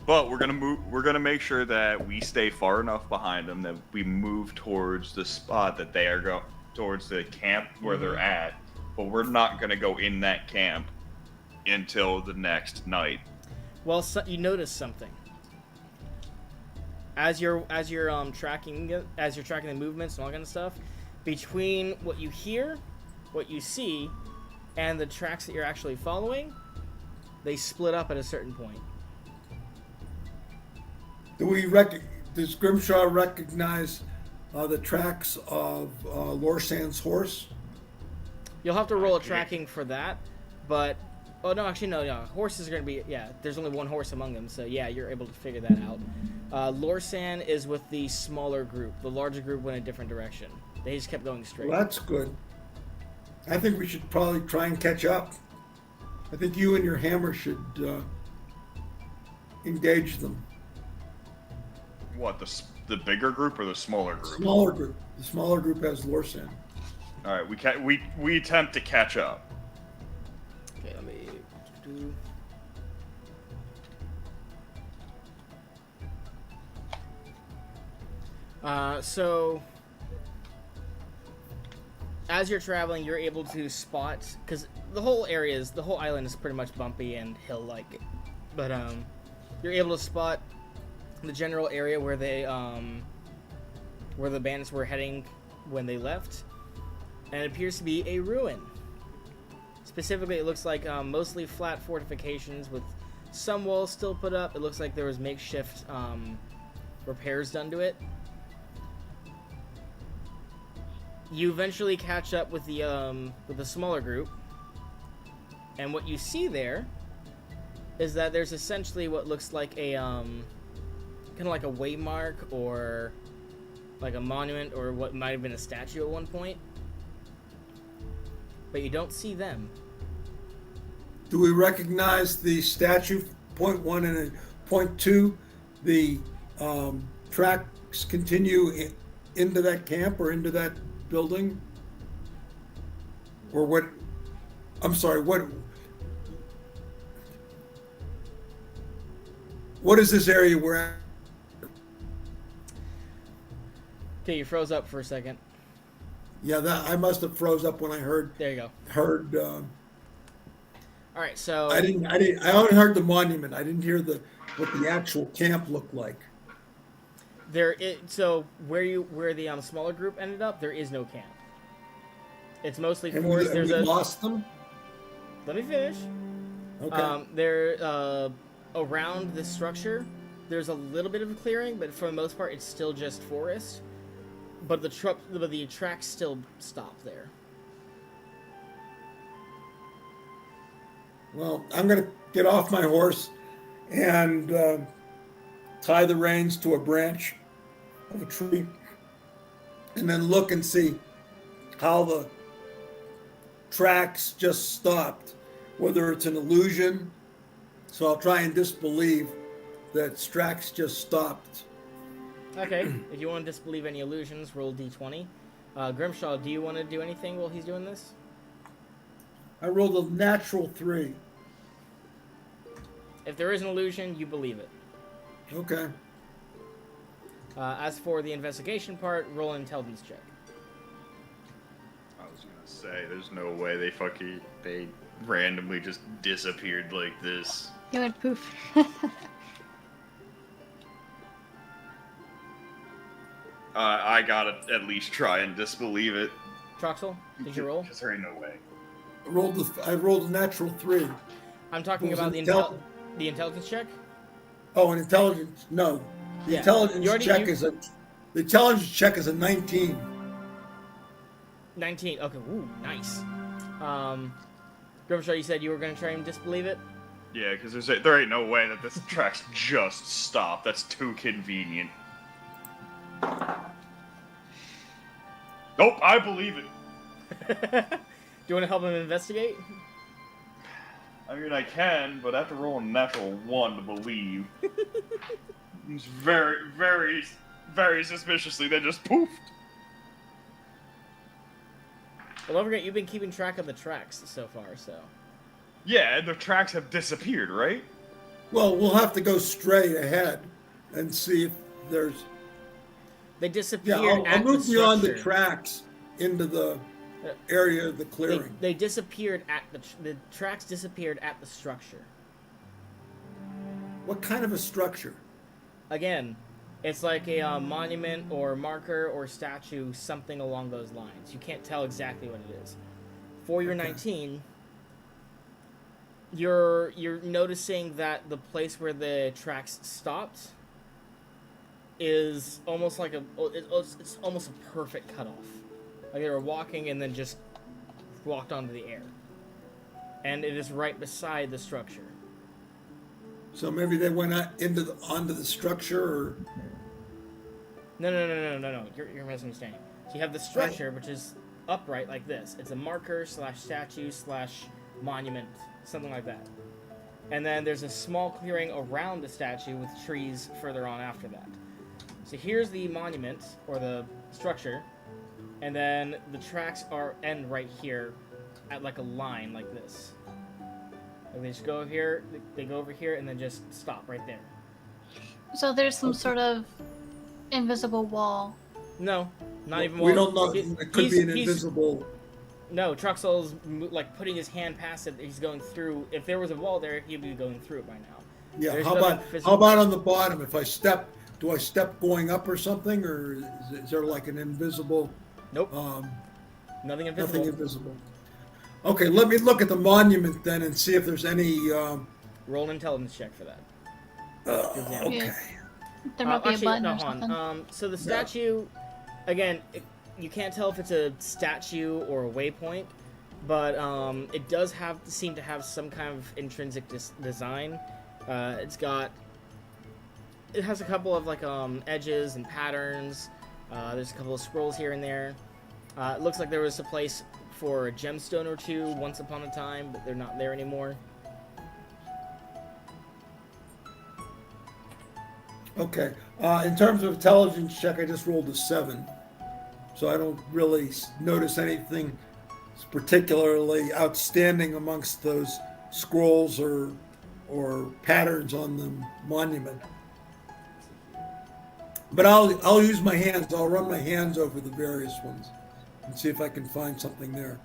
But we're gonna make sure that we stay far enough behind them that we move towards the spot that they are going towards the camp where they're at. But we're not gonna go in that camp until the next night. Well, so, you notice something. As you're tracking the movements and all that kind of stuff, between what you hear, what you see, and the tracks that you're actually following, they split up at a certain point. Does Grimshaw recognize the tracks of Lorsan's horse? You'll have to roll a tracking for that, but oh no, actually no. Horses are gonna be there's only one horse among them, so yeah, you're able to figure that out. Lorsan is with the smaller group. The larger group went a different direction. They just kept going straight. Well, that's good. I think we should probably try and catch up. I think you and your hammer should engage them. What, the bigger group or the smaller group? Smaller group. The smaller group has Lorsan. All right, we attempt to catch up. Okay, let me do. So as you're traveling, you're able to spot, because the whole island is pretty much bumpy and hill-like, but you're able to spot the general area where where the bandits were heading when they left, and it appears to be a ruin. Specifically, it looks like mostly flat fortifications with some walls still put up. It looks like there was makeshift repairs done to it. You eventually catch up with the smaller group, and what you see there is that there's essentially what looks like a kind of like a waymark or like a monument or what might have been a statue at one point, but you don't see them. Do we recognize the statue, point 1 and point 2? The tracks continue into that camp or into that building? Or what? I'm sorry, what is this area we're at? Okay, you froze up for a second. Yeah, I must have froze up when I heard. There you go. Heard. All right, so I only heard the monument. I didn't hear what the actual camp looked like. So where the smaller group ended up, there is no camp. It's mostly And forest. we lost them. Let me finish. Okay. There around this structure, there's a little bit of a clearing, but for the most part, it's still just forest. but the tracks still stop there. Well, I'm going to get off my horse and tie the reins to a branch of a tree and then look and see how the tracks just stopped, whether it's an illusion. So I'll try and disbelieve that tracks just stopped. Okay, if you want to disbelieve any illusions, roll d20. Grimshaw, do you want to do anything while he's doing this? I rolled a natural 3. If there is an illusion, you believe it. Okay. As for the investigation part, roll an intelligence check. I was gonna say, there's no way they randomly just disappeared like this. It went poof. I gotta at least try and disbelieve it. Troxel, did you roll? Because there ain't no way. I rolled a natural 3. I'm talking Was about it the intelligence check. Oh, an intelligence? No. The Yeah. intelligence You already- check you- is a. The intelligence check is a 19. 19. Okay. Ooh, nice. Grimshaw, you said you were going to try and disbelieve it? Yeah, because there ain't no way that this track's just stopped. That's too convenient. Nope, I believe it. Do you want to help him investigate? I mean, I can, but I have to roll a natural 1 to believe. It's very, very, very suspiciously, they just poofed. Well, don't forget, you've been keeping track of the tracks so far, so... Yeah, and the tracks have disappeared, right? Well, we'll have to go straight ahead and see if there's. They disappeared Yeah, I'll at move the beyond the structure. tracks into the area of the clearing. They disappeared at the tracks disappeared at the structure. What kind of a structure? Again, it's like a monument or marker or statue, something along those lines. You can't tell exactly what it is. For your 19, you're noticing that the place where the tracks stopped is almost like it's almost a perfect cutoff. Like they were walking and then just walked onto the air. And it is right beside the structure. So maybe they went onto the structure, or No. You're misunderstanding. So you have the structure, which is upright like this. It's a marker / statue / monument, something like that. And then there's a small clearing around the statue with trees further on after that. So here's the monument, or the structure, and then the tracks end right here at like a line like this. And they just go here, they go over here, and then just stop right there. So there's some sort of invisible wall. No, not even. we don't know. He- It could he's- be an he's- invisible. No, Truxell's like putting his hand past it. He's going through. If there was a wall there, he'd be going through it by now. Yeah. There's How nothing about physical. on the bottom? If I step, do I step going up or something, or is there like an invisible? Nope, nothing invisible. Nothing invisible. Okay, let me look at the monument then and see if there's any. Roll an intelligence check for that. Okay. Yeah. There might be Actually, a button no, or hold something. on. So the statue, again, you can't tell if it's a statue or a waypoint, but it does seem to have some kind of intrinsic design. It has a couple of like edges and patterns. There's a couple of scrolls here and there. It looks like there was a place for a gemstone or two once upon a time, but they're not there anymore. Okay. In terms of intelligence check, I just rolled a 7, so I don't really notice anything particularly outstanding amongst those scrolls or patterns on the monument. But I'll use my hands. I'll run my hands over the various ones and see if I can find something there.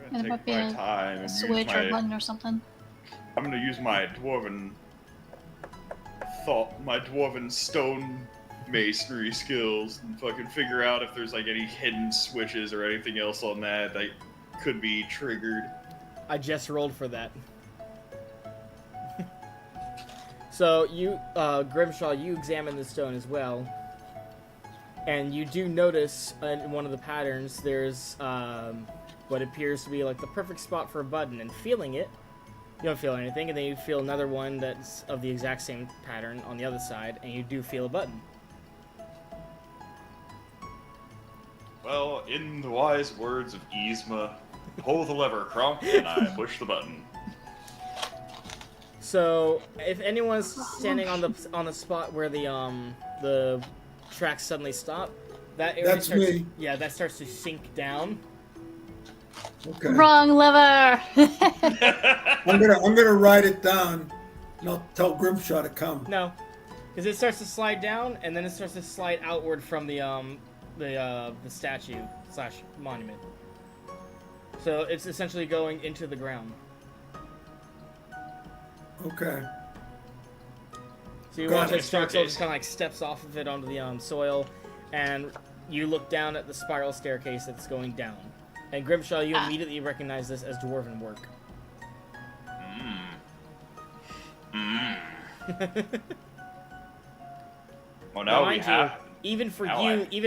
I'm There gonna might take be my a time and switch use or a my. button or something. I'm gonna use my dwarven stone masonry skills and fucking figure out if there's like any hidden switches or anything else on that could be triggered. I just rolled for that. So you, Grimshaw, you examine the stone as well. And you do notice in one of the patterns there's what appears to be like the perfect spot for a button, and feeling it, you don't feel anything, and then you feel another one that's of the exact same pattern on the other side, and you do feel a button. Well, in the wise words of Yzma, pull the lever, Kronk, and I push the button. So, if anyone's standing on the spot where the tracks suddenly stop, that area That's starts, me. yeah, that starts to sink down. Okay. Wrong lever. I'm gonna write it down, and I'll tell Grimshaw to come. No, because it starts to slide down, and then it starts to slide outward from the statue / monument. So it's essentially going into the ground. Okay. So you Got watch it. as Herschel just kind of like steps off of it onto the soil, and you look down at the spiral staircase that's going down. And Grimshaw, you immediately recognize this as dwarven work. Well, now we Mind you, have. even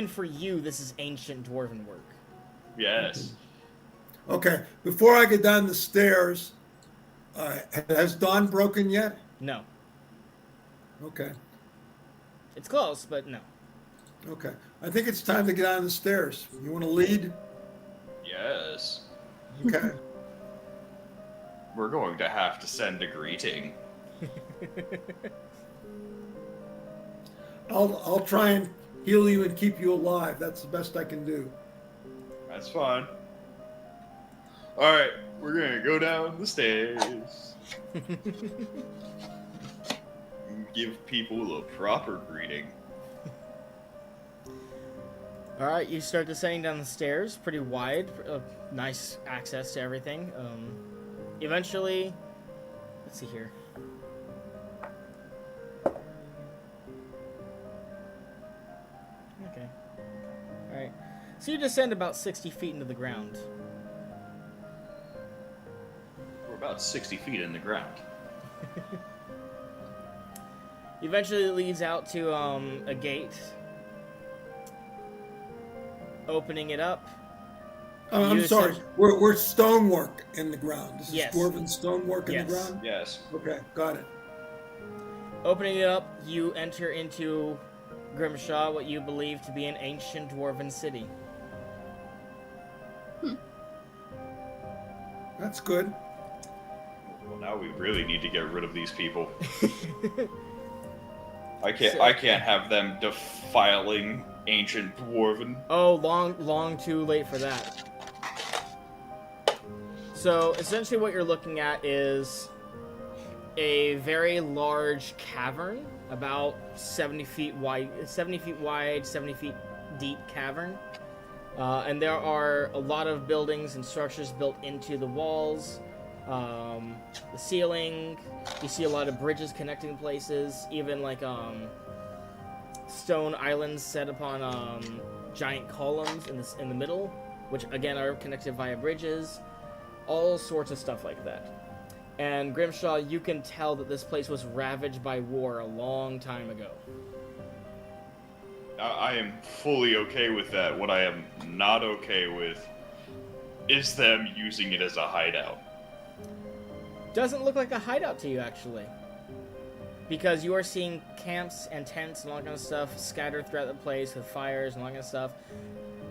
for you, this is ancient dwarven work. Yes. Okay. Before I get down the stairs, has dawn broken yet? No, Okay. it's close, but no. Okay. I think it's time to get down the stairs. You want to lead? Yes. Okay. We're going to have to send a greeting. I'll try and heal you and keep you alive. That's the best I can do. That's fine. Alright, we're gonna go down the stairs. Give people a proper greeting. All right, you start descending down the stairs, pretty wide, nice access to everything. Eventually, let's see here. Okay. All right. So you descend about 60 feet into the ground. We're about 60 feet in the ground. Eventually, it leads out to a gate. Opening it up. I'm You sorry. said- We're stonework in the ground. This is Yes. dwarven stonework in Yes. the ground? Yes. Okay, got it. Opening it up, you enter into Grimshaw, what you believe to be an ancient dwarven city. That's good. Well, now we really need to get rid of these people. I can't have them defiling ancient dwarven. Oh, long too late for that. So, essentially what you're looking at is a very large cavern, about 70 feet wide, 70 feet deep cavern. And there are a lot of buildings and structures built into the walls, the ceiling. You see a lot of bridges connecting places, even like stone islands set upon giant columns in the middle, which again are connected via bridges. All sorts of stuff like that. And Grimshaw, you can tell that this place was ravaged by war a long time ago. I am fully okay with that. What I am not okay with is them using it as a hideout. Doesn't look like a hideout to you, actually. Because you are seeing camps and tents and all that kind of stuff scattered throughout the place with fires and all that kind of stuff.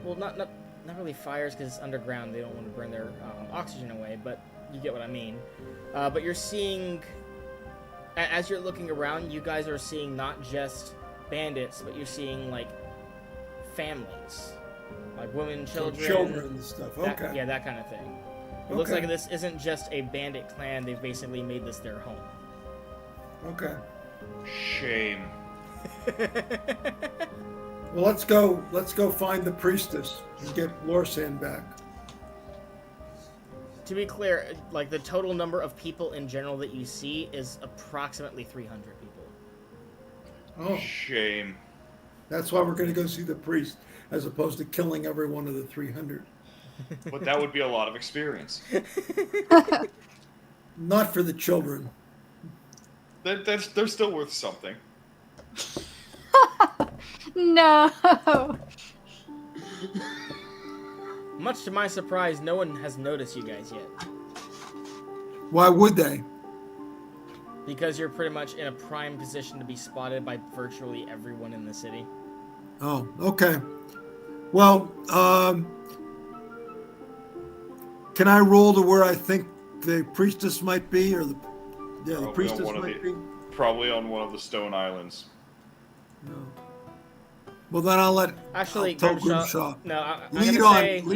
Well, not really fires because it's underground. They don't want to burn their oxygen away, but you get what I mean. But you're seeing, as you're looking around, you guys are seeing not just bandits, but you're seeing, like, families. Like women, children. Children and stuff. That, Okay. yeah, that kind of thing. It looks like this isn't just a bandit clan. They've basically made this their home. Okay. Shame. Well, let's go find the priestess and get Lorsan back. To be clear, like, the total number of people in general that you see is approximately 300 people. Oh, Shame. that's why we're going to go see the priest, as opposed to killing every one of the 300. But that would be a lot of experience. Not for the children. They're still worth something. No. Much to my surprise, no one has noticed you guys yet. Why would they? Because you're pretty much in a prime position to be spotted by virtually everyone in the city. Oh, okay. Well, can I roll to where I think the priestess might be, or the priestess might be? Probably on one of the stone islands. No. Well, then I'll tell Grimshaw. No, lead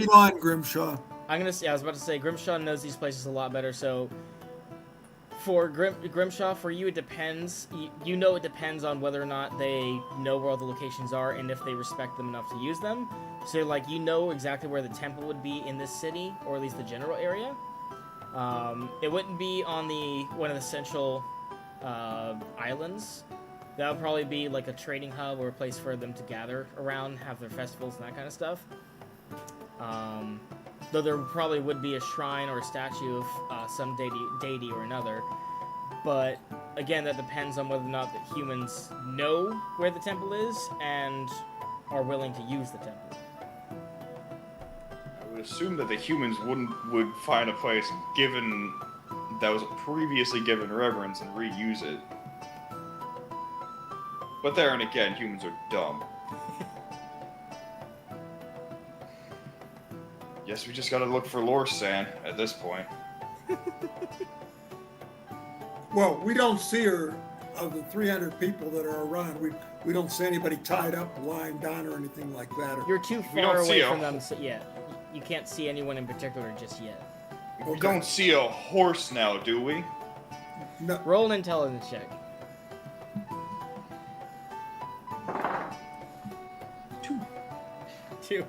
on, Grimshaw. I'm gonna say. I was about to say Grimshaw knows these places a lot better. So, for Grimshaw, for you, it depends. You know, it depends on whether or not they know where all the locations are and if they respect them enough to use them. So, like, you know exactly where the temple would be in this city, or at least the general area. It wouldn't be on one of the central islands. That would probably be like a trading hub or a place for them to gather around, have their festivals and that kind of stuff. Though there probably would be a shrine or a statue of some deity or another. But again, that depends on whether or not the humans know where the temple is and are willing to use the temple. I would assume that the humans would find a place given that was previously given reverence and reuse it. But there and again, humans are dumb. Guess we just gotta look for Lorsan at this point. Well, we don't see her. Of the 300 people that are around, we don't see anybody tied up, lying down, or anything like that. You're too far away from them yet. You can't see anyone in particular just yet. We don't see a horse now, do we? No. Roll an intelligence check. 2.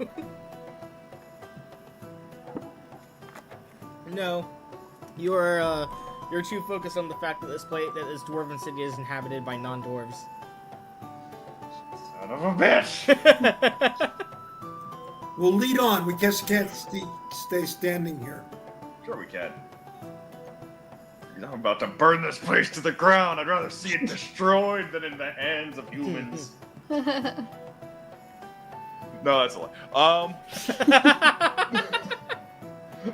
No, you're too focused on the fact that this dwarven city is inhabited by non-dwarves. Son of a bitch! We'll lead on. We just can't stay standing here. Sure we can. I'm about to burn this place to the ground. I'd rather see it destroyed than in the hands of humans. No, that's a lie.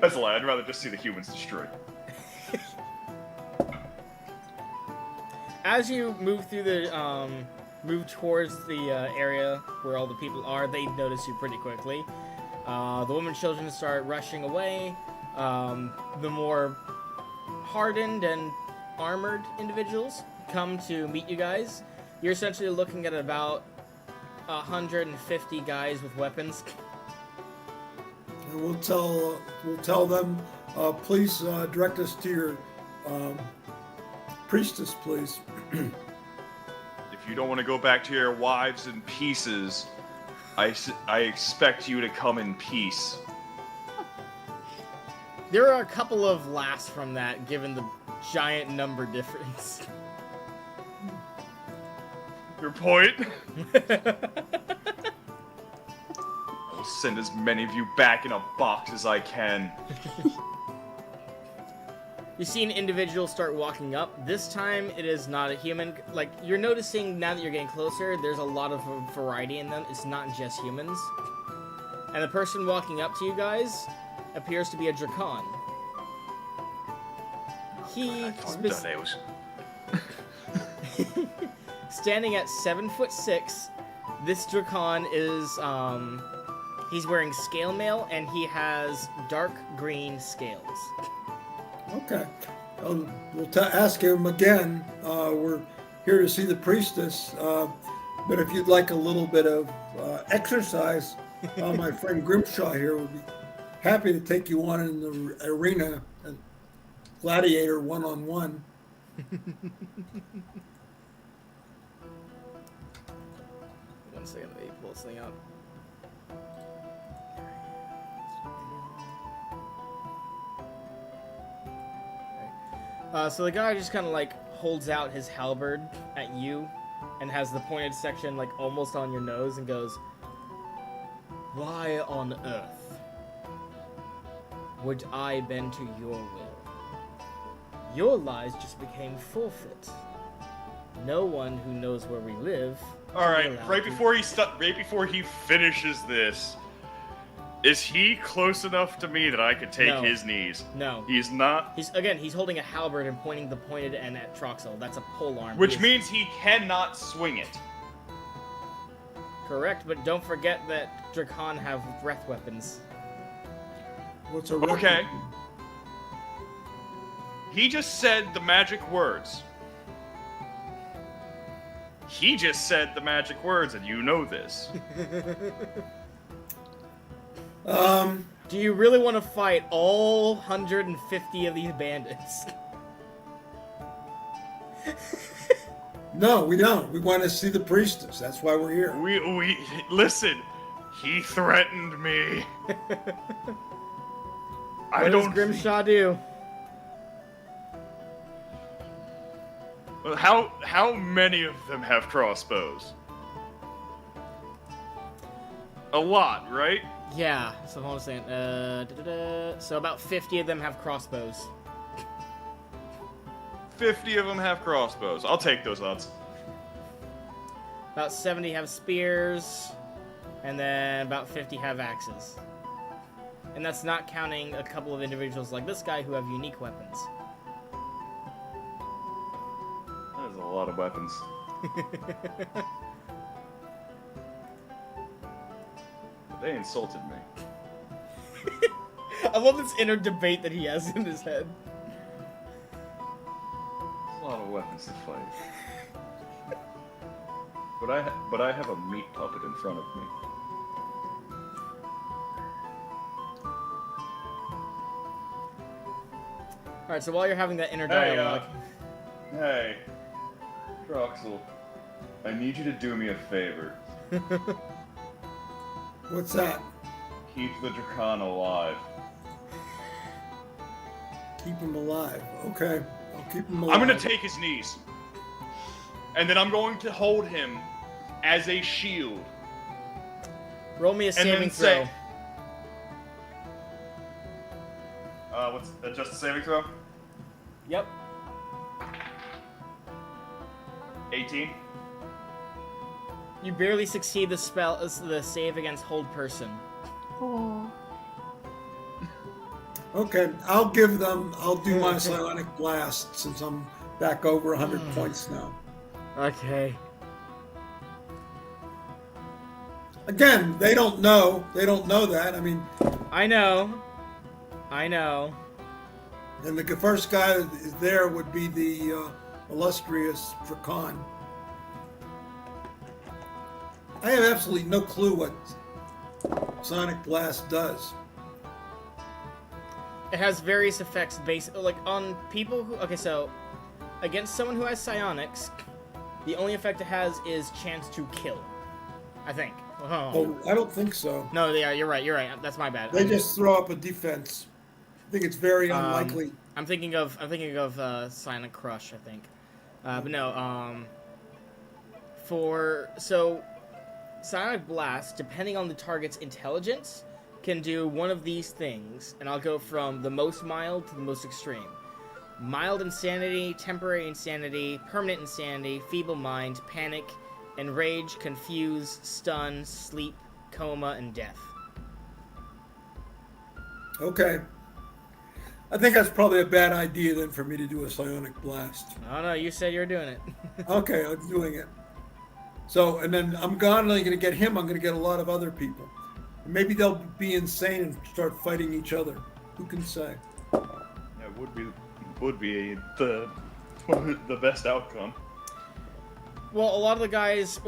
That's a lie. I'd rather just see the humans destroyed. As you move through move towards the area where all the people are, they notice you pretty quickly. The women and children start rushing away. The more hardened and armored individuals come to meet you guys. You're essentially looking at about 150 guys with weapons. And we'll tell them, please direct us to your priestess, please. If you don't want to go back to your wives in pieces, I expect you to come in peace. There are a couple of laughs from that, given the giant number difference. Your point? I'll send as many of you back in a box as I can. You see an individual start walking up. This time, it is not a human. Like, you're noticing now that you're getting closer, there's a lot of variety in them. It's not just humans. And the person walking up to you guys appears to be a Dracon. He standing at 7'6", this Dracon is he's wearing scale mail and he has dark green scales. Okay, we'll ask him again. We're here to see the priestess, but if you'd like a little bit of exercise, my friend Grimshaw here would be happy to take you on in the arena, gladiator one-on-one. One second, let me pull this thing out. So the guy just kind of like holds out his halberd at you and has the pointed section like almost on your nose and goes, "Why on earth would I bend to your will? Your lies just became forfeit. No one who knows where we live All right, allowed right to. before he finishes this, is he close enough to me that I could take No. his knees? No. He's not. He's holding a halberd and pointing the pointed end at Troxel. That's a pole arm. Which He is- means he cannot swing it. Correct, but don't forget that Drakon have breath weapons. What's a Okay. He just said the magic words. He just said the magic words, and you know this. Do you really want to fight all 150 of these bandits? No, we don't. We want to see the priestess. That's why we're here. We listen. He threatened me. I What does don't. Grimshaw do? How many of them have crossbows? A lot, right? Yeah, so hold on a second. So about 50 of them have crossbows. 50 of them have crossbows. I'll take those odds. About 70 have spears, and then about 50 have axes. And that's not counting a couple of individuals like this guy who have unique weapons. That is a lot of weapons. But they insulted me. I love this inner debate that he has in his head. That's a lot of weapons to fight. But I have a meat puppet in front of me. Alright, so while you're having that inner Hey, dialogue... Hey, Troxel, I need you to do me a favor. What's that? Keep the Drakon alive. Keep him alive. Okay. I'll keep him alive. I'm gonna take his knees. And then I'm going to hold him as a shield. Roll me a And saving then throw. say... what's that, just a saving throw? Yep. 18. You barely succeed the spell, the save against hold person. Oh. Okay, I'll do my psionic blast since I'm back over 100 points now. Okay. Again, they don't know that. I mean, I know. and the first guy there would be the illustrious Drakon. I have absolutely no clue what Sonic Blast does. It has various effects based, like, on people who... Okay, so, against someone who has psionics, the only effect it has is chance to kill. I think. Oh, I don't think so. No, yeah, you're right. That's my bad. They just throw up a defense. I think it's very unlikely. I'm thinking of Silent Crush, I think. But no, Psionic Blast, depending on the target's intelligence, can do one of these things, and I'll go from the most mild to the most extreme. Mild insanity, temporary insanity, permanent insanity, feeble mind, panic, enrage, confuse, stun, sleep, coma, and death. Okay. I think that's probably a bad idea then for me to do a psionic blast. Oh no, you said you were doing it. Okay, I'm doing it. So, and then I'm not only going to get him, I'm going to get a lot of other people. Maybe they'll be insane and start fighting each other. Who can say? That would be the best outcome. Well, a lot of the guys,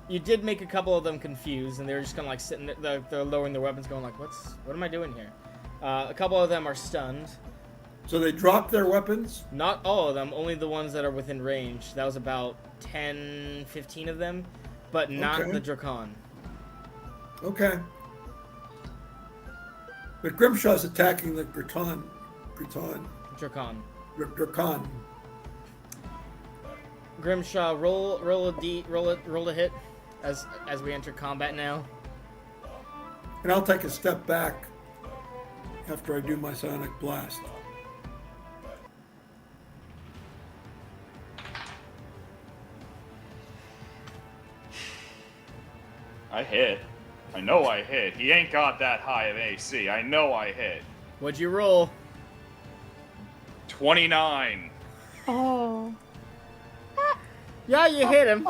you did make a couple of them confused, and they're just kind of like sitting there, they're lowering their weapons, going like, what am I doing here? A couple of them are stunned. So they drop their weapons? Not all of them, only the ones that are within range. That was about 10, 15 of them, but not Okay. the Drakon. Okay. But Grimshaw's attacking the Drakon. Drakon. Grimshaw, roll a hit as we enter combat now. And I'll take a step back after I do my sonic blast. I hit. I know I hit. He ain't got that high of AC. I know I hit. What'd you roll? 29. Oh. Yeah, you hit him.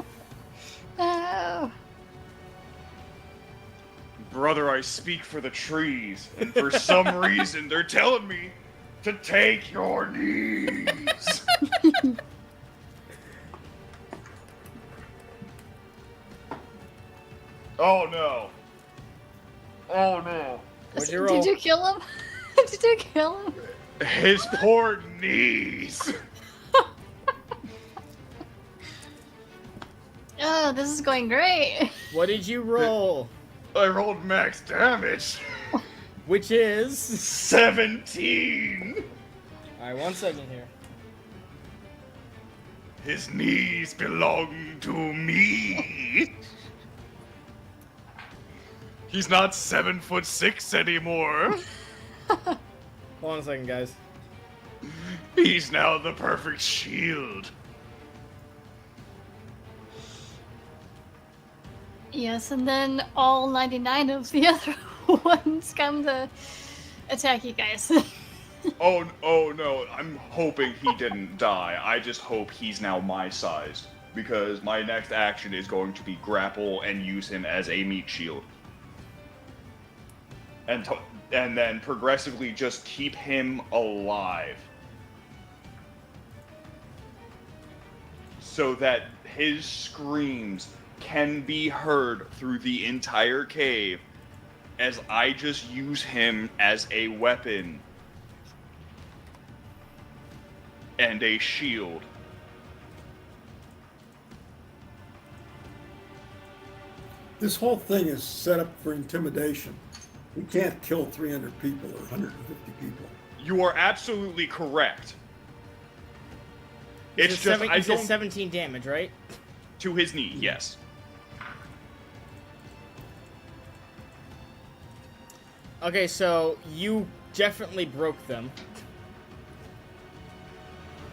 No. Brother, I speak for the trees, and for some reason they're telling me to take your knees. Oh no. Oh no. What'd you roll? Did you kill him? Did you kill him? His poor knees. Oh, this is going great. What did you roll? I rolled max damage. Which is 17. Alright, 1 second here. His knees belong to me. He's not 7'6" anymore. Hold on a second, guys. He's now the perfect shield. Yes, and then all 99 of the other ones come to attack you guys. Oh no, I'm hoping he didn't die. I just hope he's now my size. Because my next action is going to be grapple and use him as a meat shield. And then progressively just keep him alive. So that his screams can be heard through the entire cave as I just use him as a weapon and a shield. This whole thing is set up for intimidation. We can't kill 300 people or 150 people. You are absolutely correct. It's just seven, I you said don't 17 damage, right? to his knee. Yes. Okay, so you definitely broke them.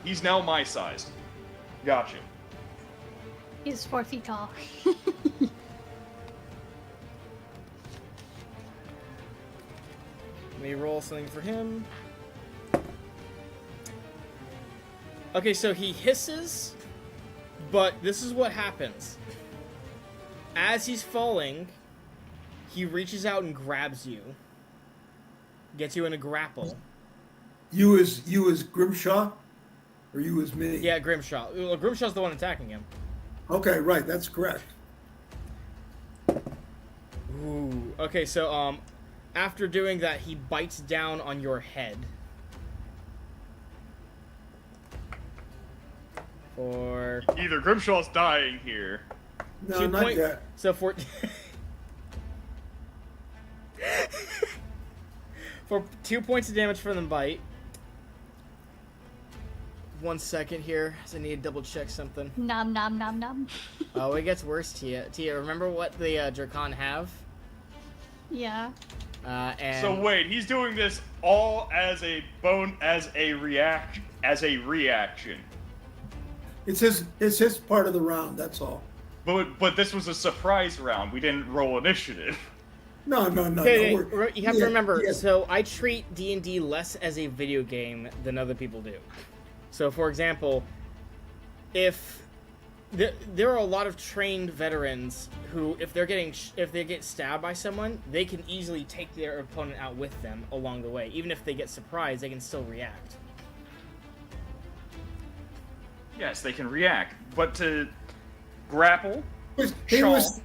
He's now my size. Gotcha. He's 4 feet tall. Let me roll something for him. Okay, so he hisses, but this is what happens. As he's falling, he reaches out and grabs you. Gets you in a grapple. You as Grimshaw? Or you as me? Yeah, Grimshaw. Well, Grimshaw's the one attacking him. Okay, right, that's correct. Ooh. Okay, so, after doing that, he bites down on your head. For... Either Grimshaw's dying here. No, not yet. So for... for 2 points of damage from the bite. 1 second here, so I need to double check something. Nom nom nom nom. Oh, it gets worse, Tia. Tia, remember what the Drakon have? Yeah. And So wait, he's doing this all as a reaction. It's his part of the round, that's all. But this was a surprise round. We didn't roll initiative. No. Okay, you have to remember, yeah. so I treat D&D less as a video game than other people do. So, for example, if there are a lot of trained veterans who, if they get stabbed by someone, they can easily take their opponent out with them along the way. Even if they get surprised, they can still react. Yes, they can react, but to grapple, He was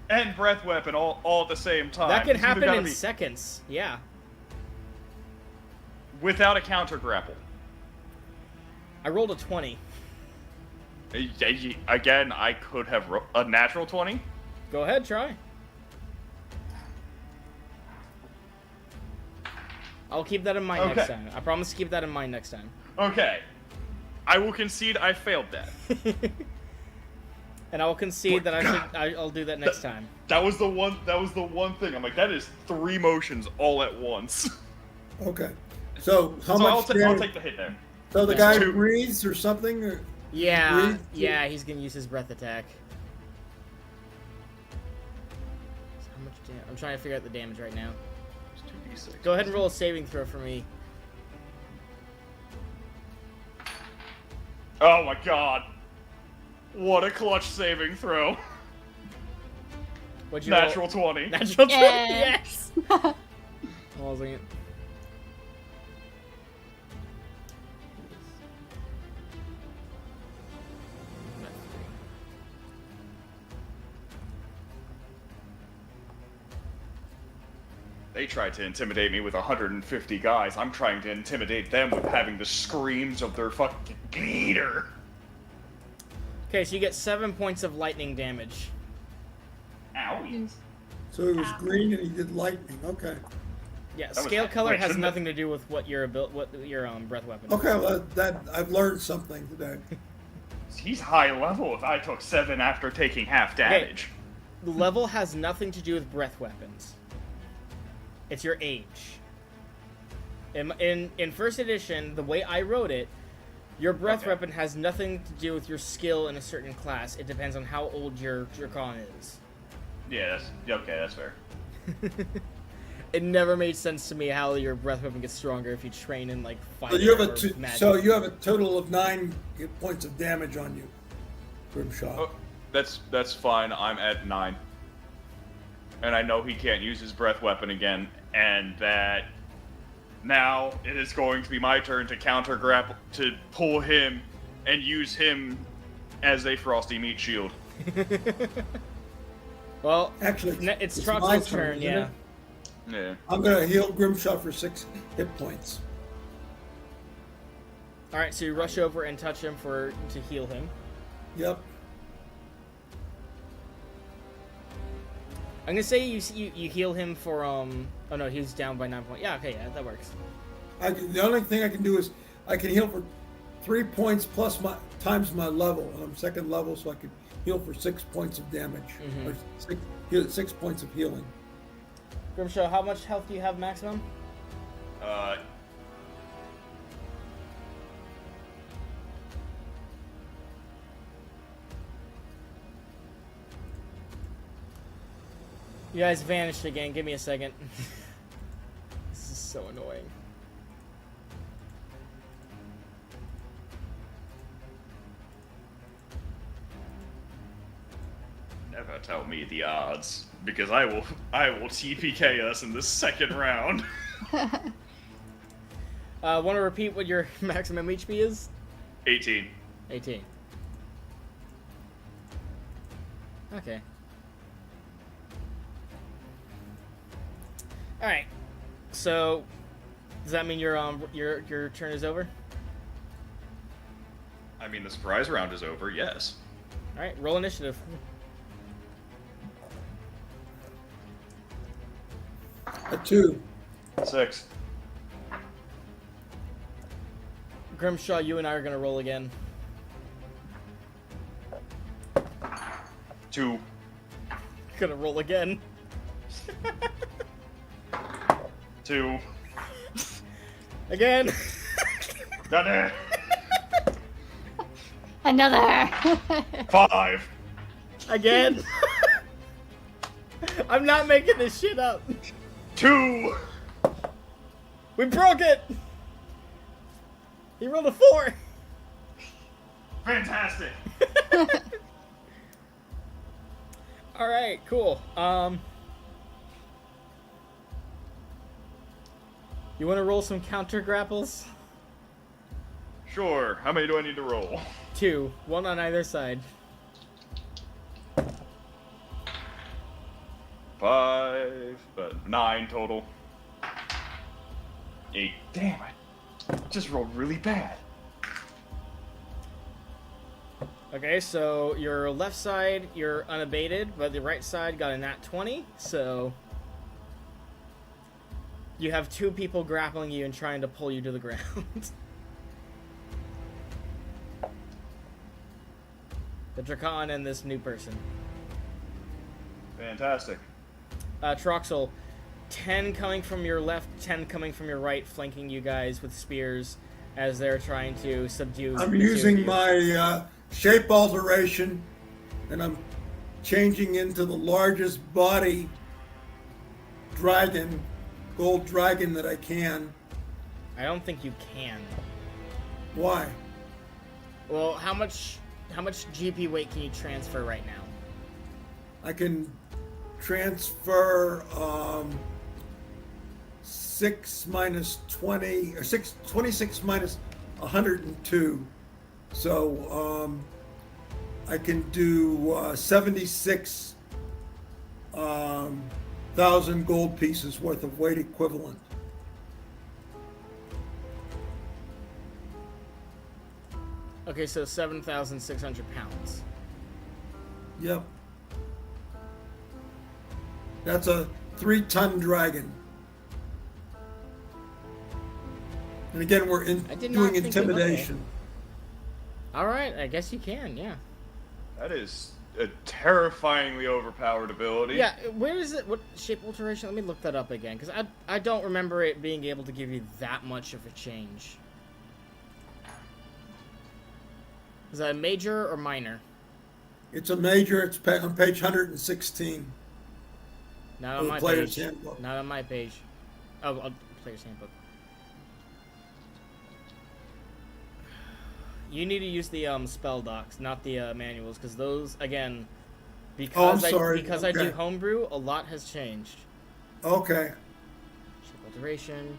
and breath weapon all at the same time. That can it's either happen gotta in be seconds. Yeah. without a counter grapple. I rolled a 20. Again, I could have a natural 20. Go ahead, try. I'll keep that in mind next Okay. time. I promise to keep that in mind next time. Okay, I will concede I failed that. And I will concede that I'll do that next time. That was the one thing. I'm like, that is 3 motions all at once. Okay. So how So much I'll damage? take the hit there. So the Yeah. guy 2. breathes or something? Or... Yeah, Breathe? yeah, he's gonna use his breath attack. I'm trying to figure out the damage right now. It's 2d6. Go ahead and roll a saving throw for me. Oh my god. What a clutch saving throw. What'd you Natural roll? 20. Natural 20, Yeah. yes! Pausing it. They tried to intimidate me with 150 guys. I'm trying to intimidate them with having the screams of their fucking leader. Okay, so you get 7 points of lightning damage. Owie. So it was green and he did lightning. Okay. Yeah, was- scale color wait, has shouldn't nothing to do with what your breath weapon is. Okay, well, that I've learned something today. He's high level if I took 7 after taking half damage. The level has nothing to do with breath weapons. It's your age. In first edition, the way I wrote it, your breath Okay. weapon has nothing to do with your skill in a certain class. It depends on how old your con is. Yeah, that's fair. It never made sense to me how your breath weapon gets stronger if you train in like fire So you have or magic. so you have a total of 9 hit points of damage on you, Grimshaw. Oh, that's fine. I'm at 9. And I know he can't use his breath weapon again, and that now it is going to be my turn to counter grapple, to pull him and use him as a frosty meat shield. Well, Actually, it's my Troxel's turn, isn't yeah. it? Yeah. I'm gonna heal Grimshaw for 6 hit points. All right, so you rush over and touch him to heal him. Yep. I'm gonna say you heal him for Oh no, he's down by 9 points. Yeah, okay, yeah, that works. The only thing I can do is I can heal for 3 points plus times my level, and I'm 2nd level, so I can heal for 6 points of damage, or 6 points of healing. Grimshaw, how much health do you have maximum? You guys vanished again. Give me a second. This is so annoying. Never tell me the odds, because I will TPK us in the 2nd round. Want to repeat what your maximum HP is? 18. 18. Okay. All right. So, does that mean your turn is over? I mean, the surprise round is over, yes. All right. Roll initiative. A 2. 6. Grimshaw, you and I are gonna roll again. 2. Gonna roll again. 2. Again. Got it. Another. 5. Again. I'm not making this shit up. 2. We broke it. He rolled a 4. Fantastic. All right, cool. You want to roll some counter grapples? Sure. How many do I need to roll? 2, 1 on either side. 5, but 9 total. 8. Damn it. Just rolled really bad. Okay, so your left side, you're unabated, but the right side got a nat 20, so you have 2 people grappling you and trying to pull you to the ground. The Dracan and this new person. Fantastic. Troxel, 10 coming from your left, 10 coming from your right, flanking you guys with spears as they're trying to subdue. I'm the two of using you. my shape alteration, and I'm changing into the largest body gold dragon that I can. I don't think you can. Why? Well, how much GP weight can you transfer right now? I can transfer 6 minus 20 or 26 minus 102. So I can do 76,000 gold pieces worth of weight equivalent. Okay, so 7,600 pounds. Yep. That's a 3-ton dragon. And again, we're I did not doing think intimidation. All right, I guess you can. Yeah. That is a terrifyingly overpowered ability. Yeah. Where is it? What shape alteration? Let me look that up again, because I don't remember it being able to give you that much of a change. Is that a major or minor? It's a major. It's on page 116. Not of on the my Player's page. Handbook. Not on my page. Oh, player's handbook. You need to use the spell docs, not the manuals, because those again, because I'm sorry. because I do homebrew, a lot has changed. Okay. Shape alteration.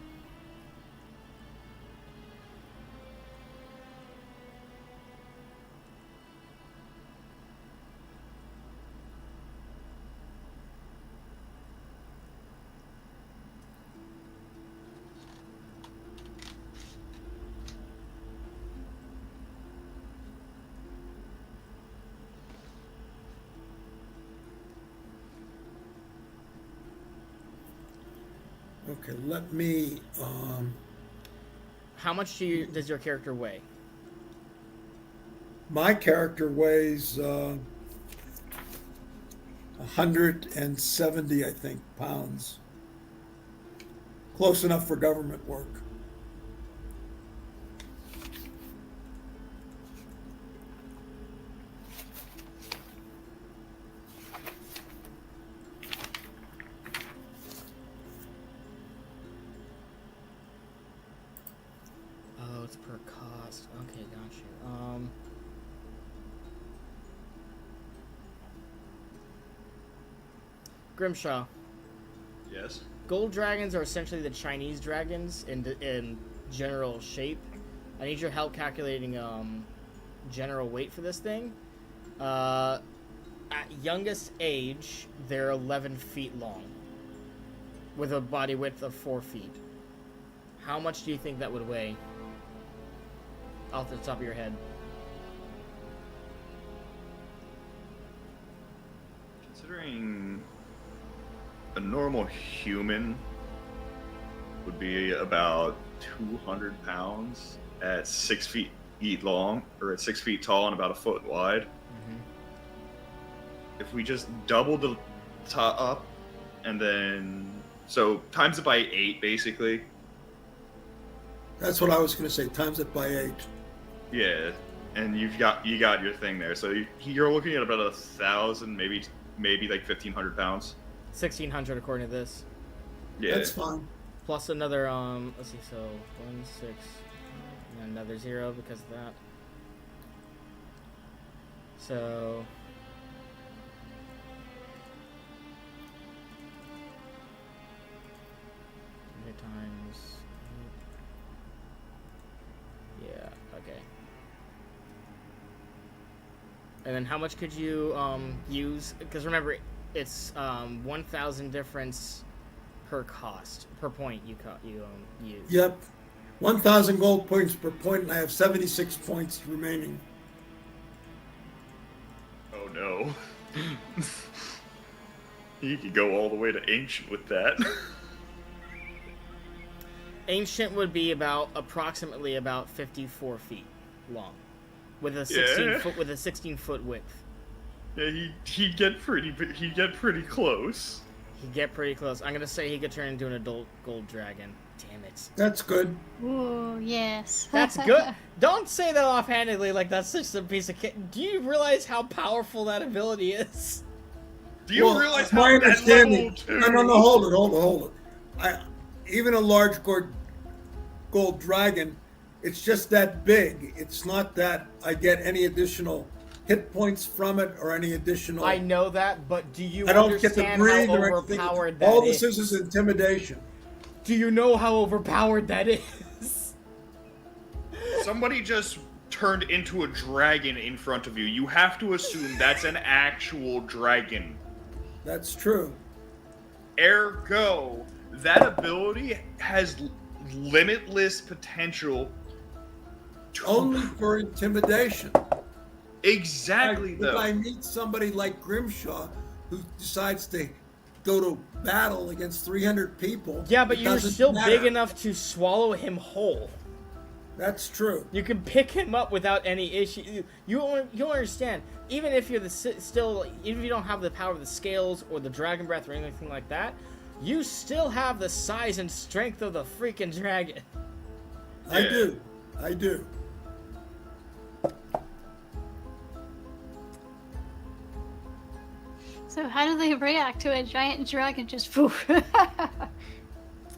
Okay, let me, How much does your character weigh? my character weighs 170, I think, pounds. Close enough for government work. Oh, it's per cost. Okay, got you. Grimshaw. Yes. Gold dragons are essentially the Chinese dragons in general shape. I need your help calculating general weight for this thing. At youngest age, they're 11 feet long, with a body width of 4 feet. How much do you think that would weigh? Off the top of your head. Considering a normal human would be about 200 pounds at 6 feet long, or at 6 feet tall and about a foot wide. If we just double the top and then so times it by 8 basically. That's what I was going to say, times it by 8. Yeah, and you got your thing there. So you're looking at about 1,000, maybe like 1,500 pounds. 1,600 according to this. Yeah, That's fine. Plus another let's see, so 1, 6, and another 0 because of that. So times 8. Yeah, okay. And then how much could you use? Because remember, it's 1,000 difference per point you use. Yep. 1,000 gold points per point, and I have 76 points remaining. Oh no. You could go all the way to ancient with that. Ancient would be approximately about 54 feet long, with a 16 foot width. Yeah, he'd get pretty close. He'd get pretty close. I'm gonna say he could turn into an adult gold dragon. Damn it. That's good. Ooh, yes. That's good. Don't say that offhandedly like that's just a piece of kit. Do you realize how powerful that ability is? Do you Well, realize my how at understanding? level 2? No, hold it. Even a large gold dragon, it's just that big. It's not that I get any additional hit points from it or any additional. I know that, but do you I don't get to understand breathe how or anything. overpowered that All is? this is intimidation. Do you know how overpowered that is? Somebody just turned into a dragon in front of you. You have to assume that's an actual dragon. That's true. Ergo, that ability has limitless potential. Only for intimidation. Exactly, If I though. meet somebody like Grimshaw who decides to go to battle against 300 people. Yeah, but it you're doesn't still matter. big enough to swallow him whole. That's true. You can pick him up without any issue. You don't understand. Even if you're even if you don't have the power of the scales or the dragon breath or anything like that, you still have the size and strength of the freaking dragon. I do. So how do they react to a giant dragon just poof?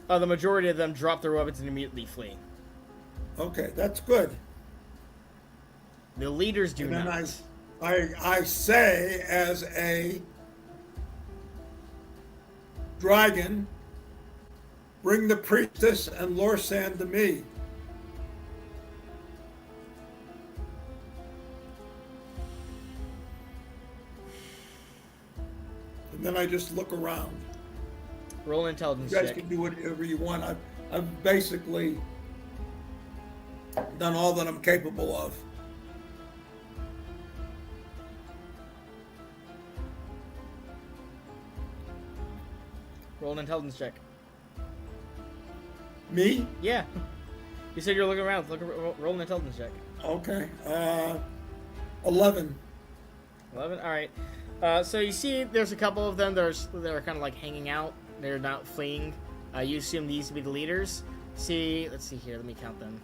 The majority of them drop their weapons and immediately flee. Okay, that's good. The leaders do And then not. I say as a dragon, bring the priestess and Lorsan to me. And then I just look around. Roll an intelligence You guys check. can do whatever you want. I've basically done all that I'm capable of. Roll an intelligence check. Me? Yeah. You said you're looking around. Roll an intelligence check. Okay. 11. 11. All right. So you see, there's a couple of them that are kind of like hanging out. They're not fleeing. You assume these to be the leaders. See, let's see here. Let me count them.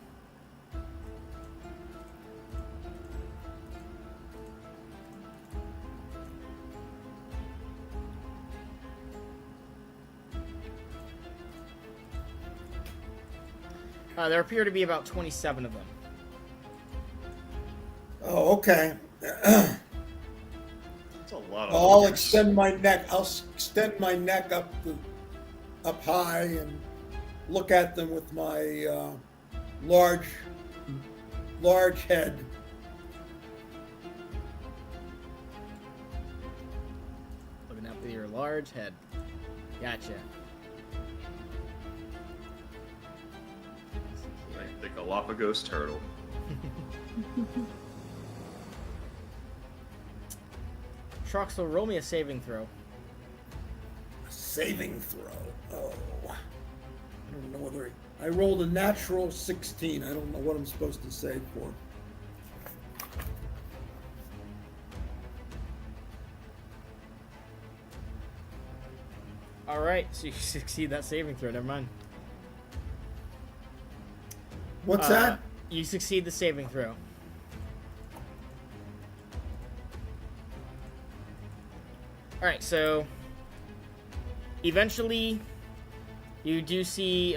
There appear to be about 27 of them. Oh, okay. That's a lot of I'll leaders. extend my neck. I'll extend my neck up high and look at them with my large head. Looking up with your large head. Gotcha. Like the Galapagos turtle. Troxel, roll me a saving throw. Saving throw. Oh, I don't know whether I rolled a natural 16. I don't know what I'm supposed to save for. Alright, so you succeed that saving throw. Never mind. What's that? You succeed the saving throw. Alright, so eventually you do see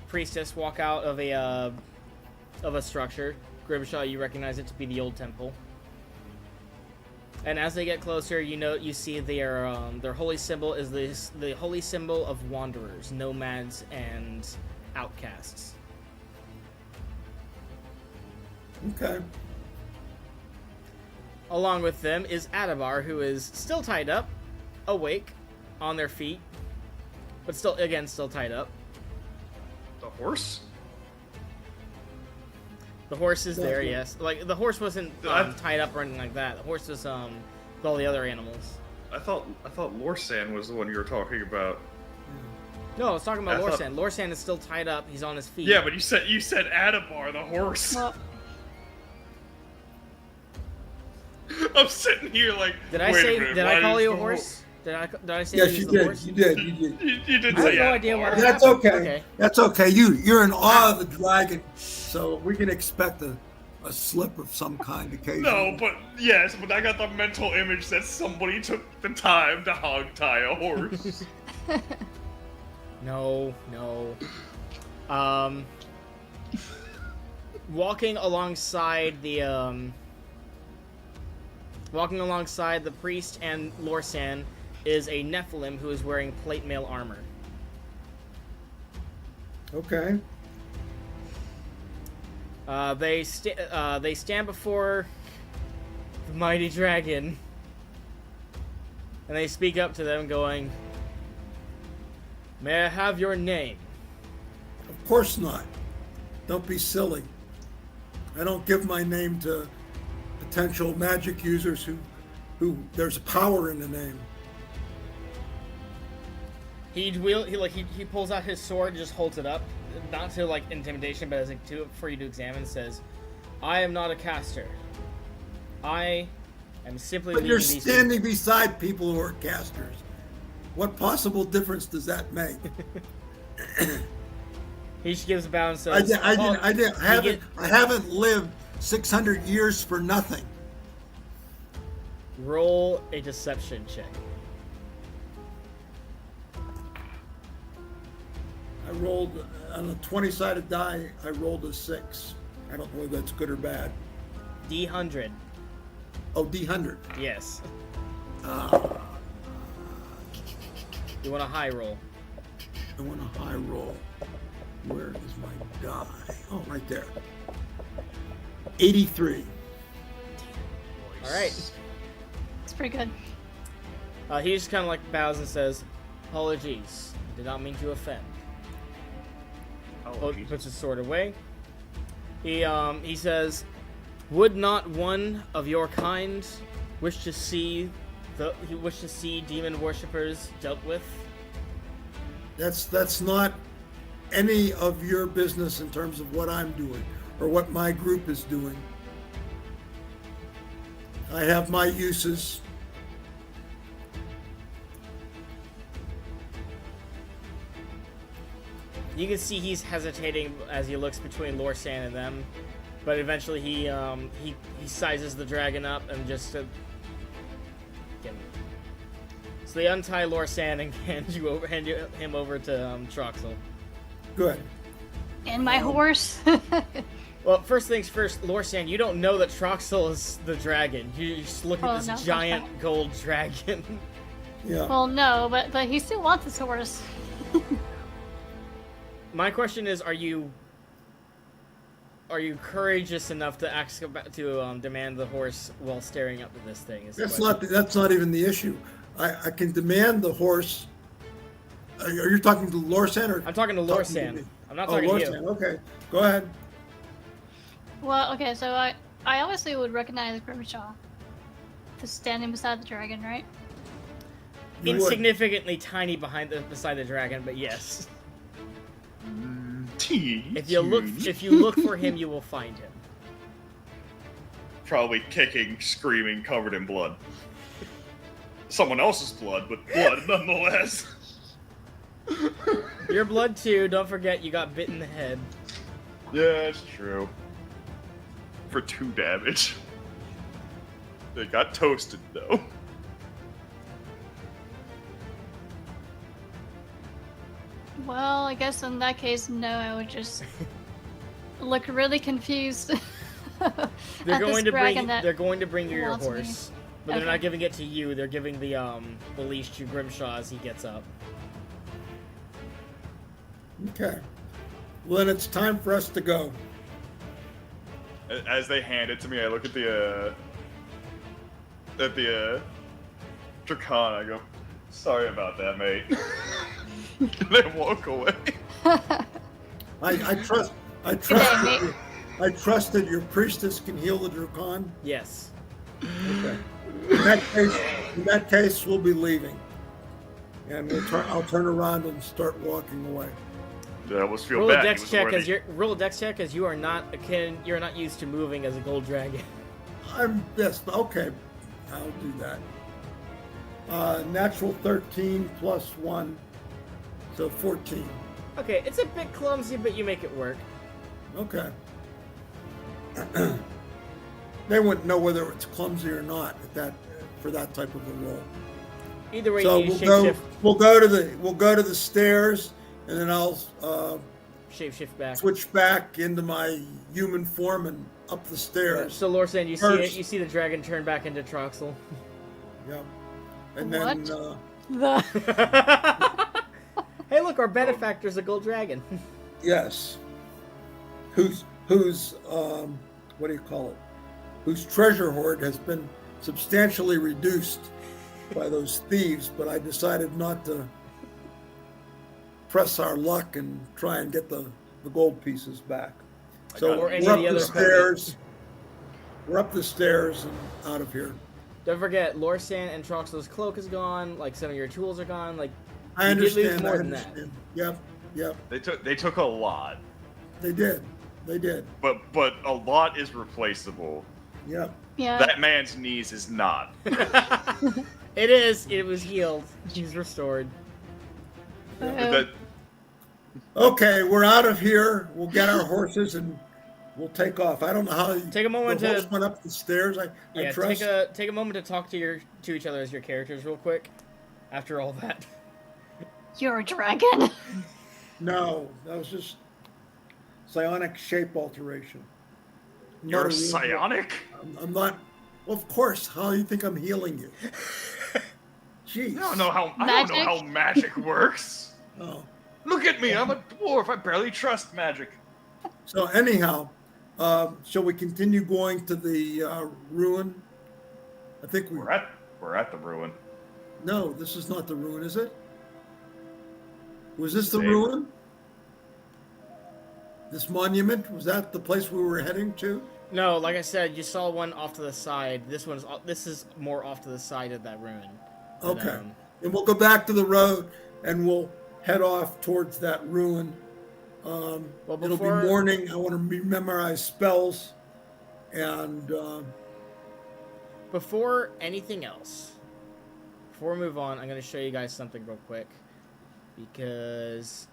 Priestess walk out of a structure. Grimshaw, you recognize it to be the old temple. And as they get closer, you see their holy symbol is the holy symbol of wanderers, nomads, and outcasts. Okay. Along with them is Adabar, who is still tied up, awake, on their feet, but still tied up. The horse? The horse is there, Okay. yes. Like, the horse wasn't tied up or anything like that. The horse was with all the other animals. I thought Lorsan was the one you were talking about. No, I was talking about I thought- Lorsan. Lorsan is still tied up. He's on his feet. Yeah, but you said Adabar, the horse. Well, I'm sitting here like. Did I wait a say? minute, Did why I call is you a the horse? Did I say Yes, he you was the did. horse? You did. You did I say have no idea Adabar. what That's happened. okay. Okay. That's okay. You're in awe of the dragon, so we can expect a slip of some kind occasionally. No, but yes, but I got the mental image that somebody took the time to hog tie a horse. No. Walking alongside the priest and Lorsan is a Nephilim who is wearing plate mail armor. Okay. They stand before the mighty dragon, and they speak up to them, going, "May I have your name?" Of course not. Don't be silly. I don't give my name to potential magic users who there's power in the name. He pulls out his sword and just holds it up, not to like intimidation, but as like for you to examine. Says, "I am not a caster. I am simply." But you're leading these standing beside people who are casters. What possible difference does that make? He just gives a bow and says, I haven't lived 600 years for nothing. Roll a deception check. I rolled on a 20-sided die. I rolled a 6. I don't know if that's good or bad. D100. Oh, D100. Yes. You want a high roll? I want a high roll. Where is my die? Oh, right there. 83. All right. It's pretty good. He just kind of like bows and says, "Apologies. I did not mean to offend." He puts his sword away. He says, "Would not one of your kind wish to see demon worshippers dealt with?" That's not any of your business in terms of what I'm doing or what my group is doing. I have my uses. You can see he's hesitating as he looks between Lorsan and them, but eventually he sizes the dragon up and just get him. So they untie Lorsan and hand him over to Troxel. Good. And my horse. Well, first things first, Lorsan, you don't know that Troxel is the dragon. You just look at this giant gold dragon. Yeah. Well, no, but he still wants his horse. My question is, are you courageous enough to ask to demand the horse while staring up at this thing? That's not even the issue. I can demand the horse. Are you talking to Lorsan or? I'm talking to Lorsan. I'm not talking to you. Okay, go ahead. Well, okay, so I obviously would recognize Grimshaw for standing beside the dragon, right? Insignificantly tiny beside the dragon, but yes. If you look for him, you will find him. Probably kicking, screaming, covered in blood. Someone else's blood, but blood nonetheless. Your blood too. Don't forget, you got bit in the head. Yeah, it's true. For 2 damage. They got toasted though. Well, I guess in that case, no, I would just look really confused. They're going to bring you your wants me. horse, but they're not giving it to you. They're giving the leash to Grimshaw as he gets up. Okay. Well, then it's time for us to go. As they hand it to me, I look at the Dracan. I go, "Sorry about that, mate." And then walk away. I trust that your priestess can heal the Dracan. Yes. Okay. In that case, we'll be leaving, and I'll turn around and start walking away. I almost feel roll bad. A dex check as you are not You're not used to moving as a gold dragon. Okay, I'll do that. Natural 13 plus 1, so 14. Okay, it's a bit clumsy, but you make it work. Okay. they wouldn't know whether it's clumsy or not at that for that type of a roll. Either way, So you we'll go to the stairs, and then I'll shift back. switch back into my human form and up the stairs. So Lorsan, you First. see it. You see the dragon turn back into Troxel. Yep. And then Hey, look, our benefactor's a gold dragon. yes, whose what do you call it? Whose treasure hoard has been substantially reduced by those thieves, but I decided not to press our luck and try and get the gold pieces back. So Or we're any up of the the other stairs. We're up the stairs and out of here. Don't forget, Lorsan and Troxel's cloak is gone. Like, some of your tools are gone. Like, I you did lose understand. more I than understand. that. Yep. They took a lot, They did. but a lot is replaceable. Yep. Yeah. That man's knees is not. It is. It was healed. He's restored. That, Okay, we're out of here. We'll get our horses and we'll take off. I don't know how Take a moment the horse to- went up the stairs. I Yeah, trust. take a moment to talk to each other as your characters, real quick. After all that, You're a dragon. No, that was just psionic shape alteration. I'm you're not a real- psionic? I'm not. Well, of course. How do you think I'm healing you? Jeez. I don't know how magic works. Oh. Look at me, I'm a dwarf. I barely trust magic. So anyhow, shall we continue going to the ruin? I think We're at the ruin. No, this is not the ruin, is it? Was this the Same. ruin? This monument? Was that the place we were heading to? no, like I said, you saw one off to the side. This is more off to the side of that ruin. But, Okay. And we'll go back to the road and we'll head off towards that ruin. Well, It'll be before- morning. I want to memorize spells. And Before anything else, before we move on, I'm going to show you guys something real quick. Because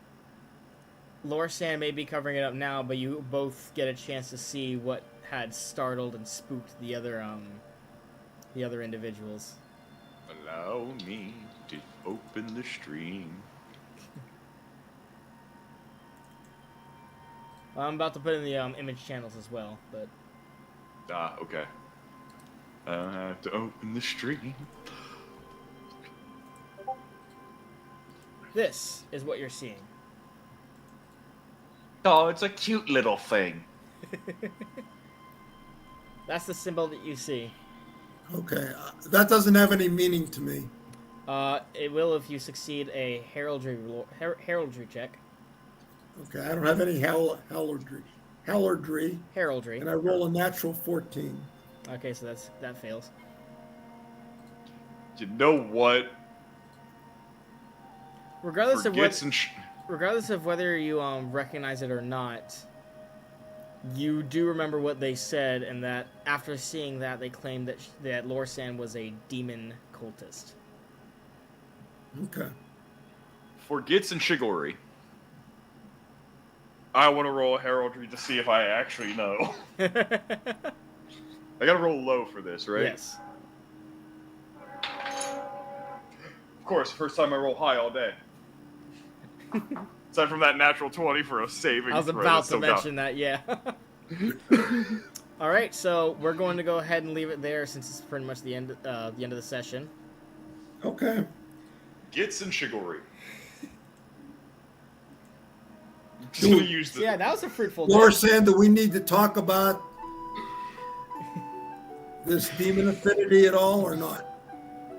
Lorsan may be covering it up now, but you both get a chance to see what had startled and spooked the other individuals. Allow me to open the stream. I'm about to put in the image channels as well, but Okay. I have to open the stream. this is what you're seeing. Oh, it's a cute little thing. That's the symbol that you see. okay, that doesn't have any meaning to me. It will if you succeed a heraldry check. Okay, I don't have any heraldry, Heraldry. and I roll a natural 14. Okay, so that fails. You know what? Regardless Forgets of whether you recognize it or not, you do remember what they said, and that after seeing that, they claimed that Lorsan was a demon cultist. Okay. Forgets and chivalry. I want to roll a heraldry to see if I actually know. I gotta roll low for this, right? Yes. Of course, first time I roll high all day. Aside from that natural 20 for a saving I was throw, about that's to so mention that, yeah. All right, so we're going to go ahead and leave it there since it's pretty much the end of the session. Okay. Gets and chivalry. Just gonna use the. Yeah, that was a fruitful day. Lorsan, do we need to talk about this demon affinity at all or not?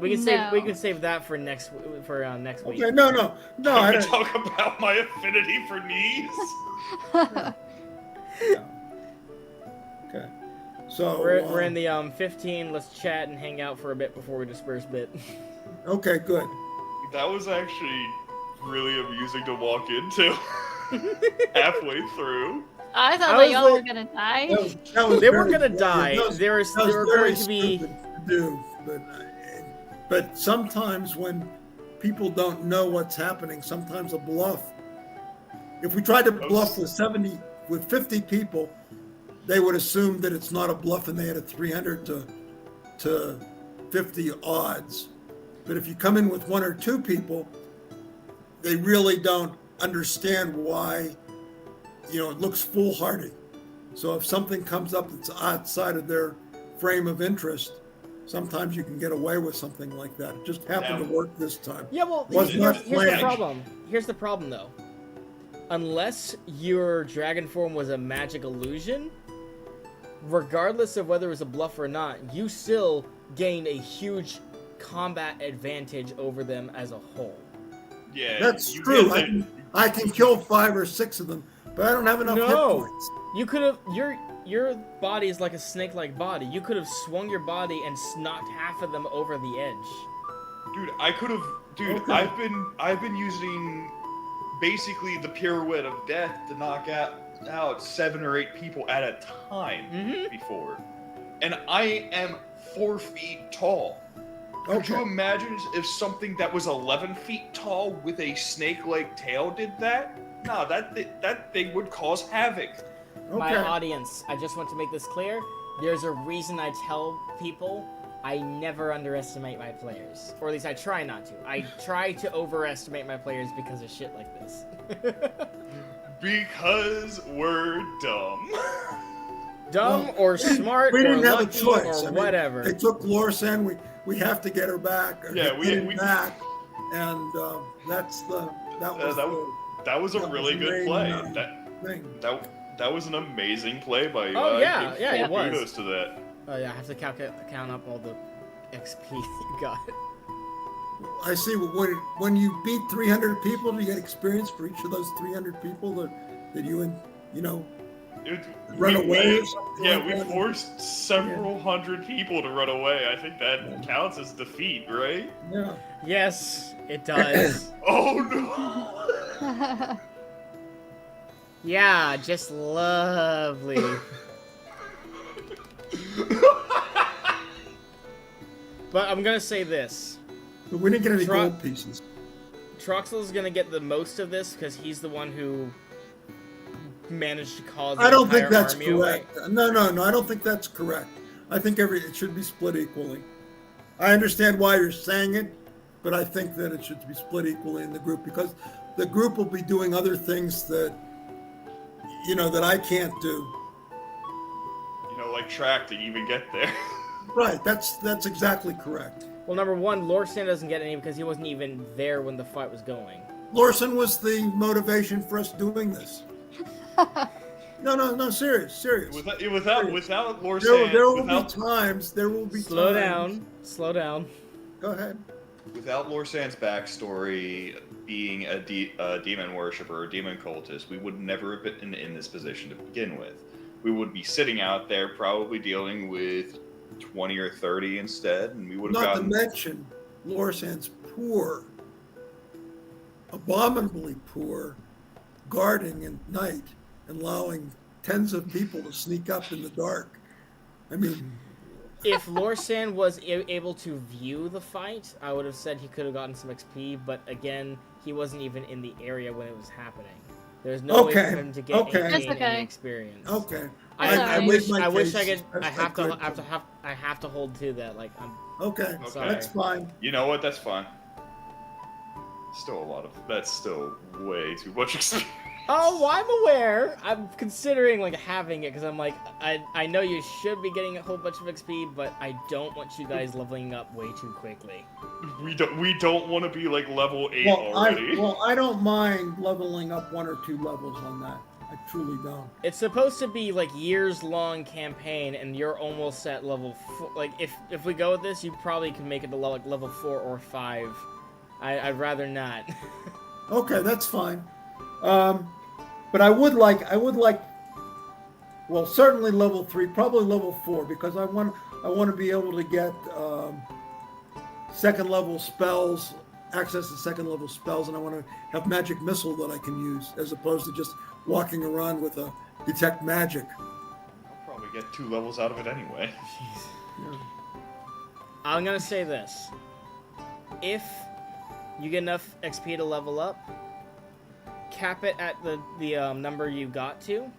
We can No. save that for next week. Okay, no. I Can we don't. talk about my affinity for knees? Okay. So We're in the 15. Let's chat and hang out for a bit before we disperse bit. Okay, good. That was actually really amusing to walk into. Halfway through. I thought I that was y'all were like- gonna die. That was They weren't very- gonna die. that was- They were that was going very to be. stupid to do, but sometimes when people don't know what's happening, sometimes a bluff. If we tried to bluff with 50 people, they would assume that it's not a bluff and they had a 300 to 50 odds. But if you come in with 1 or 2 people, they really don't understand why, it looks foolhardy. So if something comes up that's outside of their frame of interest, sometimes you can get away with something like that. It just happened to work this time. Yeah, well, Was not here's the planned. problem. Here's the problem, though. Unless your dragon form was a magic illusion, regardless of whether it was a bluff or not, you still gained a huge combat advantage over them as a whole. Yeah, That's you true. get the- I can kill 5 or 6 of them, but I don't have enough hit No. points. You could have your body is like a snake-like body. You could have swung your body and knocked half of them over the edge. Dude, I could have. Dude, Okay. I've been using basically the pirouette of death to knock out 7 or 8 people at a time before, and I am 4 feet tall. Could you imagine if something that was 11 feet tall with a snake-like tail did that? No, that thing would cause havoc. My audience, I just want to make this clear. There's a reason I tell people I never underestimate my players. Or at least I try not to. I try to overestimate my players because of shit like this. Because we're dumb. Dumb or smart We or didn't have a lucky choice. or I mean, whatever. They took Lorsan. We have to get her back. Yeah, get him we- back, and that was a that really was good the play. main, That thing. that was an amazing play by you. Oh, I yeah, give yeah, it full was. kudos to that. Oh yeah, I have to count up all the XP that you got. I see. When you beat 300 people, do you get experience for each of those 300 people that you run away or something? Yeah, like we that? forced several hundred people to run away. I think that counts as defeat, right? Yeah. Yes, it does. Oh no! Yeah, just lovely. But I'm gonna say this. But we didn't get any Tro- gold pieces. Troxel's gonna get the most of this because he's the one who managed to cause the I don't think entire that's army away. correct. No, I don't think that's correct. I think it should be split equally. I understand why you're saying it, but I think that it should be split equally in the group because the group will be doing other things that that I can't do. Like track to even get there. Right, that's exactly correct. Well, number one, Lorsan doesn't get any because he wasn't even there when the fight was going. Lorsan was the motivation for us doing this. No, serious. Without Lorsan, There will be Slow times. down. Go ahead. Without Lorsan's backstory being a demon worshiper or demon cultist, we would never have been in this position to begin with. We would be sitting out there probably dealing with 20 or 30 instead, and we would have Not to gotten... mention Lorsan's poor, abominably poor, guarding at night and allowing tens of people to sneak up in the dark. I mean, If Lorsan was able to view the fight, I would have said he could have gotten some XP, but again, he wasn't even in the area when it was happening. There's no way for him to get any experience. Okay. I made my wish I case. could. I have to hold to that. Like I'm. Okay, Sorry. that's fine. You know what? That's fine. That's still way too much experience. Oh, I'm aware. I'm considering having it because I'm like, I know you should be getting a whole bunch of XP, but I don't want you guys leveling up way too quickly. We don't want to be level 8 Well, already. I don't mind leveling up 1 or 2 levels on that. I truly don't. It's supposed to be years-long campaign, and you're almost at level 4. If we go with this, you probably can make it to level 4 or 5. I'd rather not. Okay, that's fine. But I would like, well, certainly level 3, probably level 4, because I want to be able to get second level spells, access to second level spells, and I want to have magic missile that I can use as opposed to just walking around with a detect magic. I'll probably get 2 levels out of it anyway. Yeah. I'm gonna say this: if you get enough XP to level up, cap it at the number you got to,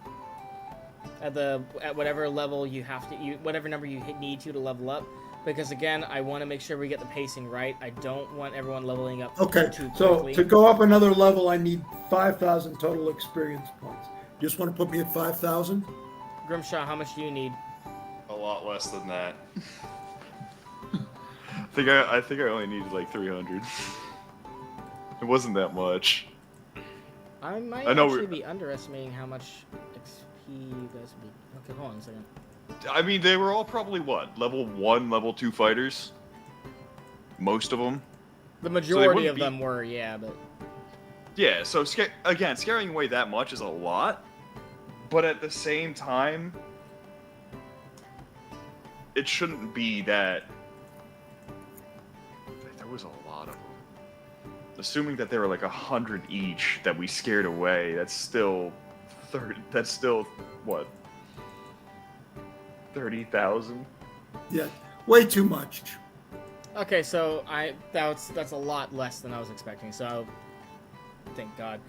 at whatever level you have to, whatever number you need to level up. Because again, I want to make sure we get the pacing right. I don't want everyone leveling up Okay, too so quickly. to go up another level, I need 5,000 total experience points. Just want to put me at 5,000? Grimshaw, how much do you need? A lot less than that. I think I only needed like 300. It wasn't that much. I might I know actually be underestimating how much XP you guys would be. Okay, hold on a second. I mean, they were all probably what? Level 1, level 2 fighters? Most of them? The majority wouldn't of be- them were, yeah, but... Yeah, so again, scaring away that much is a lot, but at the same time, it shouldn't be that. There was a lot of them. Assuming that there were like 100 each that we scared away, that's still 30. That's still what? 30,000. Yeah, way too much. Okay, so that's a lot less than I was expecting, so... Thank God.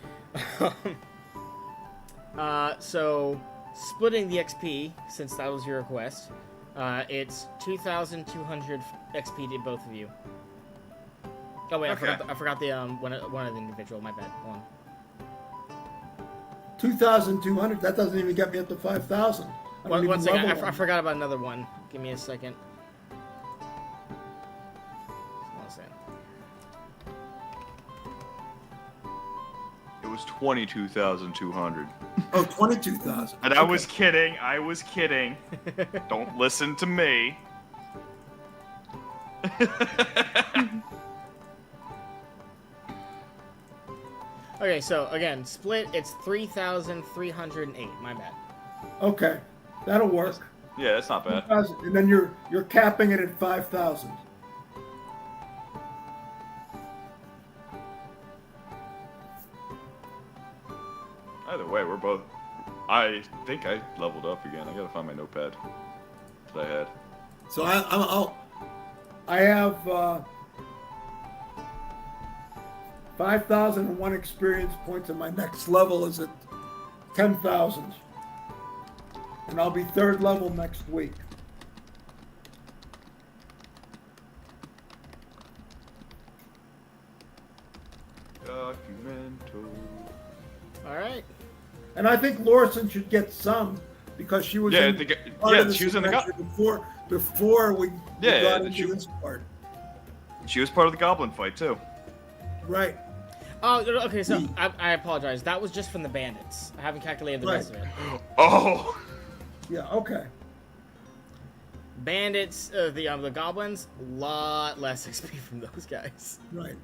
So, splitting the XP, since that was your request, it's 2,200 XP to both of you. Oh wait, Okay. I forgot the one of the individual. My bad. Hold on. 2,200. That doesn't even get me up to 5,000. One second. I forgot about another one. Give me a second. One second. It was 22,200. Oh, 22,000. And I was kidding. I was kidding. Don't listen to me. Okay, so again, split. It's 3,308. My bad. Okay, that'll work. Yeah, that's not bad. 2,000, and then you're capping it at 5,000. Either way, we're both. I think I leveled up again. I gotta find my notepad that I had. So I have 5,001 experience points, and my next level is at 10,000. And I'll be third level next week. Documental. All right. And I think Lorison should get some because she was Yeah, in part of this she was in the adventure before we got into she- this part. She was part of the goblin fight too. Right. Oh, okay. So I apologize. That was just from the bandits. I haven't calculated the rest of it. Oh. Yeah. Okay. Bandits, the goblins, lot less XP from those guys. Right.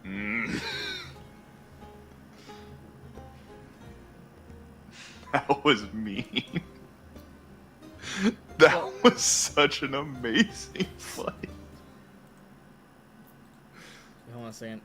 Mm. That was mean. That was such an amazing fight. Hold on a second.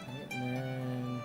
And then...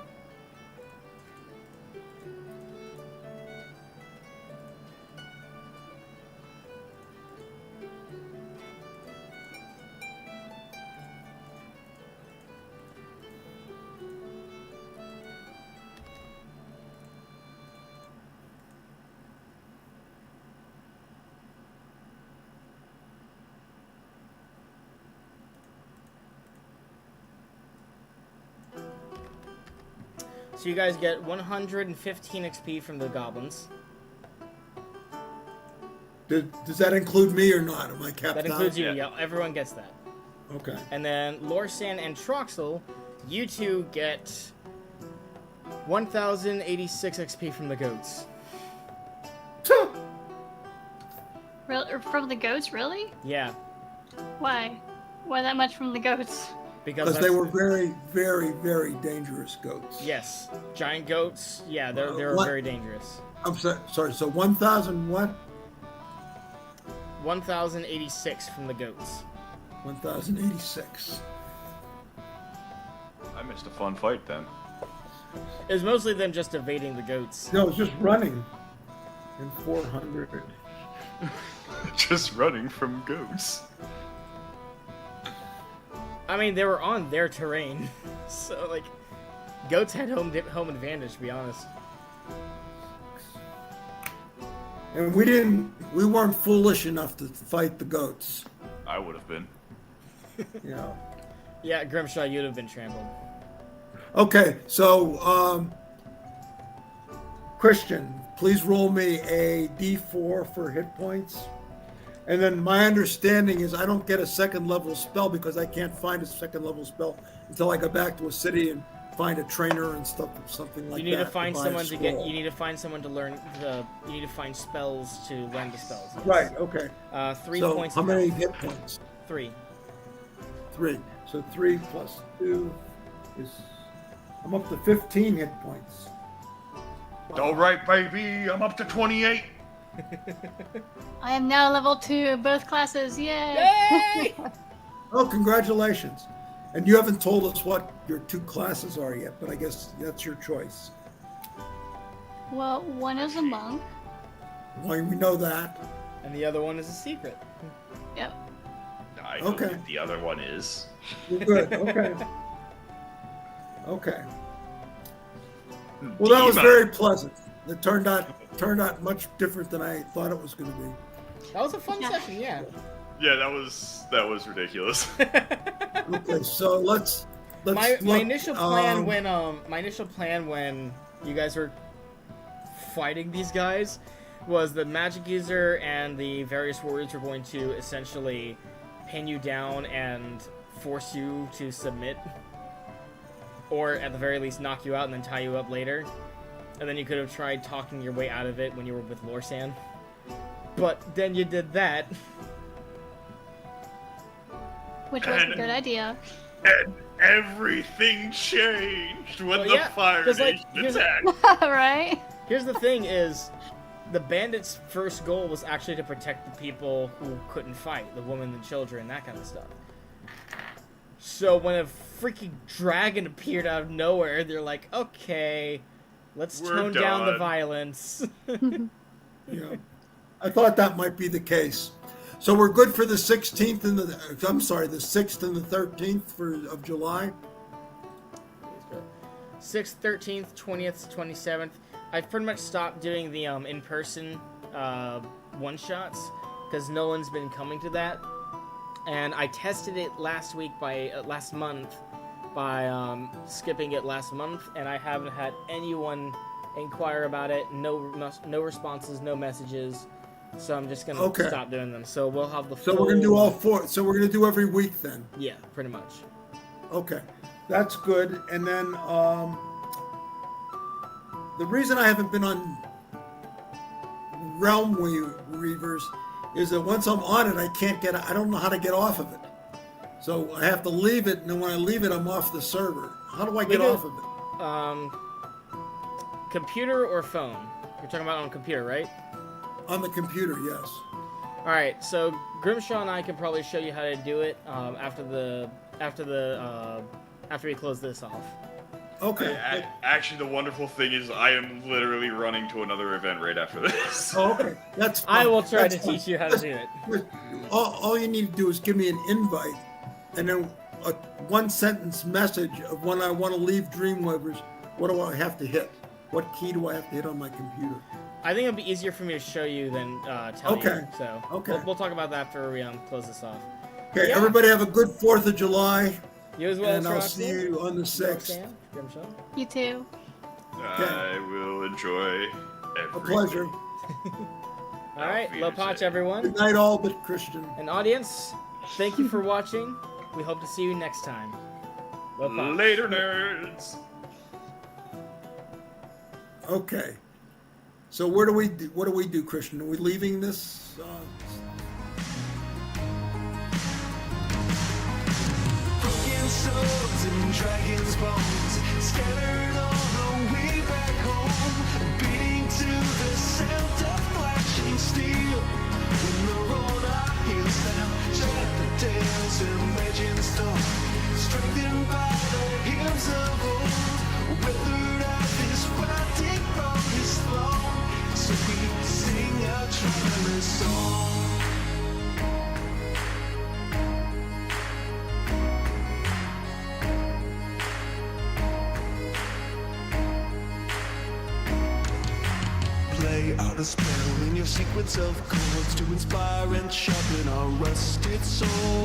So you guys get 115 XP from the goblins. Does that include me or not? Am I capped That includes out? you. Yeah, everyone gets that. Okay. And then Lorsan and Troxel, you two get 1,086 XP from the goats. from the goats, really? Yeah, Why? Why that much from the goats? because they were very, very, very dangerous goats. Yes, giant goats. Yeah, they're What? very dangerous. I'm sorry. So 1,000 what? 1,086 from the goats. 1,086. I missed a fun fight then. It was mostly them just evading the goats. No, it's just running. And 400. Just running from goats. I mean, they were on their terrain, so like, goats had home advantage. To be honest. And we weren't foolish enough to fight the goats. I would have been. You know. Yeah, Grimshaw, you'd have been trampled. Okay, so Christian, please roll me a D4 for hit points. And then my understanding is I don't get a second level spell because I can't find a second level spell until I go back to a city and find a trainer and something like that. You need to find buy a someone to get. scroll. You need to find someone to learn the. You need to find spells to learn the spells. Yes. Right. Okay. 3 So points. how of many health. hit points? 3. 3. So 3 plus 2 is. I'm up to 15 hit points. All right, baby. I'm up to 28. I am now level 2 in both classes. Yay! Yay! Oh, congratulations. And you haven't told us what your 2 classes are yet, but I guess that's your choice. Well, one is a monk. Well, we know that. And the other one is a secret. Yep. I know Okay. what the other one is. You're good. Okay. Okay. Well, that was Demon. very pleasant. It turned out much different than I thought it was going to be. That was a fun Yeah. session. Yeah. Yeah, that was ridiculous. Okay, so let's my look, initial plan when you guys were fighting these guys was the magic user and the various warriors were going to essentially pin you down and force you to submit, or at the very least knock you out and then tie you up later, and then you could have tried talking your way out of it when you were with Lorsan. But then you did that. Which was a good idea. And everything changed when Well, the yeah, Fire 'cause, like, Nation here's attacked. Right? Here's the thing is, the bandits' first goal was actually to protect the people who couldn't fight, the women and children, that kind of stuff. So when a freaking dragon appeared out of nowhere, they're like, okay, let's We're tone down the done." violence. Yeah, I thought that might be the case. So we're good for the 16th and the 6th and the 13th of July. 6th, 13th, 20th, 27th. I've pretty much stopped doing the in-person one-shots because no one's been coming to that. And I tested it last month by skipping it last month, and I haven't had anyone inquire about it. No responses, no messages. So I'm just gonna Okay. stop doing them. So we'll have the. So we're gonna do all 4. So we're gonna do every week then. Yeah, pretty much. Okay, that's good. And then the reason I haven't been on Realm Reavers is that once I'm on it, I don't know how to get off of it. So I have to leave it, and then when I leave it, I'm off the server. How do I get Leave it- off of it? Computer or phone? You're talking about on computer, right? On the computer, yes. All right, so Grimshaw and I can probably show you how to do it after we close this off. Okay. Actually, the wonderful thing is I am literally running to another event right after this. Oh, okay. That's fine. I will try That's to fine. teach you how to do it. All you need to do is give me an invite, and then a one-sentence message of when I want to leave Dreamweavers. What do I have to hit? What key do I have to hit on my computer? I think it'd be easier for me to show you than tell you. Okay. So Okay. we'll talk about that after we close this off. Okay, Yeah. everybody have a good 4th of July, You as well, and I'll Roxanne. see you on the 6th. Roxanne, Grimshaw. You too. I will enjoy A everything. pleasure. All right, Auf low potch, Wiedersehen. everyone. Good night, all but Christian. And audience, thank you for watching. We hope to see you next time. Low potch. Later, nerds. Okay. So what do we do, Christian? Are we leaving this? swords and dragons' bones scattered on the way back home, beating to the sound of flashing steel. When the roll our heels down, shut the tales and legends told, strengthened by the hymns of old, weathered out this fighting from his throne. So we sing our traveler's song. Play out a spell in your sequence of chords to inspire and sharpen our rusted souls.